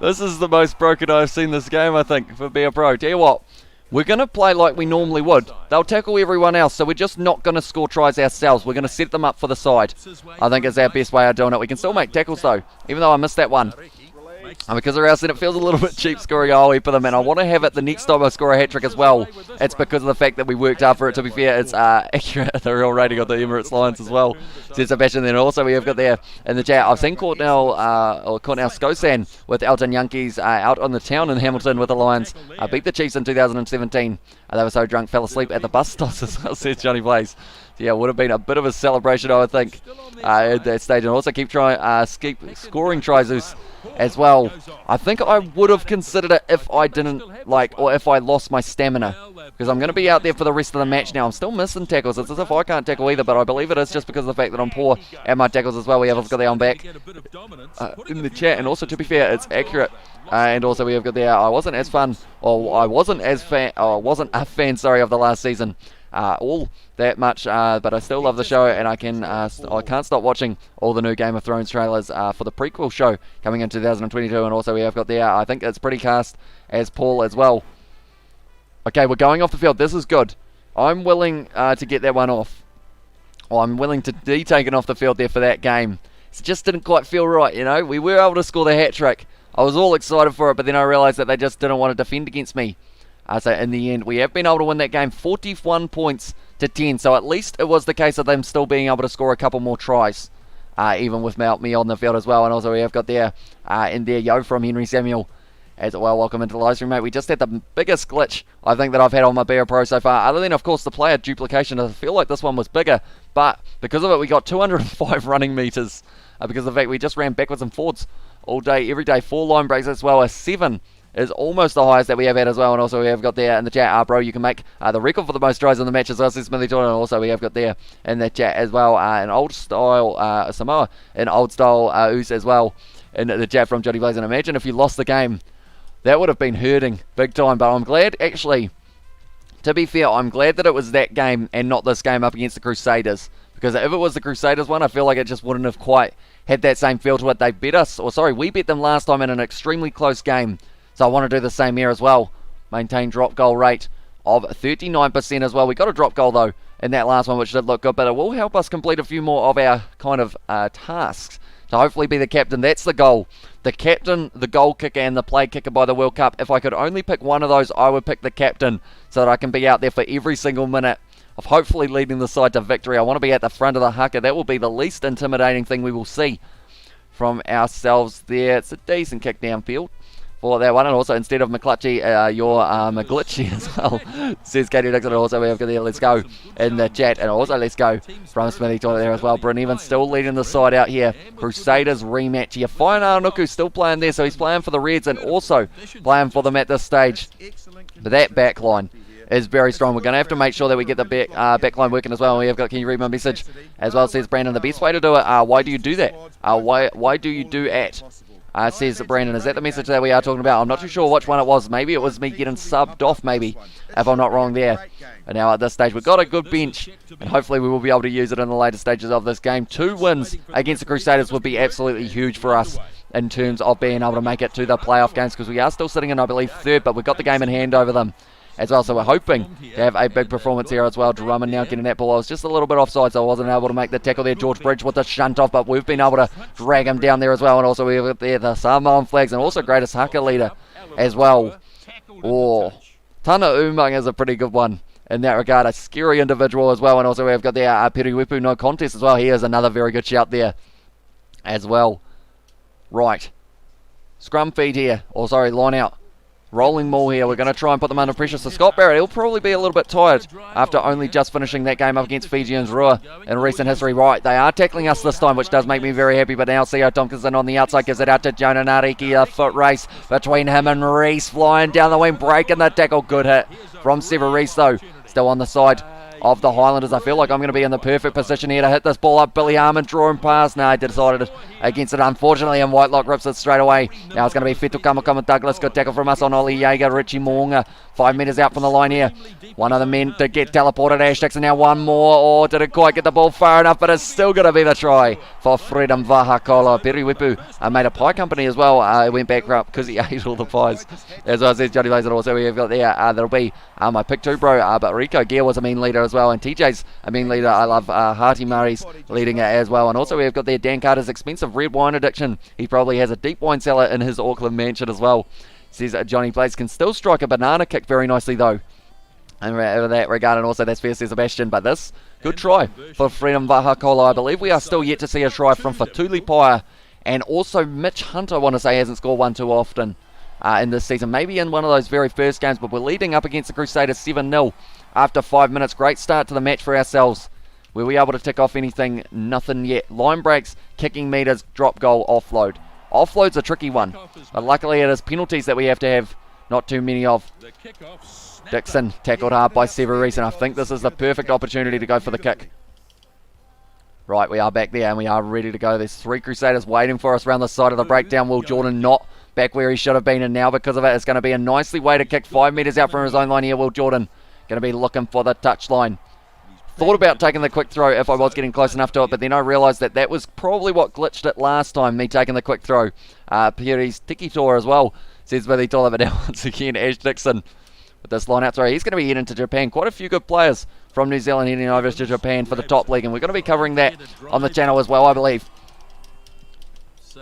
This is the most broken I've seen this game, I think, for Beer Pro. Tell you what, we're going to play like we normally would. They'll tackle everyone else, so we're just not going to score tries ourselves. We're going to set them up for the side. I think it's our best way of doing it. We can still make tackles, though, even though I missed that one. Because or else then it feels a little bit cheap scoring a whole heap of them, and I want to have it the next time I score a hat-trick as well. It's because of the fact that we worked hard for it. To be fair, it's accurate, the real rating of the Emirates Lions as well. Says Sebastian. Then also we have got there in the chat, I've seen Courtnell Skosan with Elton Yankees out on the town in Hamilton with the Lions. Beat the Chiefs in 2017. They were so drunk, fell asleep at the bus stops as well, says Johnny Blaze. Yeah, it would have been a bit of a celebration, I would think, at that stage. And also keep scoring tries as well. I think I would have considered it if I didn't, or if I lost my stamina. Because I'm going to be out there for the rest of the match now. I'm still missing tackles. It's as if I can't tackle either, but I believe it is just because of the fact that I'm poor at my tackles as well. We have got the on back in the chat. And also, to be fair, it's accurate. And also we have got there, I wasn't a fan, sorry, of the last season. All that much, but I still love the show, and I can't stop watching all the new Game of Thrones trailers for the prequel show coming in 2022. And also we have got there, I think it's pretty cast as Paul as well. Okay, we're going off the field. This is good. I'm willing to get that one off. I'm willing to be taken off the field there for that game. It just didn't quite feel right, you know. We were able to score the hat-trick. I was all excited for it, but then I realised that they just didn't want to defend against me. So in the end, we have been able to win that game 41 points to 10. So at least it was the case of them still being able to score a couple more tries, even without me on the field as well. And also we have got there, in there, Yo from Henry Samuel as well. Welcome into the live stream, mate. We just had the biggest glitch, I think, that I've had on my Bear Pro so far. Other than, of course, the player duplication. I feel like this one was bigger. But because of it, we got 205 running meters. Because of the fact we just ran backwards and forwards all day, every day. 4 line breaks as well as 7 is almost the highest that we have had as well. And also we have got there in the chat, bro, you can make the record for the most tries in the match as well, says Smithy Jordan. And also we have got there in the chat as well, an old style Samoa, an old style Oos as well in the chat from Johnny Blaze. And imagine if you lost the game, that would have been hurting big time. But I'm glad, actually, to be fair, I'm glad that it was that game and not this game up against the Crusaders. Because if it was the Crusaders one, I feel like it just wouldn't have quite had that same feel to it. They beat us, or sorry, we beat them last time in an extremely close game. So I want to do the same here as well. Maintain drop goal rate of 39% as well. We got a drop goal though in that last one, which did look good, but it will help us complete a few more of our kind of tasks to hopefully be the captain. That's the goal. The captain, the goal kicker, and the play kicker by the World Cup. If I could only pick one of those, I would pick the captain so that I can be out there for every single minute of hopefully leading the side to victory. I want to be at the front of the haka. That will be the least intimidating thing we will see from ourselves there. It's a decent kick downfield for that one. And also, instead of McClutchy, you're McGlitchy as well, says Katie Dixon. And also, we have got there, let's go in the chat. And also, let's go from Smithy Toilet there as well. Bryn Evans still leading the side out here. Crusaders rematch here. Fine Aranuku still playing there, so he's playing for the Reds and also playing for them at this stage. But that back line is very strong. We're going to have to make sure that we get the back line working as well. We have got, can you read my message as well, says Brandon. The best way to do it, why do you do that? Why do you do it? Says Brandon. Is that the message that we are talking about? I'm not too sure which one it was. Maybe it was me getting subbed off, maybe, if I'm not wrong there. But now at this stage, we've got a good bench, and hopefully we will be able to use it in the later stages of this game. 2 wins against the Crusaders would be absolutely huge for us in terms of being able to make it to the playoff games, because we are still sitting in, I believe, 3rd, but we've got the game in hand over them as well, so we're hoping to have a big performance here as well. Drummond now getting that ball. I was just a little bit offside, so I wasn't able to make the tackle there. George Bridge with the shunt off, but we've been able to drag him down there as well. And also we have there the Samoan flags, and also greatest haka leader as well. Oh, Tana Umang is a pretty good one in that regard, a scary individual as well. And also we have got there Periwipu no contest as well. He is another very good shout there as well. Right, scrum feed here, or sorry, line out. Rolling maul here. We're going to try and put them under pressure. So Scott Barrett, he'll probably be a little bit tired after only just finishing that game up against Fijian Drua in recent history. Right, they are tackling us this time, which does make me very happy. But now C.O. Tompkinson on the outside gives it out to Jonah Nariki. A foot race between him and Reese, flying down the wing, breaking the tackle. Good hit from Sever Reese though. Still on the side of the Highlanders. I feel like I'm going to be in the perfect position here to hit this ball up. Billy Harmon drawing past. No, I decided against it, unfortunately, and Whitelock rips it straight away. Now it's going to be Fetu Kamakama Douglas. Good tackle from us on Ollie Jaeger. Richie Moonga 5 metres out from the line here. One of the men to get teleported. Ash Dixon now one more. Oh, didn't quite get the ball far enough, but it's still going to be the try for Freedom Vahakola. Periwipu made a pie company as well. Went bankrupt because he ate all the pies. As well as Johnny Blaze. Also we have got there, that'll be my pick too, bro. But Rico Gear was a mean leader as well, and TJ's a mean leader. I love Harty Murray's leading it as well. And also we have got there Dan Carter's expensive red wine addiction. He probably has a deep wine cellar in his Auckland mansion as well. Says Johnny Blaze can still strike a banana kick very nicely though in that regard. And also that's fair, says Sebastian. But this, good try for Freedom Vahakola. I believe we are still yet to see a try from Fatuli Paya, and also Mitch Hunt, I want to say, hasn't scored one too often in this season. Maybe in one of those very first games, but we're leading up against the Crusaders 7-0 after 5 minutes. Great start to the match for ourselves. Were we able to tick off anything? Nothing yet. Line breaks, kicking meters, drop goal, offload. Offload's a tricky one, but luckily it is penalties that we have to have not too many of. Dixon tackled hard by Sever Reese, and I think this is the perfect opportunity to go for the kick. Right, we are back there and we are ready to go. There's 3 Crusaders waiting for us around the side of the breakdown. Will Jordan not back where he should have been, and now because of it, it's going to be a nicely way to kick 5 metres out from his own line here. Will Jordan going to be looking for the touchline. Thought about taking the quick throw if I was getting close enough to it, but then I realised that that was probably what glitched it last time, me taking the quick throw. Piri's Tiki Tour as well, says Billy Toller, but now once again, Ash Dixon with this line out throw. He's going to be heading to Japan. Quite a few good players from New Zealand heading over to Japan for the top league, and we're going to be covering that on the channel as well, I believe.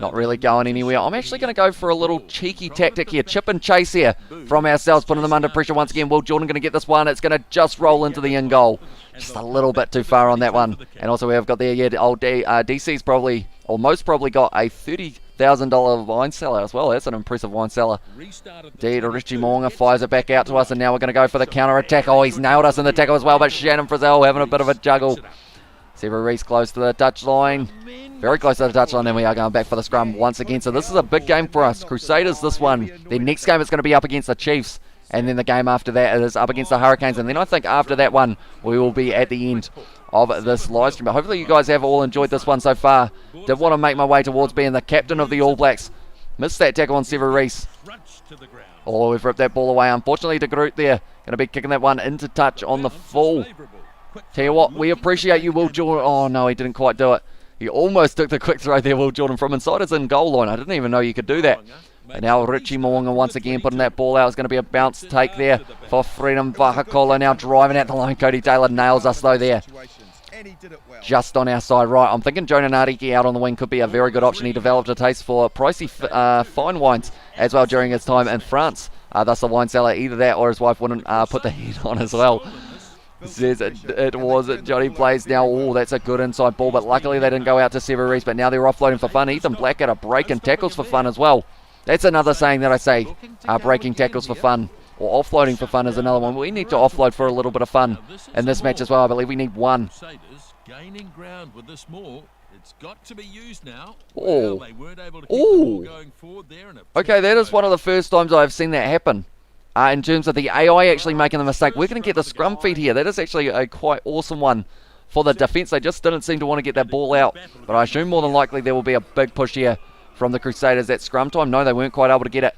Not really going anywhere. I'm actually going to go for a little cheeky tactic here. Chip and chase here from ourselves, putting them under pressure once again. Will Jordan going to get this one? It's going to just roll into the in goal. Just a little bit too far on that one. And also we have got there, yeah, old DC's probably, or most probably got a $30,000 wine cellar as well. That's an impressive wine cellar. Indeed, Richie Moonga fires it back out to us, and now we're going to go for the counter attack. Oh, he's nailed us in the tackle as well, but Shannon Frizzell having a bit of a juggle. Sever Reese close to the touchline. Very close to the touchline, and we are going back for the scrum once again. So this is a big game for us. Crusaders this one. Their next game is going to be up against the Chiefs. And then the game after that is up against the Hurricanes. And then I think after that one, we will be at the end of this live stream. But hopefully you guys have all enjoyed this one so far. Did want to make my way towards being the captain of the All Blacks. Missed that tackle on Sever Reese. Oh, we've ripped that ball away. Unfortunately, De Groot there. Going to be kicking that one into touch on the full. Tell you what, we appreciate you, Will Jordan. Oh, no, he didn't quite do it. He almost took the quick throw there, Will Jordan, from inside his in goal line. I didn't even know you could do that. And now Richie Moonga once again putting that ball out. It's going to be a bounce take there for Freedom Vahakola. Now driving at the line. Cody Taylor nails us though there. Just on our side. Right, I'm thinking Jonah Nariki out on the wing could be a very good option. He developed a taste for pricey fine wines as well during his time in France. Thus the wine cellar. Either that or his wife wouldn't put the heat on as well. Says it was Johnny Blaze now. Oh, that's a good inside ball, but luckily they didn't go out to Sever Reese, but now they're offloading for fun. Ethan Black at a break and tackles for fun as well. That's another saying that I say, breaking tackles for fun, or offloading for fun is another one. We need to offload for a little bit of fun in this match as well. I believe we need one. Gaining ground with this maul. It's got to be used now. Oh, they weren't able to keep the ball going forward there. Okay, that is one of the first times I've seen that happen. In terms of the AI actually making the mistake. We're going to get the scrum feed here. That is actually a quite awesome one for the defence. They just didn't seem to want to get that ball out. But I assume more than likely there will be a big push here from the Crusaders at scrum time. No, they weren't quite able to get it.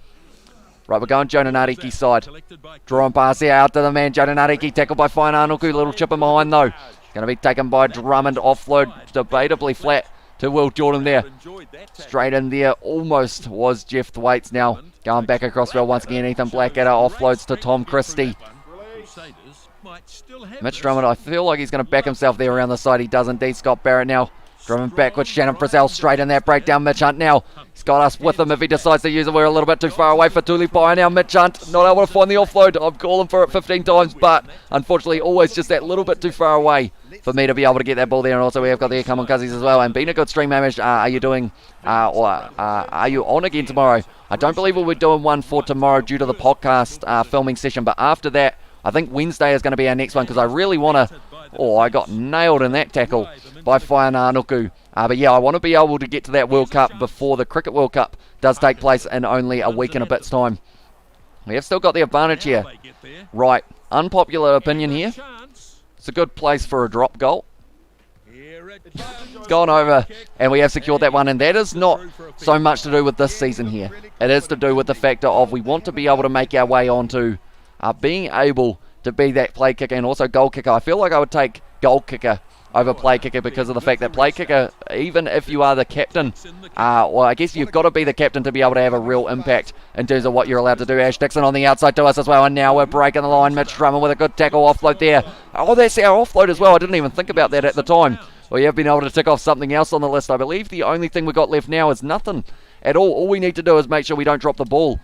Right, we're going Jonah Nariki's side. Draw and pass here out to the man. Jonah Nariki tackled by Fine Arnuku. Little chip in behind though. Going to be taken by Drummond. Offload debatably flat to Will Jordan there. Straight in there. Almost was Jeff Thwaites now. Going back across field once again. Ethan Blackadder offloads to Tom Christie. Mitch Drummond, I feel like he's going to back himself there around the side. He does indeed. Scott Barrett now. Drummond back with Shannon Frizzell straight in that breakdown. Mitch Hunt now. He's got us with him if he decides to use it. We're a little bit too far away for Tulipai now. Mitch Hunt not able to find the offload. I've called him for it 15 times, but unfortunately always just that little bit too far away for me to be able to get that ball there. And also we have got the Come On Cousins as well. And being a good stream image, are you doing, are you on again tomorrow? I don't believe we'll be doing one for tomorrow due to the podcast filming session, but after that, I think Wednesday is going to be our next one because I really want to. Oh, I got nailed in that tackle by Whaiana Nuku. But yeah, I want to be able to get to that World Cup before the Cricket World Cup does take place in only a week and a bit's time. We have still got the advantage here. Right, unpopular opinion here. It's a good place for a drop goal. It's gone over and we have secured that one, and that is not so much to do with this season here. It is to do with the factor of we want to be able to make our way onto being able to be that play kicker and also goal kicker. I feel like I would take goal kicker over play kicker because of the fact that play kicker, even if you are the captain, well, I guess you've got to be the captain to be able to have a real impact in terms of what you're allowed to do. Ash Dixon on the outside to us as well, and now we're breaking the line. Mitch Drummond with a good tackle offload there. Oh, that's our offload as well. I didn't even think about that at the time. We have been able to tick off something else on the list. I believe the only thing we've got left now is nothing at all. All we need to do is make sure we don't drop the ball.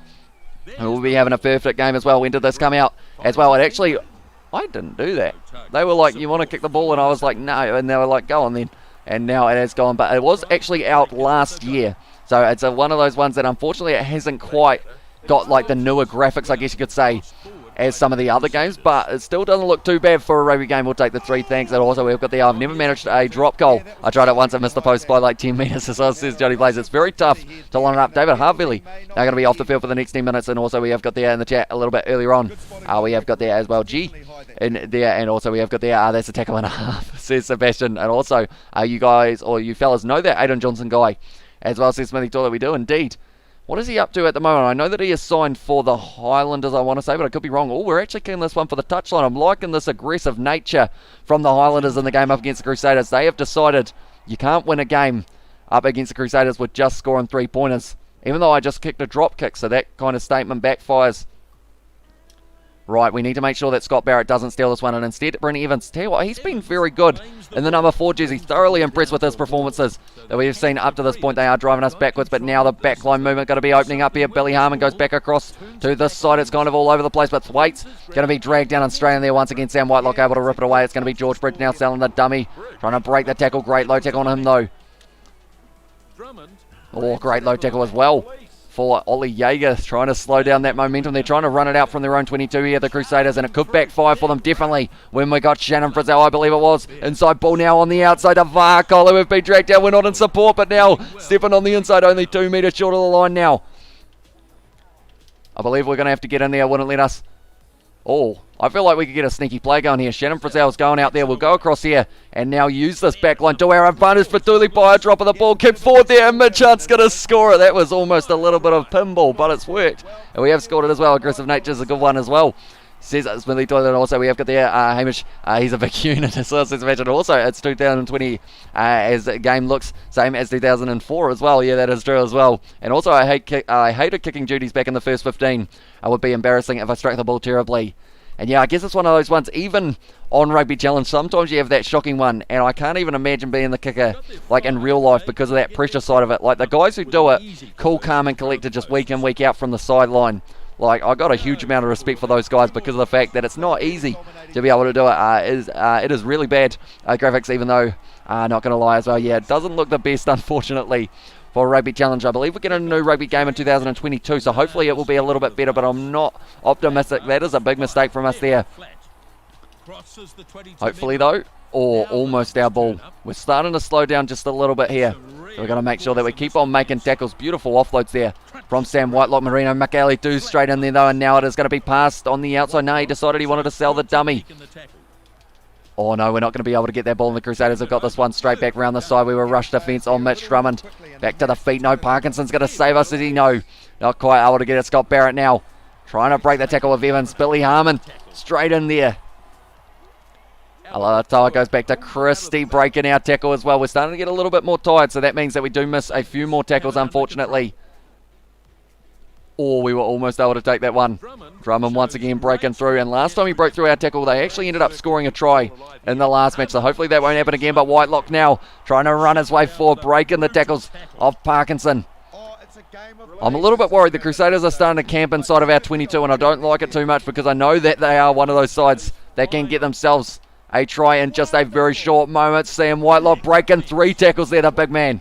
And we'll be having a perfect game as well. When did this come out as well? It actually, I didn't do that. They were like, you want to kick the ball? And I was like, no. And they were like, go on then. And now it has gone. But it was actually out last year. So it's one of those ones that unfortunately it hasn't quite got like the newer graphics, I guess you could say, as some of the other games. But it still doesn't look too bad for a rugby game. We'll take the 3 thanks. And also we've got the, I've never managed a drop goal. I tried it once. I missed the post by like 10 metres as well, says Johnny Blaze. It's very tough to line it up. David Harvey now going to be off the field for the next 10 minutes. And also we have got there in the chat a little bit earlier on. We have got there as well G in there. And also we have got there, that's a tackle and a half, says Sebastian. And also you guys, or you fellas know that Aidan Johnson guy as well, says Smithy Toilet. We do indeed. What is he up to at the moment? I know that he is signed for the Highlanders, I want to say, but I could be wrong. Oh, we're actually kicking this one for the touchline. I'm liking this aggressive nature from the Highlanders in the game up against the Crusaders. They have decided you can't win a game up against the Crusaders with just scoring 3-pointers, even though I just kicked a drop kick, so that kind of statement backfires. Right, we need to make sure that Scott Barrett doesn't steal this one, and instead Brent Evans, tell you what, he's been very good in the number 4 jersey. Thoroughly impressed with his performances that we've seen up to this point. They are driving us backwards, but now the backline movement going to be opening up here. Billy Harmon goes back across to this side. It's kind of all over the place, but Thwaites going to be dragged down and straight in there once again. Sam Whitelock able to rip it away. It's going to be George Bridge now selling the dummy, trying to break the tackle. Great low tackle on him though. Oh, great low tackle as well for Ollie Jaeger, trying to slow down that momentum. They're trying to run it out from their own 22 here, the Crusaders, and it could backfire for them definitely when we got Shannon Frizzell, I believe it was. Inside ball now on the outside of Varcola. We've been dragged down. We're not in support, but now stepping on the inside, only 2 metres short of the line now. I believe we're going to have to get in there. Wouldn't let us. Oh, I feel like we could get a sneaky play going here. Shannon Frizzell's going out there. We'll go across here and now use this backline to our advantage for Tulipaia. Drop of the ball, kick forward there, and Mitch Hunt's going to score it. That was almost a little bit of pinball, but it's worked. And we have scored it as well. Aggressive Nature's a good one as well. Says it's Smithy Toilet. Also, we have got there Hamish. He's a big unit as well. Says imagine. Also, it's 2020 as the game looks same as 2004 as well. Yeah, that is true as well. And also, I hated kicking duties back in the first 15. It would be embarrassing if I struck the ball terribly. And yeah, I guess it's one of those ones, even on Rugby Challenge, sometimes you have that shocking one, and I can't even imagine being the kicker, like in real life, because of that pressure side of it. Like, the guys who do it, cool, calm, and collected just week in, week out from the sideline. Like, I got a huge amount of respect for those guys because of the fact that it's not easy to be able to do it. It is really bad graphics, even though, not going to lie as well, yeah, it doesn't look the best, unfortunately, for Rugby Challenge. I believe we're getting a new rugby game in 2022, so hopefully it will be a little bit better, but I'm not optimistic. That is a big mistake from us there. Hopefully, though, or almost our ball. We're starting to slow down just a little bit here. So we're going to make sure that we keep on making tackles. Beautiful offloads there from Sam Whitelock. Marino McAley do straight in there, though, and now it is going to be passed on the outside. No, he decided he wanted to sell the dummy. Oh no, we're not going to be able to get that ball, and the Crusaders have got this one straight back round the side. We were rushed defence on Mitch Drummond. Back to the feet. No, Parkinson's going to save us, is he? No, not quite able to get it. Scott Barrett now trying to break the tackle with Evans. Billy Harmon straight in there. Alatoa goes back to Christie, breaking our tackle as well. We're starting to get a little bit more tired, so that means that we do miss a few more tackles, unfortunately. Oh, we were almost able to take that one. Drummond once again breaking through, and last time he broke through our tackle, they actually ended up scoring a try in the last match, so hopefully that won't happen again. But Whitelock now trying to run his way forward, breaking the tackles of Parkinson. I'm a little bit worried. The Crusaders are starting to camp inside of our 22, and I don't like it too much because I know that they are one of those sides that can get themselves a try in just a very short moment. Sam Whitelock breaking 3 tackles there, the big man.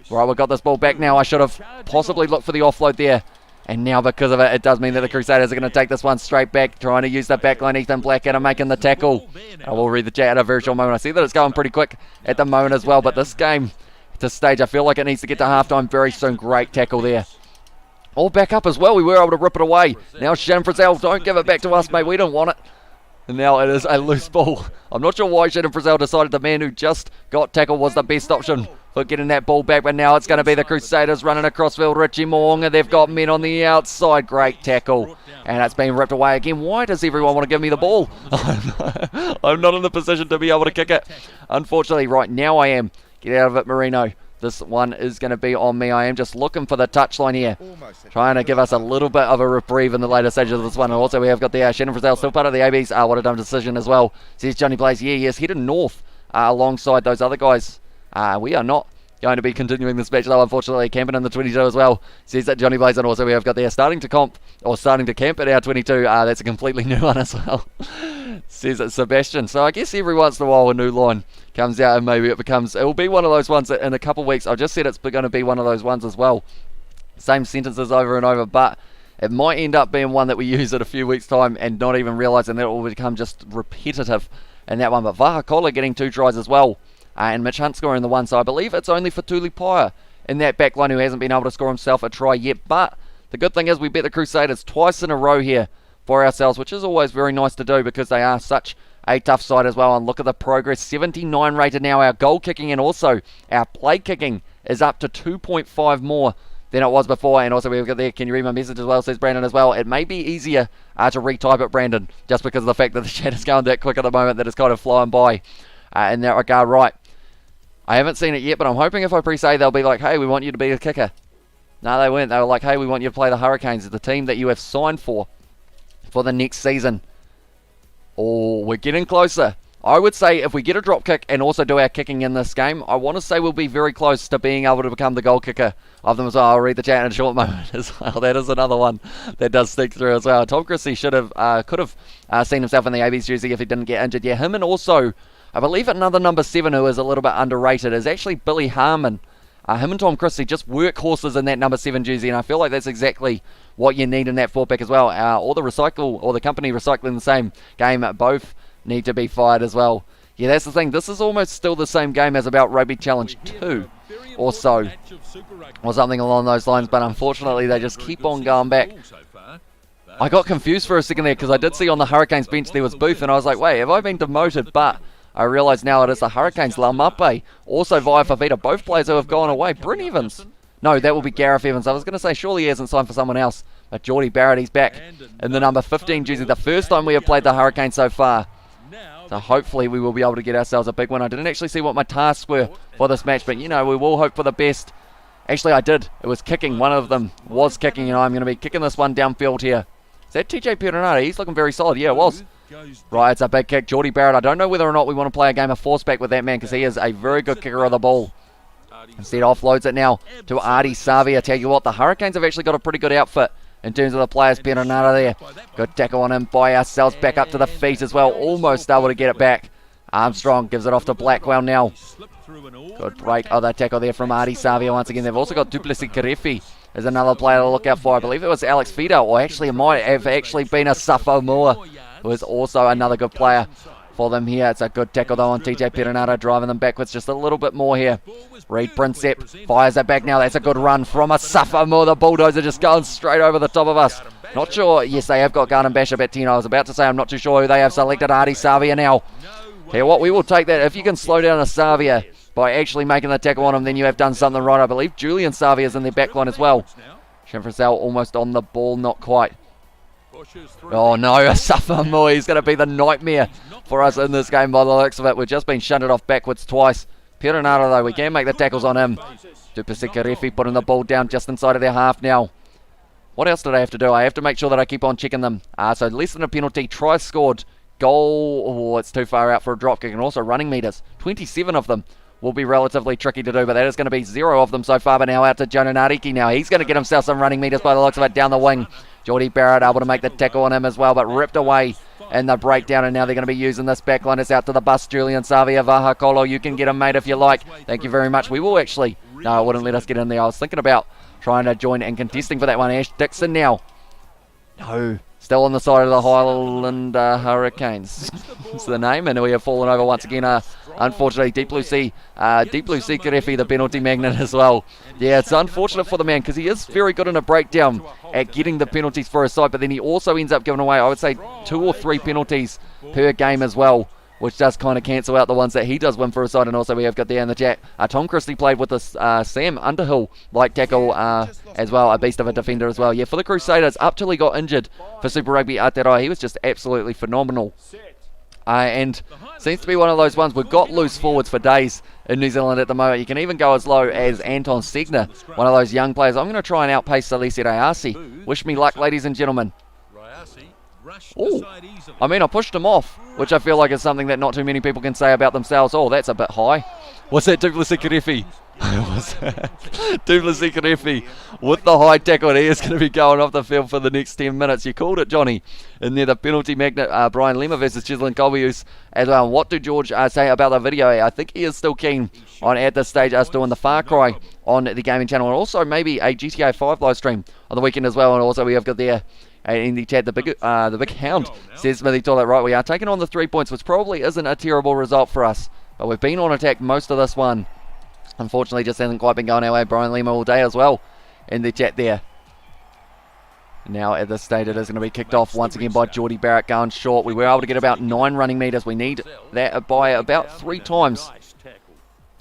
Right, we've got this ball back now. I should have possibly looked for the offload there. And now because of it, it does mean that the Crusaders are going to take this one straight back, trying to use the backline. Ethan Blackadder making the tackle. I will read the chat at a very short moment. I see that it's going pretty quick at the moment as well, but this game, to stage, I feel like it needs to get to halftime very soon. Great tackle there. All back up as well. We were able to rip it away. Now Shannon Frizzell, don't give it back to us, mate. We don't want it. And now it is a loose ball. I'm not sure why Shannon Frizzell decided the man who just got tackled was the best option for getting that ball back, but now it's going to be the Crusaders running across field. Richie Moonga, they've got men on the outside. Great tackle. And it's been ripped away again. Why does everyone want to give me the ball? I'm not in the position to be able to kick it. Unfortunately, right now I am. Get out of it, Marino. This one is going to be on me. I am just looking for the touchline here. Trying to give us a little bit of a reprieve in the later stages of this one. And also we have got the Shannon Frizzell, still part of the ABs. What a dumb decision as well. Says Johnny Blaze. Yeah, yes, headed north alongside those other guys. We are not going to be continuing this match though, unfortunately. Camping in the 22 as well. Says that Johnny Blaze. And also we have got there starting to camp at our 22. That's a completely new one as well. Says it Sebastian. So I guess every once in a while a new line comes out and maybe it will be one of those ones that in a couple of weeks, I just said it's going to be one of those ones as well. Same sentences over and over, but it might end up being one that we use in a few weeks time and not even realising that it will become just repetitive in that one. But Vahakola getting 2 tries as well, and Mitch Hunt scoring the one, so I believe it's only for Tulipaia in that back line who hasn't been able to score himself a try yet. But the good thing is we bet the Crusaders twice in a row here for ourselves, which is always very nice to do because they are such a tough side as well. And look at the progress, 79 rated now. Our goal kicking and also our play kicking is up to 2.5 more than it was before. And also we've got there, can you read my message as well, says Brandon as well. It may be easier to retype it, Brandon, just because of the fact that the chat is going that quick at the moment that it's kind of flying by in that regard. Right, I haven't seen it yet, but I'm hoping if I pre-say they'll be like, hey, we want you to be a kicker. No, they weren't. They were like, hey, we want you to play the Hurricanes, the team that you have signed for the next season. Oh, we're getting closer. I would say if we get a drop kick and also do our kicking in this game, I want to say we'll be very close to being able to become the goal kicker of them as well. I'll read the chat in a short moment as well. That is another one that does stick through as well. Tom Christie could have seen himself in the AB's jersey if he didn't get injured. Yeah, him, and also I believe another number 7 who is a little bit underrated is actually Billy Harmon. Him and Tom Christie just workhorses in that number 7 jersey, and I feel like that's exactly what you need in that fullback as well. All the company recycling the same game, both need to be fired as well. Yeah, that's the thing. This is almost still the same game as about Rugby Challenge 2 or so, or something along those lines, but unfortunately they just keep on going back. I got confused for a second there because I did see on the Hurricanes bench there was Booth, and I was like, wait, have I been demoted? But I realise now it is the Hurricanes, Laumape, also via Fafita, both players who have gone away. Bryn Evans. No, that will be Gareth Evans. I was going to say surely he hasn't signed for someone else, but Geordie Barrett, he's back in the number 15 jersey, the first time we have played the Hurricanes so far. So hopefully we will be able to get ourselves a big one. I didn't actually see what my tasks were for this match, but you know, we will hope for the best. Actually, I did. It was kicking. One of them was kicking, and I'm going to be kicking this one downfield here. Is that TJ Perenara? He's looking very solid. Yeah, it was. Right, it's a big kick. Geordie Barrett, I don't know whether or not we want to play a game of force back with that man because he is a very good kicker of the ball. Instead, offloads it now to Artie Savi. I tell you what, the Hurricanes have actually got a pretty good outfit in terms of the players. Perenara there. Good tackle on him by ourselves. Back up to the feet as well. Almost able to get it back. Armstrong gives it off to Blackwell now. Good break. Oh, that tackle there from Artie Savia once again. They've also got Duplessis Karefi as another player to look out for. I believe it was Alex Fido, or actually it might have actually been a Safo Moore, who is also another good player for them here. It's a good tackle though on TJ Perenara, driving them backwards just a little bit more here. Reed Princep fires it back now. That's a good run from a Safo Moore. The Bulldozer just going straight over the top of us. Not sure. Yes, they have got Garden Basham at 10. I was about to say I'm not too sure who they have selected. Artie Savia now. Here, what we will take that. If you can slow down a Savia by actually making the tackle on him, then you have done something right. I believe Julian Savia is in their backline as well. Shinfrisell almost on the ball, not quite. Oh no, Safo Moore. He's going to be the nightmare for us in this game by the looks of it. We've just been shunted off backwards twice. Perenara though, we can make the tackles on him. Duplessis Karefi putting the ball down just inside of their half now. What else did I have to do? I have to make sure that I keep on checking them. So less than a penalty, try scored, goal, oh, it's too far out for a drop kick, and also running meters. 27 of them will be relatively tricky to do, but that is going to be 0 of them so far. But now out to Jonah Nariki now. He's going to get himself some running meters by the looks of it down the wing. Geordie Barrett able to make the tackle on him as well, but ripped away in the breakdown, and now they're going to be using this back line. It's out to the bus. Julian Savia, Vaha Kolo, you can get him, mate, if you like. Thank you very much. We will actually... No, it wouldn't let us get in there. I was thinking about trying to join and contesting for that one. Ash Dixon now. No. Still on the side of the Highland Hurricanes. That's the name, and we have fallen over once again. Unfortunately, Deep Blue Sea Karefi, the penalty magnet as well. Yeah, it's unfortunate for the man because he is very good in a breakdown at getting the penalties for his side, but then he also ends up giving away, I would say, 2 or 3 penalties per game as well, which does kind of cancel out the ones that he does win for his side. And also we have got there in the chat, Tom Christie played with this Sam Underhill like tackle as well, a beast of a defender as well. Yeah, for the Crusaders, up till he got injured for Super Rugby Aotearoa, he was just absolutely phenomenal. And seems to be one of those ones, we've got loose forwards for days in New Zealand at the moment. You can even go as low as Anton Segner, one of those young players. I'm going to try and outpace Salisi Rayasi. Wish me luck, ladies and gentlemen. Oh, I mean, I pushed him off, which I feel like is something that not too many people can say about themselves. Oh, that's a bit high. What's that, Duplessis Karefi? Duplessis Karefi with the high tackle, and he is going to be going off the field for the next 10 minutes. You called it, Johnny. And there, the penalty magnet, Brian Lima versus Cheslin Colbius as well. And what do George say about the video? I think he is still keen on, at this stage, us doing the Far Cry on the gaming channel, and also maybe a GTA 5 live stream on the weekend as well. And also we have got there in the chat, the big hound says Smithy Toilet, right, we are taking on the 3 points, which probably isn't a terrible result for us, but we've been on attack most of this one. Unfortunately, just hasn't quite been going our way. Brian Lima all day as well in the chat there. Now at this stage it is going to be kicked off once again by Geordie Barrett, going short. We were able to get about 9 running meters. We need that by about 3 times.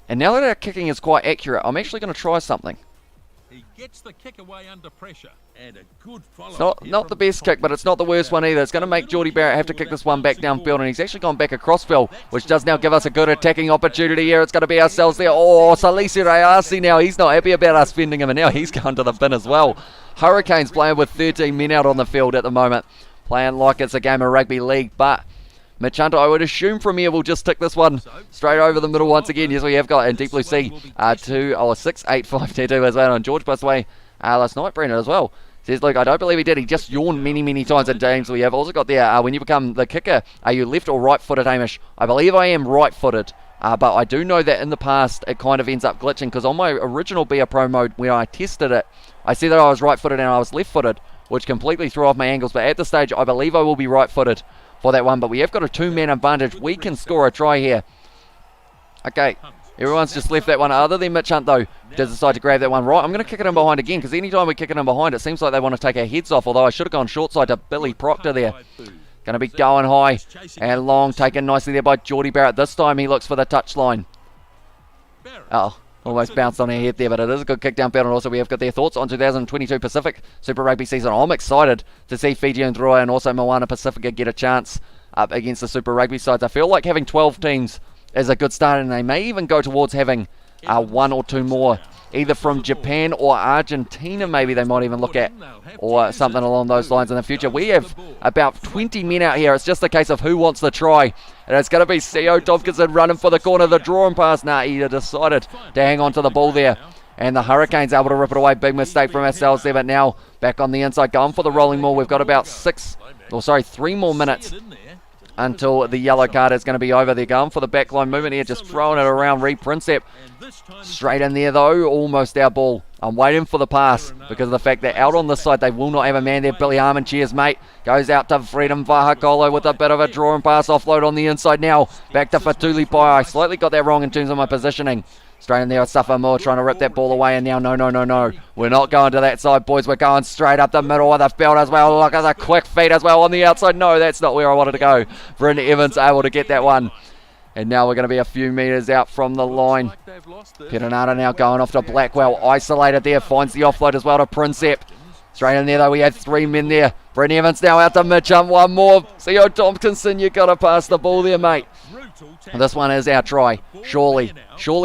And now that our kicking is quite accurate, I'm actually going to try something. He gets the kick away under pressure, and a good follow. Not the best kick, but it's not the worst one either. It's going to make Geordie Barrett have to kick this one back downfield, and he's actually gone back across field, which does now give us a good attacking opportunity here. It's going to be ourselves there. Oh, Salisi Rayasi now. He's not happy about us fending him, and now he's going to the bin as well. Hurricanes playing with 13 men out on the field at the moment, playing like it's a game of rugby league, but Mitch Hunter, I would assume from here, we'll just tick this one straight over the middle once again. Yes, we have got in Deep Blue Sea 685 tattoo as well. And George passed away last night, Brandon, as well. Says, look, I don't believe he did. He just yawned many, many times. And James, we have also got there, when you become the kicker, are you left or right-footed, Hamish? I believe I am right-footed But I do know that in the past it kind of ends up glitching, because on my original Beer Pro mode when I tested it, I said that I was right-footed and I was left-footed, which completely threw off my angles. But at this stage, I believe I will be right-footed for that one. But we have got a 2-man advantage. We can score a try here. Okay, everyone's just left that one, other than Mitch Hunt, though, does decide to grab that one. Right, I'm going to kick it in behind again, because anytime we kick it in behind, it seems like they want to take our heads off, although I should have gone short side to Billy Proctor there. Going to be going high and long, taken nicely there by Geordie Barrett. This time he looks for the touchline. Oh, almost bounced on our head there, but it is a good kick downfield. And also we have got their thoughts on 2022 Pacific Super Rugby season. I'm excited to see Fijian Drua and also Moana Pacifica get a chance up against the Super Rugby sides. I feel like having 12 teams is a good start, and they may even go towards having 1 or 2 more, either from Japan or Argentina maybe they might even look at, or something along those lines in the future. We have about 20 men out here. It's just a case of who wants the try, and it's going to be C.O. Tompkinson running for the corner. The drawing pass, he decided to hang on to the ball there, and the Hurricanes able to rip it away. Big mistake from ourselves there, but now back on the inside, going for the rolling maul. We've got about 3 more minutes until the yellow card is going to be over. They're going for the backline movement here, just throwing it around. Reed Prinsep straight in there though, almost our ball. I'm waiting for the pass because of the fact that out on this side they will not have a man there. Billy Harmon, cheers mate, goes out to Freedom Vahakolo with a bit of a draw and pass offload on the inside now. Back to Fatuli Pai. I slightly got that wrong in terms of my positioning. Straight in there with Safa Moore trying to rip that ball away, and now no. We're not going to that side, boys. We're going straight up the middle of the field as well. Look at the quick feet as well on the outside. No, that's not where I wanted to go. Bryn Evans able to get that one. And now we're going to be a few metres out from the line. Perenata now going off to Blackwell. Isolated there. Finds the offload as well to Prinsep. Straight in there though. We had 3 men there. Bryn Evans now out to Mitch Hunt. 1 more. C.O. Tompkinson, you got to pass the ball there, mate. This one is our try. Surely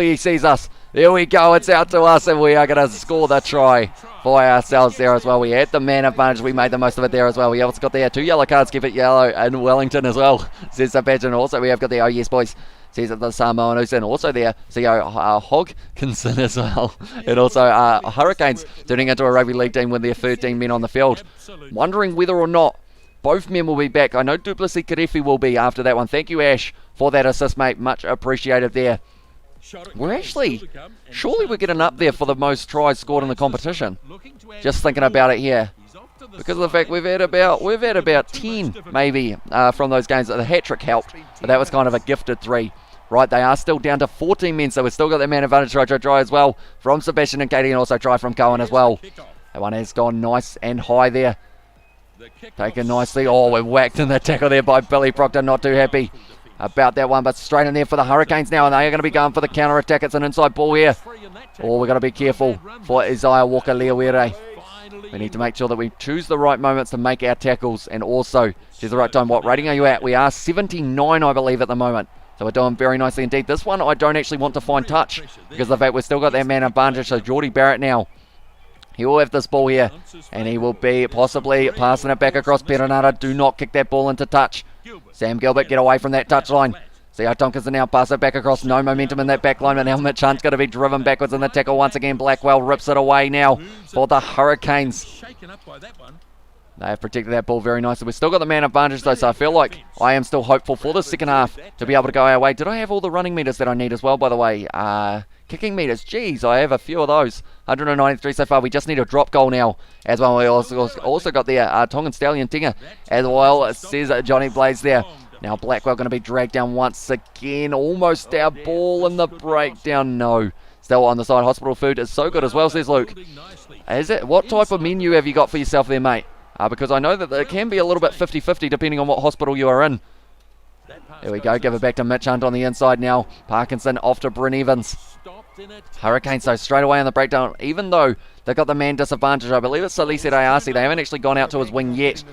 he sees us. There we go. It's out to us, and we are going to score the try for ourselves there as well. We had the man advantage. We made the most of it there as well. We also got there 2 yellow cards. Keep it yellow in Wellington as well, says the badge. And also we have got the oh yes boys, says it the Samoan Usa, and also there C.O. Hogkinson as well. And also Hurricanes turning into a rugby league team with their 13 men on the field. Wondering whether or not both men will be back. I know Duplessis Karefi will be after that one. Thank you, Ash, for that assist, mate. Much appreciated there. Surely we're getting up there for the most tries scored in the competition. Just thinking about it here, because of the fact we've had about 10 maybe from those games. The hat-trick helped, but that was kind of a gifted 3. Right, they are still down to 14 men, so we've still got that man advantage. Try as well from Sebastian and Katie, and also try from Cohen as well. That one has gone nice and high there. Taken nicely. Oh, we're whacked in the tackle there by Billy Proctor. Not too happy about that one, but straight in there for the Hurricanes now, and they are going to be going for the counter-attack. It's an inside ball here. Oh, we've got to be careful for Isaiah Walker-Leawere. We need to make sure that we choose the right moments to make our tackles, and also choose the right time. What rating are you at? We are 79, I believe, at the moment. So we're doing very nicely indeed. This one I don't actually want to find touch, because of the fact we've still got that man advantage. So Geordie Barrett now, he will have this ball here, and he will be possibly passing it back across Perenata. Do not kick that ball into touch. Sam Gilbert, get away from that touchline. See how Tompkinson now pass it back across. No momentum in that back line, but now Mitch Hunt's going to be driven backwards in the tackle once again. Blackwell rips it away now for the Hurricanes. They have protected that ball very nicely. We've still got the man advantage though, so I feel like I am still hopeful for the second half to be able to go our way. Did I have all the running meters that I need as well, by the way? Kicking meters, geez, I have a few of those. 193 so far. We just need a drop goal now as well. We also got the Tongan Stallion Tinger as well, says Johnny Blades there. Now Blackwell going to be dragged down once again. Almost our ball in the breakdown. No. Still on the side. Hospital food is so good as well, says Luke. Is it? What type of menu have you got for yourself there, mate? Because I know that it can be a little bit 50-50 depending on what hospital you are in. There we go. Give it back to Mitch Hunt on the inside now. Parkinson off to Bryn Evans. Hurricanes, so straight away on the breakdown, even though they've got the man disadvantage. I believe it's Salisi Ayasi. They haven't actually gone out to his wing yet.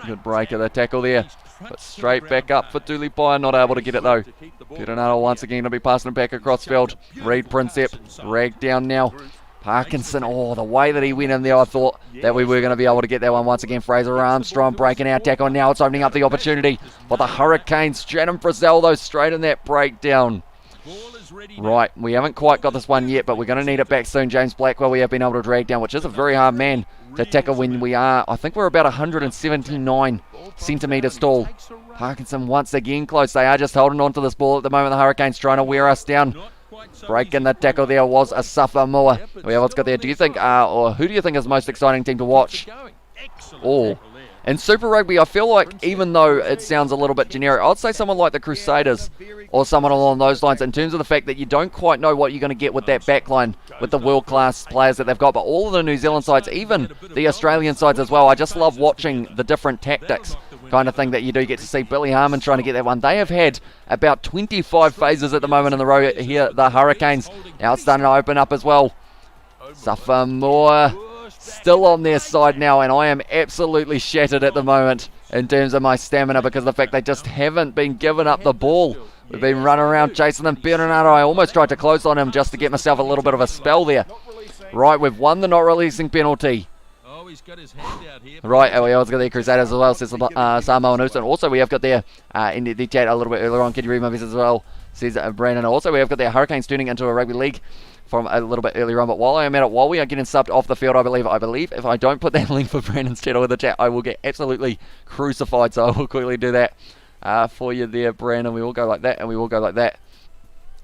Good break of the tackle there. But straight back up for Tulipai. Not able to get it though. Perenata once again to be passing it back across field. Reed Prinsep dragged down now. Parkinson, oh, the way that he went in there, I thought that we were going to be able to get that one once again. Fraser Armstrong breaking our tackle. Now it's opening up the opportunity for the Hurricanes. Shannon Frizzell, though, straight in that breakdown. Right, we haven't quite got this one yet, but we're going to need it back soon. James Blackwell, we have been able to drag down, which is a very hard man to tackle when we are, I think we're about 179 centimetres tall. Parkinson once again close. They are just holding on to this ball at the moment. The Hurricanes trying to wear us down. Breaking the tackle there was a Safa-Moa. We have what's got there. Do you think, or who do you think is the most exciting team to watch? Oh, in Super Rugby, I feel like, even though it sounds a little bit generic, I'd say someone like the Crusaders or someone along those lines, in terms of the fact that you don't quite know what you're going to get with that backline, with the world-class players that they've got. But all of the New Zealand sides, even the Australian sides as well, I just love watching the different tactics kind of thing that you do get to see. Billy Harmon trying to get that one. They have had about 25 phases at the moment in the row here, the Hurricanes. Now it's starting to open up as well. Safa-Moa still on their side now, and I am absolutely shattered at the moment in terms of my stamina because of the fact they just haven't been giving up the ball. We've been running around chasing them. Bernardo, I almost tried to close on him just to get myself a little bit of a spell there. Right, we've won the not releasing penalty. Right, we also got the Crusaders as well, says Samoa Newton. Also, we have got there in the chat a little bit earlier on. Can you read my message as well? Says Brandon. Also, we have got the Hurricanes turning into a rugby league from a little bit earlier on. But while I am at it, while we are getting subbed off the field, I believe if I don't put that link for Brandon's channel in the chat, I will get absolutely crucified. So I will quickly do that for you there, Brandon. We will go like that, and we will go like that,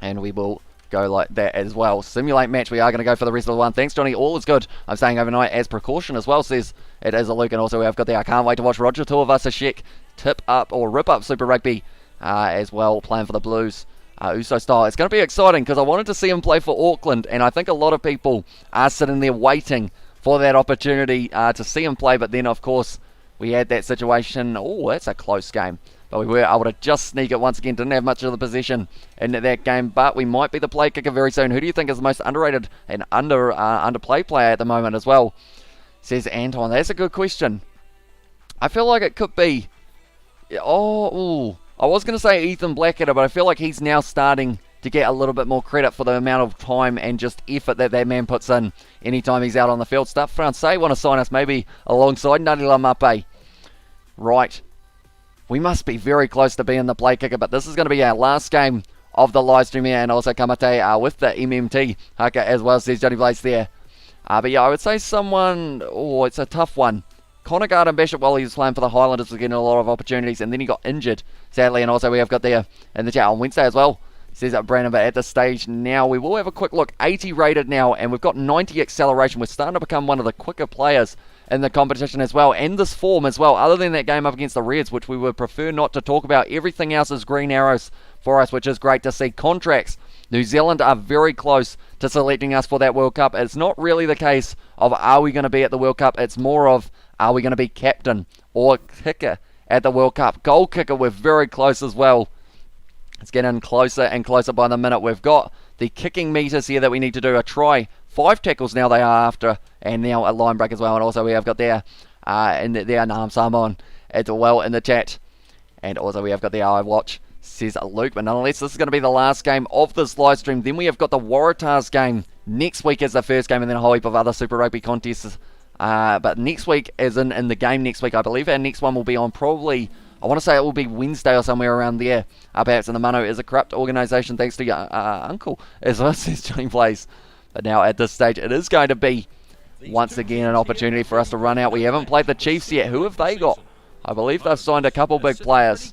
and we will go like that as well. Simulate match. We are going to go for the rest of the one. Thanks, Johnny. All is good. I'm staying overnight as precaution as well, says it is a Luke. And also we have got there. I can't wait to watch Roger Tuivasa-Sheck tip up or rip up Super Rugby as well, playing for the Blues. Uso style. It's going to be exciting because I wanted to see him play for Auckland, and I think a lot of people are sitting there waiting for that opportunity to see him play. But then, of course, we had that situation. Oh, that's a close game. But we were able to just sneak it once again. Didn't have much of the position in that game, but we might be the play kicker very soon. Who do you think is the most underrated and underplayed player at the moment as well? Says Anton. That's a good question. I feel like it could be... I was going to say Ethan Blackadder, but I feel like he's now starting to get a little bit more credit for the amount of time and just effort that man puts in anytime he's out on the field. Stuff Francais want to sign us maybe alongside Nani Lamape. Right. We must be very close to being the play kicker, but this is going to be our last game of the live stream here, and also Kamate with the MMT haka as well, says Johnny Blaze there. But yeah, I would say someone... Oh, it's a tough one. Connor Garden Bishop, while he was playing for the Highlanders, was getting a lot of opportunities, and then he got injured, sadly. And also we have got there in the chat on Wednesday as well, says Brandon. But at this stage now, we will have a quick look. 80 rated now, and we've got 90 acceleration. We're starting to become one of the quicker players in the competition as well, and this form as well, other than that game up against the Reds, which we would prefer not to talk about. Everything else is green arrows for us, which is great to see. Contracts. New Zealand are very close to selecting us for that World Cup. It's not really the case of are we going to be at the World Cup, it's more of are we going to be captain or kicker at the World Cup. Goal kicker, we're very close as well. It's getting closer and closer by the minute. We've got the kicking meters here that we need to do a try. 5 tackles now they are after, and now a line break as well. And also we have got there Naam Samoan as well in the chat. And also we have got the I watch, says Luke. But nonetheless, this is going to be the last game of this live stream. Then we have got the Waratahs game next week as the first game, and then a whole heap of other Super Rugby contests. But next week, as in the game next week, I believe our next one will be on probably... I want to say it will be Wednesday or somewhere around there. Perhaps in the Mano is a corrupt organisation, thanks to your uncle, as well, says Johnny Blaze. But now at this stage, it is going to be, once again, an opportunity for us to run out. We haven't played the Chiefs yet. Who have they got? I believe they've signed a couple big players.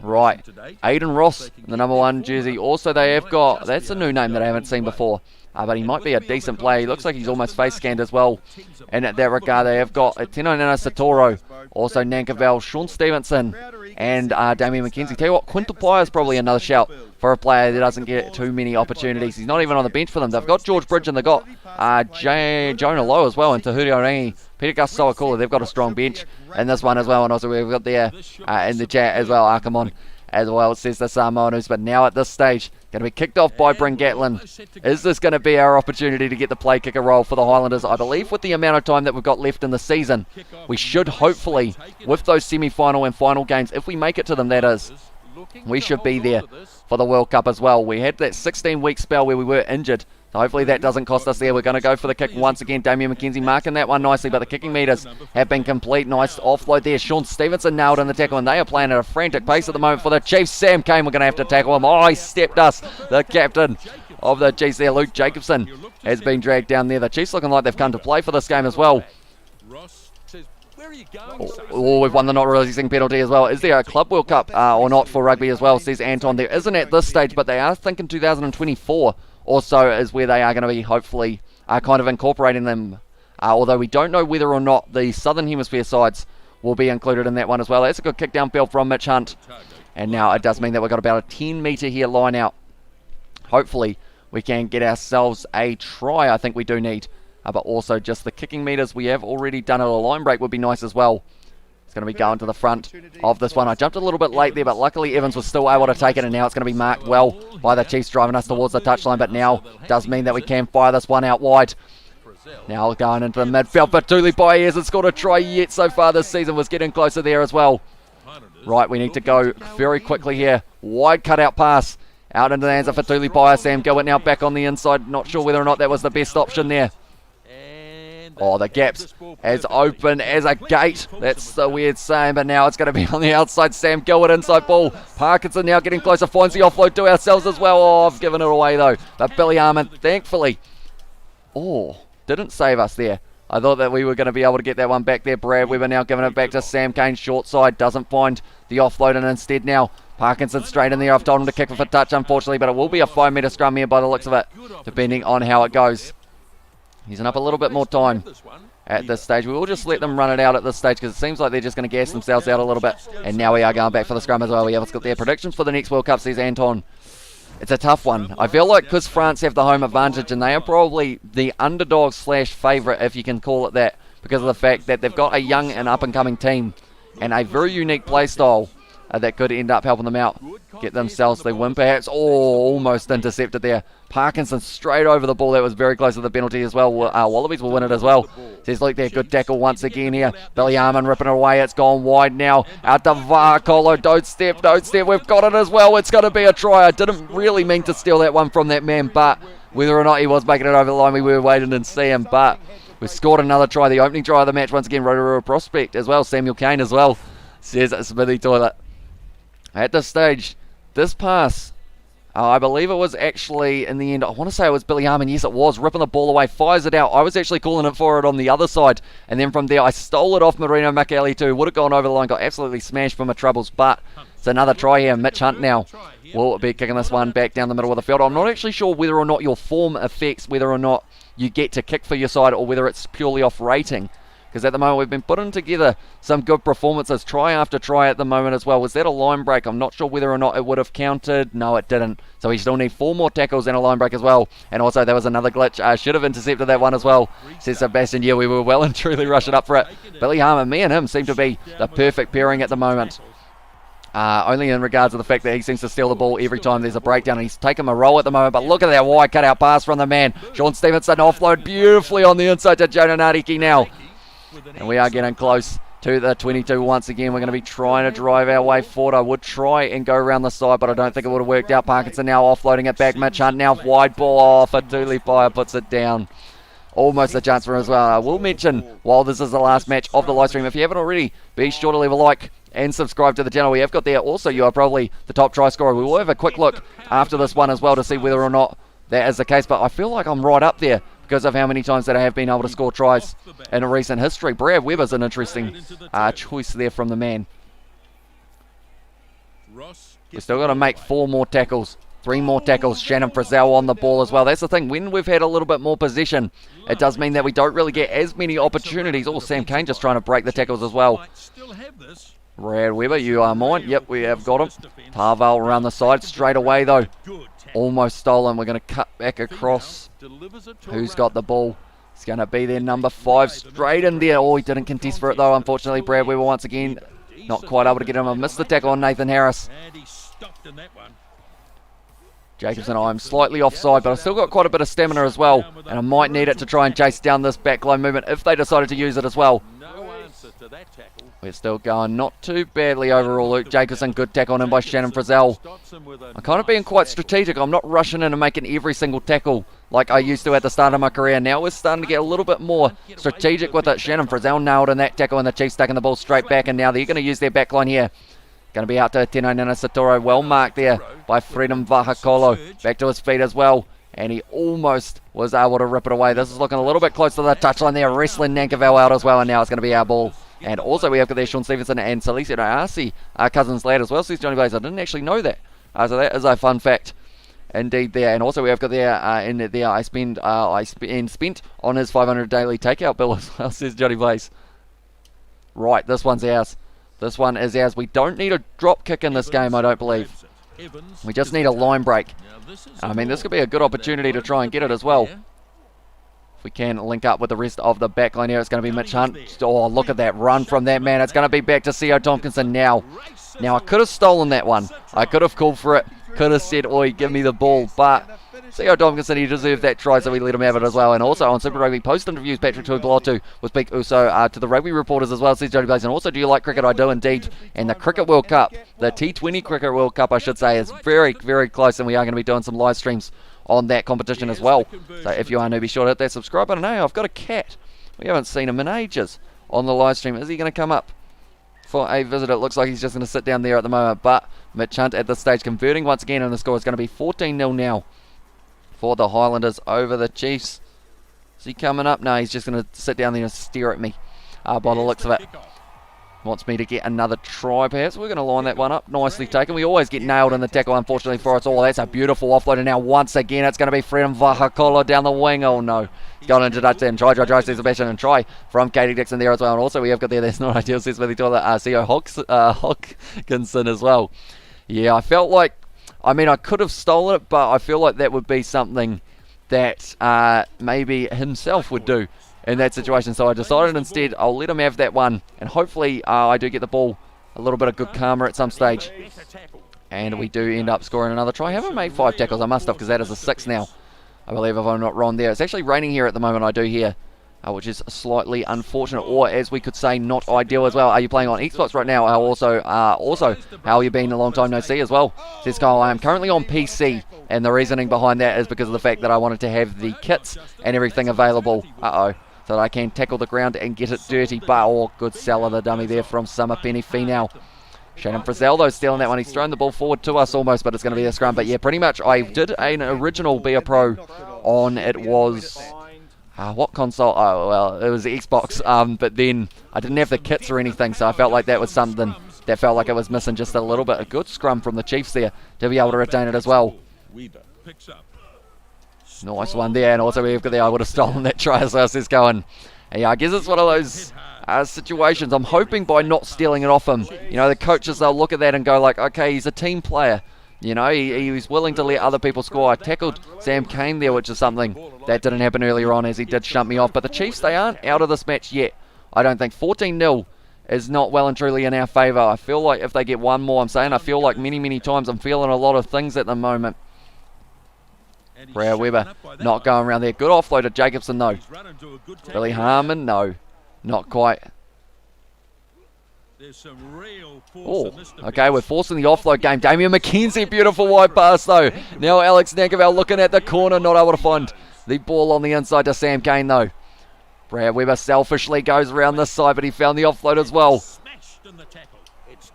Right. Aiden Ross, the number 1 jersey. Also, they have got... That's a new name that I haven't seen before. But he might be a decent player. He looks like he's almost face scanned as well. And at that regard, they have got Tino Nana Satoro, also Nankerval, Sean Stevenson, and Damian McKenzie. Tell you what, Quintal Pye is probably another shout for a player that doesn't get too many opportunities. He's not even on the bench for them. They've got George Bridge and they've got Jonah Lowe as well, and Tahuri Orangi, Peter Gus Sowakula. They've got a strong bench in this one as well. And also we've got there in the chat as well, Arkamon as well, says the Samoans. But now at this stage, going to be kicked off by Bryn Gatlin. Is this going to be our opportunity to get the play kicker role for the Highlanders? I believe with the amount of time that we've got left in the season, we should hopefully, with those semi-final and final games, if we make it to them, that is, we should be there for the World Cup as well. We had that 16-week spell where we were injured. So hopefully that doesn't cost us there. We're going to go for the kick once again. Damien McKenzie marking that one nicely, but the kicking meters have been complete. Nice offload there. Sean Stevenson nailed in the tackle, and they are playing at a frantic pace at the moment for the Chiefs. Sam Kane, we're going to have to tackle him. Oh, he stepped us. The captain of the Chiefs there, Luke Jacobson, has been dragged down there. The Chiefs looking like they've come to play for this game as well. Where are you going, son? Oh, we've won the not releasing penalty as well. Is there a Club World Cup or not for rugby as well, says Anton. There isn't at this stage, but they are thinking 2024 or so is where they are going to be, hopefully, kind of incorporating them. Although we don't know whether or not the Southern Hemisphere sides will be included in that one as well. That's a good kick down field from Mitch Hunt. And now it does mean that we've got about a 10 metre here line out. Hopefully we can get ourselves a try. I think we do need. But also just the kicking meters we have already done at a line break would be nice as well. It's going to be going to the front of this one. I jumped a little bit late there, but luckily Evans was still able to take it, and now it's going to be marked well by the Chiefs, driving us towards the touchline. But now does mean that we can fire this one out wide. Now going into the midfield, but Tulipai hasn't scored a try yet so far this season. Was getting closer there as well. Right, we need to go very quickly here. Wide cutout pass out into the hands of Tulipai. Sam Gilbert now back on the inside. Not sure whether or not that was the best option there. Oh, the gap's as open as a gate. That's the weird saying, but now it's going to be on the outside. Sam Gilbert inside ball. Parkinson now getting closer, finds the offload to ourselves as well. Oh, I've given it away though. But Billy Harmon, thankfully, didn't save us there. I thought that we were going to be able to get that one back there. Brad Weber now giving it back to Sam Kane, short side. Doesn't find the offload, and instead now Parkinson straight in there. I've told him to kick it for touch, unfortunately, but it will be a 5 metre scrum here by the looks of it, depending on how it goes. Using up a little bit more time at this stage. We will just let them run it out at this stage because it seems like they're just going to gas themselves out a little bit. And now we are going back for the scrum as well. We have got their predictions for the next World Cup, says Anton. It's a tough one. I feel like because France have the home advantage and they are probably the underdog / favourite, if you can call it that, because of the fact that they've got a young and up-and-coming team and a very unique play style that could end up helping them out. Get themselves the win perhaps. Oh, almost intercepted there. Parkinson straight over the ball. That was very close to the penalty as well. Wallabies will win it as well. Says Luke there. Good tackle once again here. Billy Harmon ripping it away. It's gone wide now. Out to Vakolo. Don't step. We've got it as well. It's going to be a try. I didn't really mean to steal that one from that man, but whether or not he was making it over the line, we were waiting and seeing. But we scored another try. The opening try of the match once again. Rotorua prospect as well. Samuel Kane as well. Says it's Smithy Toilet. At this stage, this pass, I believe it was actually, in the end, I want to say it was Billy Harmon. Yes, it was. Ripping the ball away, fires it out. I was actually calling it for it on the other side. And then from there, I stole it off Marino Makali too. Would have gone over the line, got absolutely smashed for my troubles. But it's another try here. Mitch Hunt now will be kicking this one back down the middle of the field. I'm not actually sure whether or not your form affects whether or not you get to kick for your side or whether it's purely off rating. Because at the moment we've been putting together some good performances, try after try at the moment as well. Was that a line break? I'm not sure whether or not it would have counted. No, it didn't. So we still need 4 more tackles and a line break as well. And also there was another glitch. Should have intercepted that one as well, says Sebastian. Yeah, we were well and truly rushing up for it. Billy Harmon, me and him seem to be the perfect pairing at the moment. Only in regards to the fact that he seems to steal the ball every time there's a breakdown, and he's taken a roll at the moment. But look at that wide cut out pass from the man. Sean Stevenson offload beautifully on the inside to Jonah Nariki now. And we are getting close to the 22 once again. We're going to be trying to drive our way forward. I would try and go around the side, but I don't think it would have worked out. Parkinson now offloading it back. Mitch Hunt now wide ball off. Tulipai puts it down. Almost a chance for him as well. I will mention, while this is the last match of the live stream, if you haven't already, be sure to leave a like and subscribe to the channel. We have got there. Also, you are probably the top try scorer. We will have a quick look after this one as well to see whether or not that is the case. But I feel like I'm right up there because of how many times that I have been able to score tries in a recent history. Brad Weber's an interesting choice there from the man. We're still got to make 4 more tackles. 3 more tackles. Shannon Frizzell on the ball as well. That's the thing. When we've had a little bit more possession, it does mean that we don't really get as many opportunities. Oh, Sam Kane just trying to break the tackles as well. Brad Weber, you are mine. Yep, we have got him. Tarval around the side straight away though. Almost stolen. We're going to cut back across. Who's got the ball? It's going to be their number 5 straight in there. Oh, he didn't contest for it though. Unfortunately, Brad Weber once again not quite able to get him. I missed the tackle on Nathan Harris. Jacobson, I'm slightly offside, but I've still got quite a bit of stamina as well, and I might need it to try and chase down this backline movement if they decided to use it as well. We're still going not too badly overall. Luke Jacobson, good tackle on him by Shannon Frizzell. I'm kind of being quite strategic. I'm not rushing in and making every single tackle like I used to at the start of my career. Now we're starting to get a little bit more strategic with it. Shannon Frizzell nailed in that tackle, and the Chiefs taking the ball straight back, and now they're going to use their backline here. Going to be out to Tino Nanasatoro. Well marked there by Freedom Vahakolo. Back to his feet as well. And he almost was able to rip it away. This is looking a little bit close to the touchline there. Wrestling Nankerville out as well. And now it's going to be our ball. And also we have got there Sean Stevenson and Salisa Arce, cousins lad as well, says Johnny Blaze. I didn't actually know that. So that is a fun fact indeed there. And also we have got there in there I spent on his 500 daily takeout bill as well, says Johnny Blaze. Right, this one's ours. This one is ours. We don't need a drop kick in this game, I don't believe. We just need a line break. I mean, this could be a good opportunity to try and get it as well. If we can link up with the rest of the back line here, it's going to be Mitch Hunt. Oh, look at that run from that man. It's going to be back to Theo Tompkinson now. Now, I could have stolen that one. I could have called for it. Could have said, oi, give me the ball. But Theo Tompkinson, he deserved that try, so we let him have it as well. And also on Super Rugby post-interviews, Patrick Tuipulotu will speak also to the rugby reporters as well, says Jody Blaze. And also, do you like cricket? I do indeed. And the Cricket World Cup, the T20 Cricket World Cup, I should say, is very, very close. And we are going to be doing some live streams on that competition as well. So if you are new, be sure to hit that subscribe button. Hey, I've got a cat. We haven't seen him in ages on the live stream. Is he going to come up for a visit? It looks like he's just going to sit down there at the moment. But Mitch Hunt at this stage converting once again, and the score is going to be 14-0 now for the Highlanders over the Chiefs. Is he coming up? No, he's just going to sit down there and stare at me by the looks of it. Wants me to get another try perhaps. We're going to line that one up. Nicely taken. We always get nailed in the tackle, unfortunately, for us all. That's a beautiful offload. And now once again, it's going to be Freedom Vahakolo down the wing. Oh no. He's gone into touch there. And try, says Sebastian. And try from Katie Dixon there as well. And also we have got there, that's not ideal, says Smithy Toilet, CEO Hawkinson as well. Yeah, I felt like, I mean, I could have stolen it, but I feel like that would be something that maybe himself would do in that situation. So I decided instead I'll let him have that one, and hopefully I do get the ball a little bit of good karma at some stage, and we do end up scoring another try. I haven't made 5 tackles. I must have, because that is a 6 now, I believe, if I'm not wrong there. It's actually raining here at the moment, I do hear, which is slightly unfortunate, or as we could say, not ideal as well. Are you playing on Xbox right now? Also, how have you been? A long time no see as well, says Kyle. I am currently on PC, and the reasoning behind that is because of the fact that I wanted to have the kits and everything available, so that I can tackle the ground and get it dirty. But, oh, good sell of the dummy there from Summer Penny Finau. Shannon Frizzell, though, stealing that one. He's thrown the ball forward to us almost, but it's going to be a scrum. But yeah, pretty much I did an original Be A Pro on, it was... what console? Oh, well, it was the Xbox, but then I didn't have the kits or anything, so I felt like that was something that felt like it was missing just a little bit. A good scrum from the Chiefs there to be able to retain it as well. Nice one there, and also we've got there, I would have stolen that try as well, says Cohen. Yeah, I guess it's one of those situations. I'm hoping by not stealing it off him, you know, the coaches, they'll look at that and go like, okay, he's a team player. You know, he was willing to let other people score. I tackled Sam Kane there, which is something that didn't happen earlier on, as he did shunt me off. But the Chiefs, they aren't out of this match yet. I don't think 14-0 is not well and truly in our favour. I feel like if they get one more, I feel like many times I'm feeling a lot of things at the moment. Brad Weber not going around there. Good offload to Jacobson, though. Billy Harmon, no, not quite. Oh, okay, we're forcing the offload game. Damien McKenzie, beautiful wide pass, though. Now Alex Nankerville looking at the corner, not able to find the ball on the inside to Sam Kane, though. Brad Weber selfishly goes around this side, but he found the offload as well.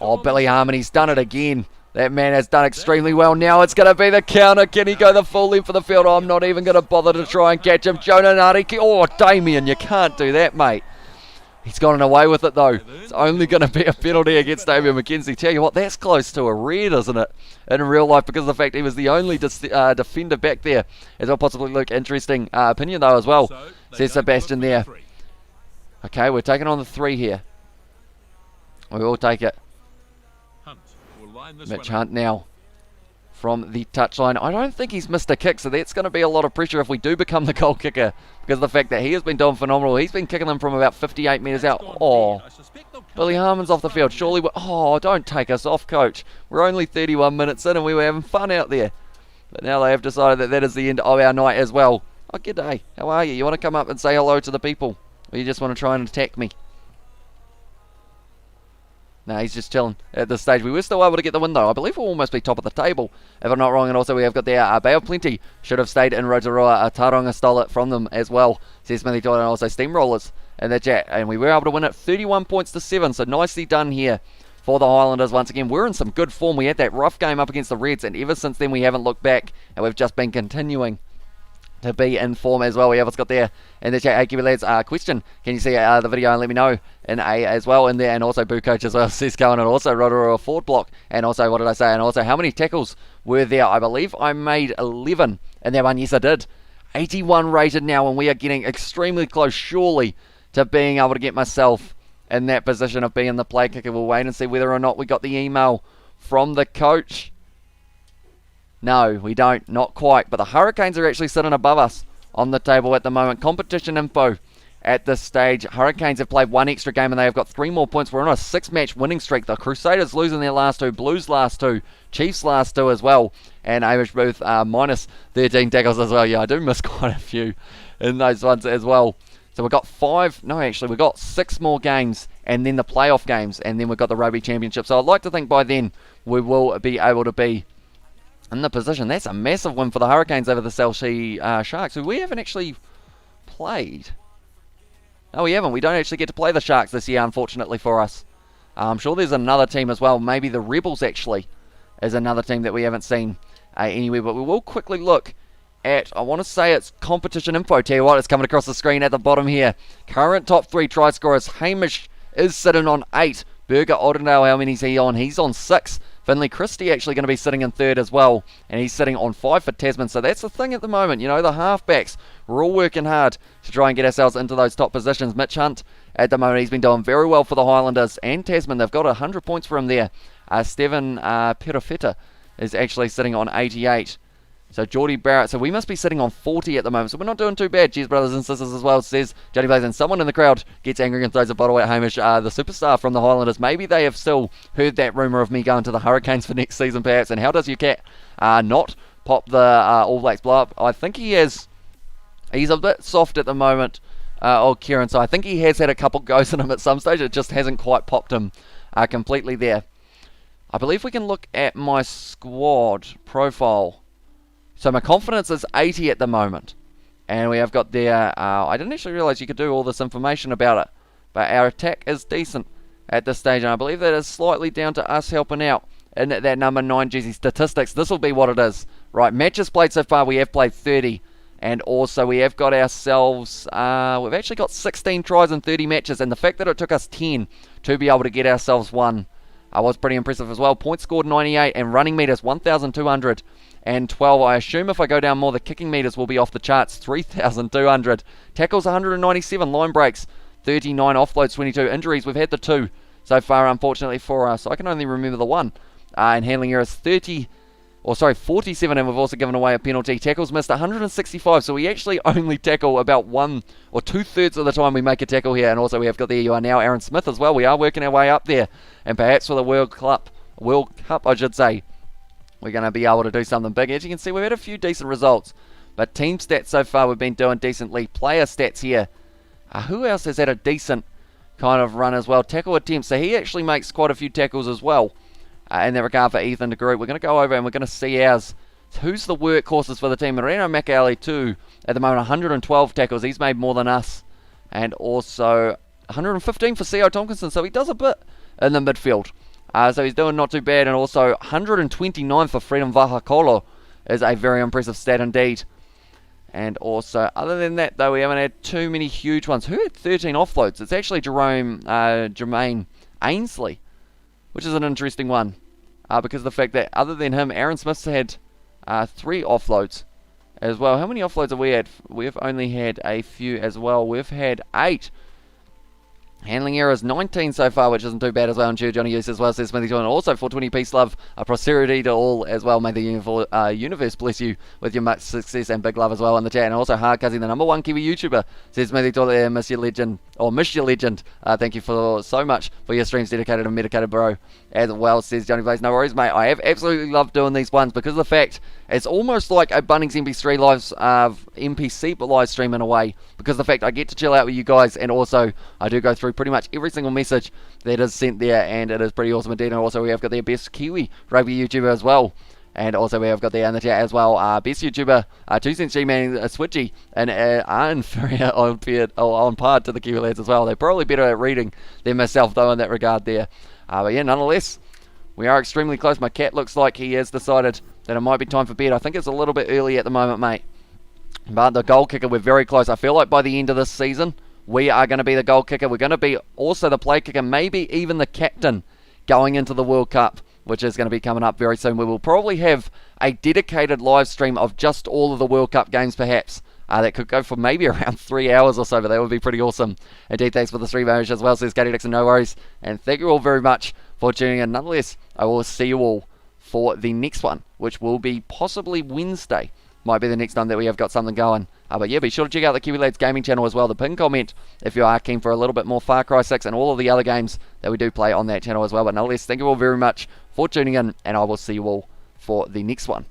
Oh, Billy Harmon, he's done it again. That man has done extremely well. Now it's going to be the counter. Can he go the full length for the field? Oh, I'm not even going to bother to try and catch him. Jonah Nariki. Oh, Damien, you can't do that, mate. He's gotten away with it, though. It's only going to be a penalty against Damien McKenzie. Tell you what, that's close to a red, isn't it, in real life, because of the fact he was the only defender back there as well. Possibly, Luke, interesting opinion, though, as well, says Sebastian there. Okay, we're taking on the 3 here. We will take it. Mitch Hunt now from the touchline. I don't think he's missed a kick, so that's going to be a lot of pressure if we do become the goal kicker, because of the fact that he has been doing phenomenal. He's been kicking them from about 58 metres out. Oh, Billy Harmon's off the field. Surely oh, don't take us off, coach. We're only 31 minutes in and we were having fun out there. But now they have decided that that is the end of our night as well. Oh, g'day. How are you? You want to come up and say hello to the people? Or you just want to try and attack me? No, he's just chilling at this stage. We were still able to get the win, though. I believe we'll almost be top of the table, if I'm not wrong. And also we have got there Bay of Plenty. Should have stayed in Rotorua. Taronga stole it from them as well, says Smithy Toilet, and also Steamrollers in the chat. And we were able to win it 31 points to 7. So nicely done here for the Highlanders once again. We're in some good form. We had that rough game up against the Reds, and ever since then we haven't looked back, and we've just been continuing to be in form as well. We have what's got there in the chat. Hey, Kiwi lads, question. Can you see the video and let me know in A as well in there? And also Boo Coach as well says going, and also Rotorua forward block. And also, what did I say? And also, how many tackles were there? I believe I made 11 in that one. Yes, I did. 81 rated now, and we are getting extremely close, surely, to being able to get myself in that position of being the play kicker. We'll wait and see whether or not we got the email from the coach. No, we don't. Not quite. But the Hurricanes are actually sitting above us on the table at the moment. Competition info at this stage. Hurricanes have played one extra game and they have got 3 more points. We're on a 6-match winning streak. The Crusaders losing their last 2. Blues last 2. Chiefs last 2 as well. And Amish Booth minus 13 tackles as well. Yeah, I do miss quite a few in those ones as well. So we've got 5, no actually, we've got 6 more games and then the playoff games and then we've got the Rugby Championship. So I'd like to think by then we will be able to be in the position. That's a massive win for the Hurricanes over the South Sea Sharks, who we haven't actually played. No, we haven't. We don't actually get to play the Sharks this year, unfortunately for us. I'm sure there's another team as well. Maybe the Rebels actually is another team that we haven't seen anywhere. But we will quickly look at, I want to say it's competition info. Tell you what, it's coming across the screen at the bottom here. Current top 3 try scorers. Hamish is sitting on 8. Berger Oldendale, how many is he on? He's on 6. Finley Christie actually going to be sitting in 3rd as well, and he's sitting on 5 for Tasman. So that's the thing at the moment, you know, the halfbacks, we're all working hard to try and get ourselves into those top positions. Mitch Hunt at the moment, he's been doing very well for the Highlanders and Tasman. They've got 100 points for him there. Steven Perofeta is actually sitting on 88. So Geordie Barrett, so we must be sitting on 40 at the moment, so we're not doing too bad. Cheers, brothers and sisters, as well, says Johnny Blaze. And someone in the crowd gets angry and throws a bottle at Hamish, the superstar from the Highlanders. Maybe they have still heard that rumour of me going to the Hurricanes for next season, perhaps. And how does your cat not pop the All Blacks blow up? I think he is. He's a bit soft at the moment, old Kieran, so I think he has had a couple goes at him at some stage. It just hasn't quite popped him completely there. I believe we can look at my squad profile. So my confidence is 80 at the moment. And we have got there, I didn't actually realise you could do all this information about it. But our attack is decent at this stage. And I believe that is slightly down to us helping out in that number 9 jersey statistics. This will be what it is. Right, matches played so far, we have played 30. And also we have got ourselves, we've actually got 16 tries in 30 matches. And the fact that it took us 10 to be able to get ourselves one was pretty impressive as well. Points scored 98 and running meters 1,212. I assume if I go down more, the kicking meters will be off the charts, 3,200. Tackles 197, line breaks 39, offloads 22. Injuries, we've had the 2 so far, unfortunately for us. I can only remember the 1. And handling errors 47, and we've also given away a penalty. Tackles missed 165, so we actually only tackle about 1 or 2/3 of the time we make a tackle here. And also we have got there you are now, Aaron Smith as well. We are working our way up there, and perhaps for the World Cup, I should say, we're going to be able to do something big. As you can see, we've had a few decent results, but team stats so far we've been doing decently. Player stats here. Who else has had a decent kind of run as well? Tackle attempts. So he actually makes quite a few tackles as well. In that regard for Ethan de Groot. We're going to go over and we're going to see ours. Who's the workhorses for the team? Moreno Macali too. At the moment, 112 tackles. He's made more than us. And also 115 for C.O. Tompkinson. So he does a bit in the midfield. So he's doing not too bad. And also 129 for Freedom Vahakolo is a very impressive stat indeed. And also, other than that, though, we haven't had too many huge ones. Who had 13 offloads? It's actually Jermaine Ainsley, which is an interesting one. Because of the fact that, other than him, Aaron Smith's had 3 offloads as well. How many offloads have we had? We've only had a few as well. We've had 8. Handling errors 19 so far, which isn't too bad as well. And Johnny Hughes as well, says Smithy John. Also 420 peace, love, prosperity to all as well. May the universe bless you with your much success and big love as well in the chat. And also Hard Cuzzy, the number 1 Kiwi YouTuber, says Smithy John, miss your legend, or miss your legend. Thank you for so much for your streams, dedicated and medicated bro. As well, says Johnny Blaze. No worries, mate. I have absolutely loved doing these ones because of the fact it's almost like a Bunnings NPC live stream in a way, because of the fact I get to chill out with you guys, and also I do go through pretty much every single message that is sent there, and it is pretty awesome indeed. And also we have got the best Kiwi rugby YouTuber as well, and also we have got there in the chat as well, best YouTuber 2 cents G-Man Switchy, and inferior on par to the Kiwi lads as well. They're probably better at reading than myself though in that regard there. But yeah, nonetheless, we are extremely close. My cat looks like he has decided that it might be time for bed. I think it's a little bit early at the moment, mate. But the goal kicker, we're very close. I feel like by the end of this season, we are going to be the goal kicker. We're going to be also the play kicker, maybe even the captain going into the World Cup, which is going to be coming up very soon. We will probably have a dedicated live stream of just all of the World Cup games, perhaps. That could go for maybe around 3 hours or so, but that would be pretty awesome. Indeed, thanks for the stream emoji as well, says Katie Dixon, no worries. And thank you all very much for tuning in. Nonetheless, I will see you all for the next one, which will be possibly Wednesday. Might be the next time that we have got something going. But yeah, be sure to check out the Kiwi Lads Gaming channel as well. The pin comment if you are keen for a little bit more Far Cry 6 and all of the other games that we do play on that channel as well. But nonetheless, thank you all very much for tuning in, and I will see you all for the next one.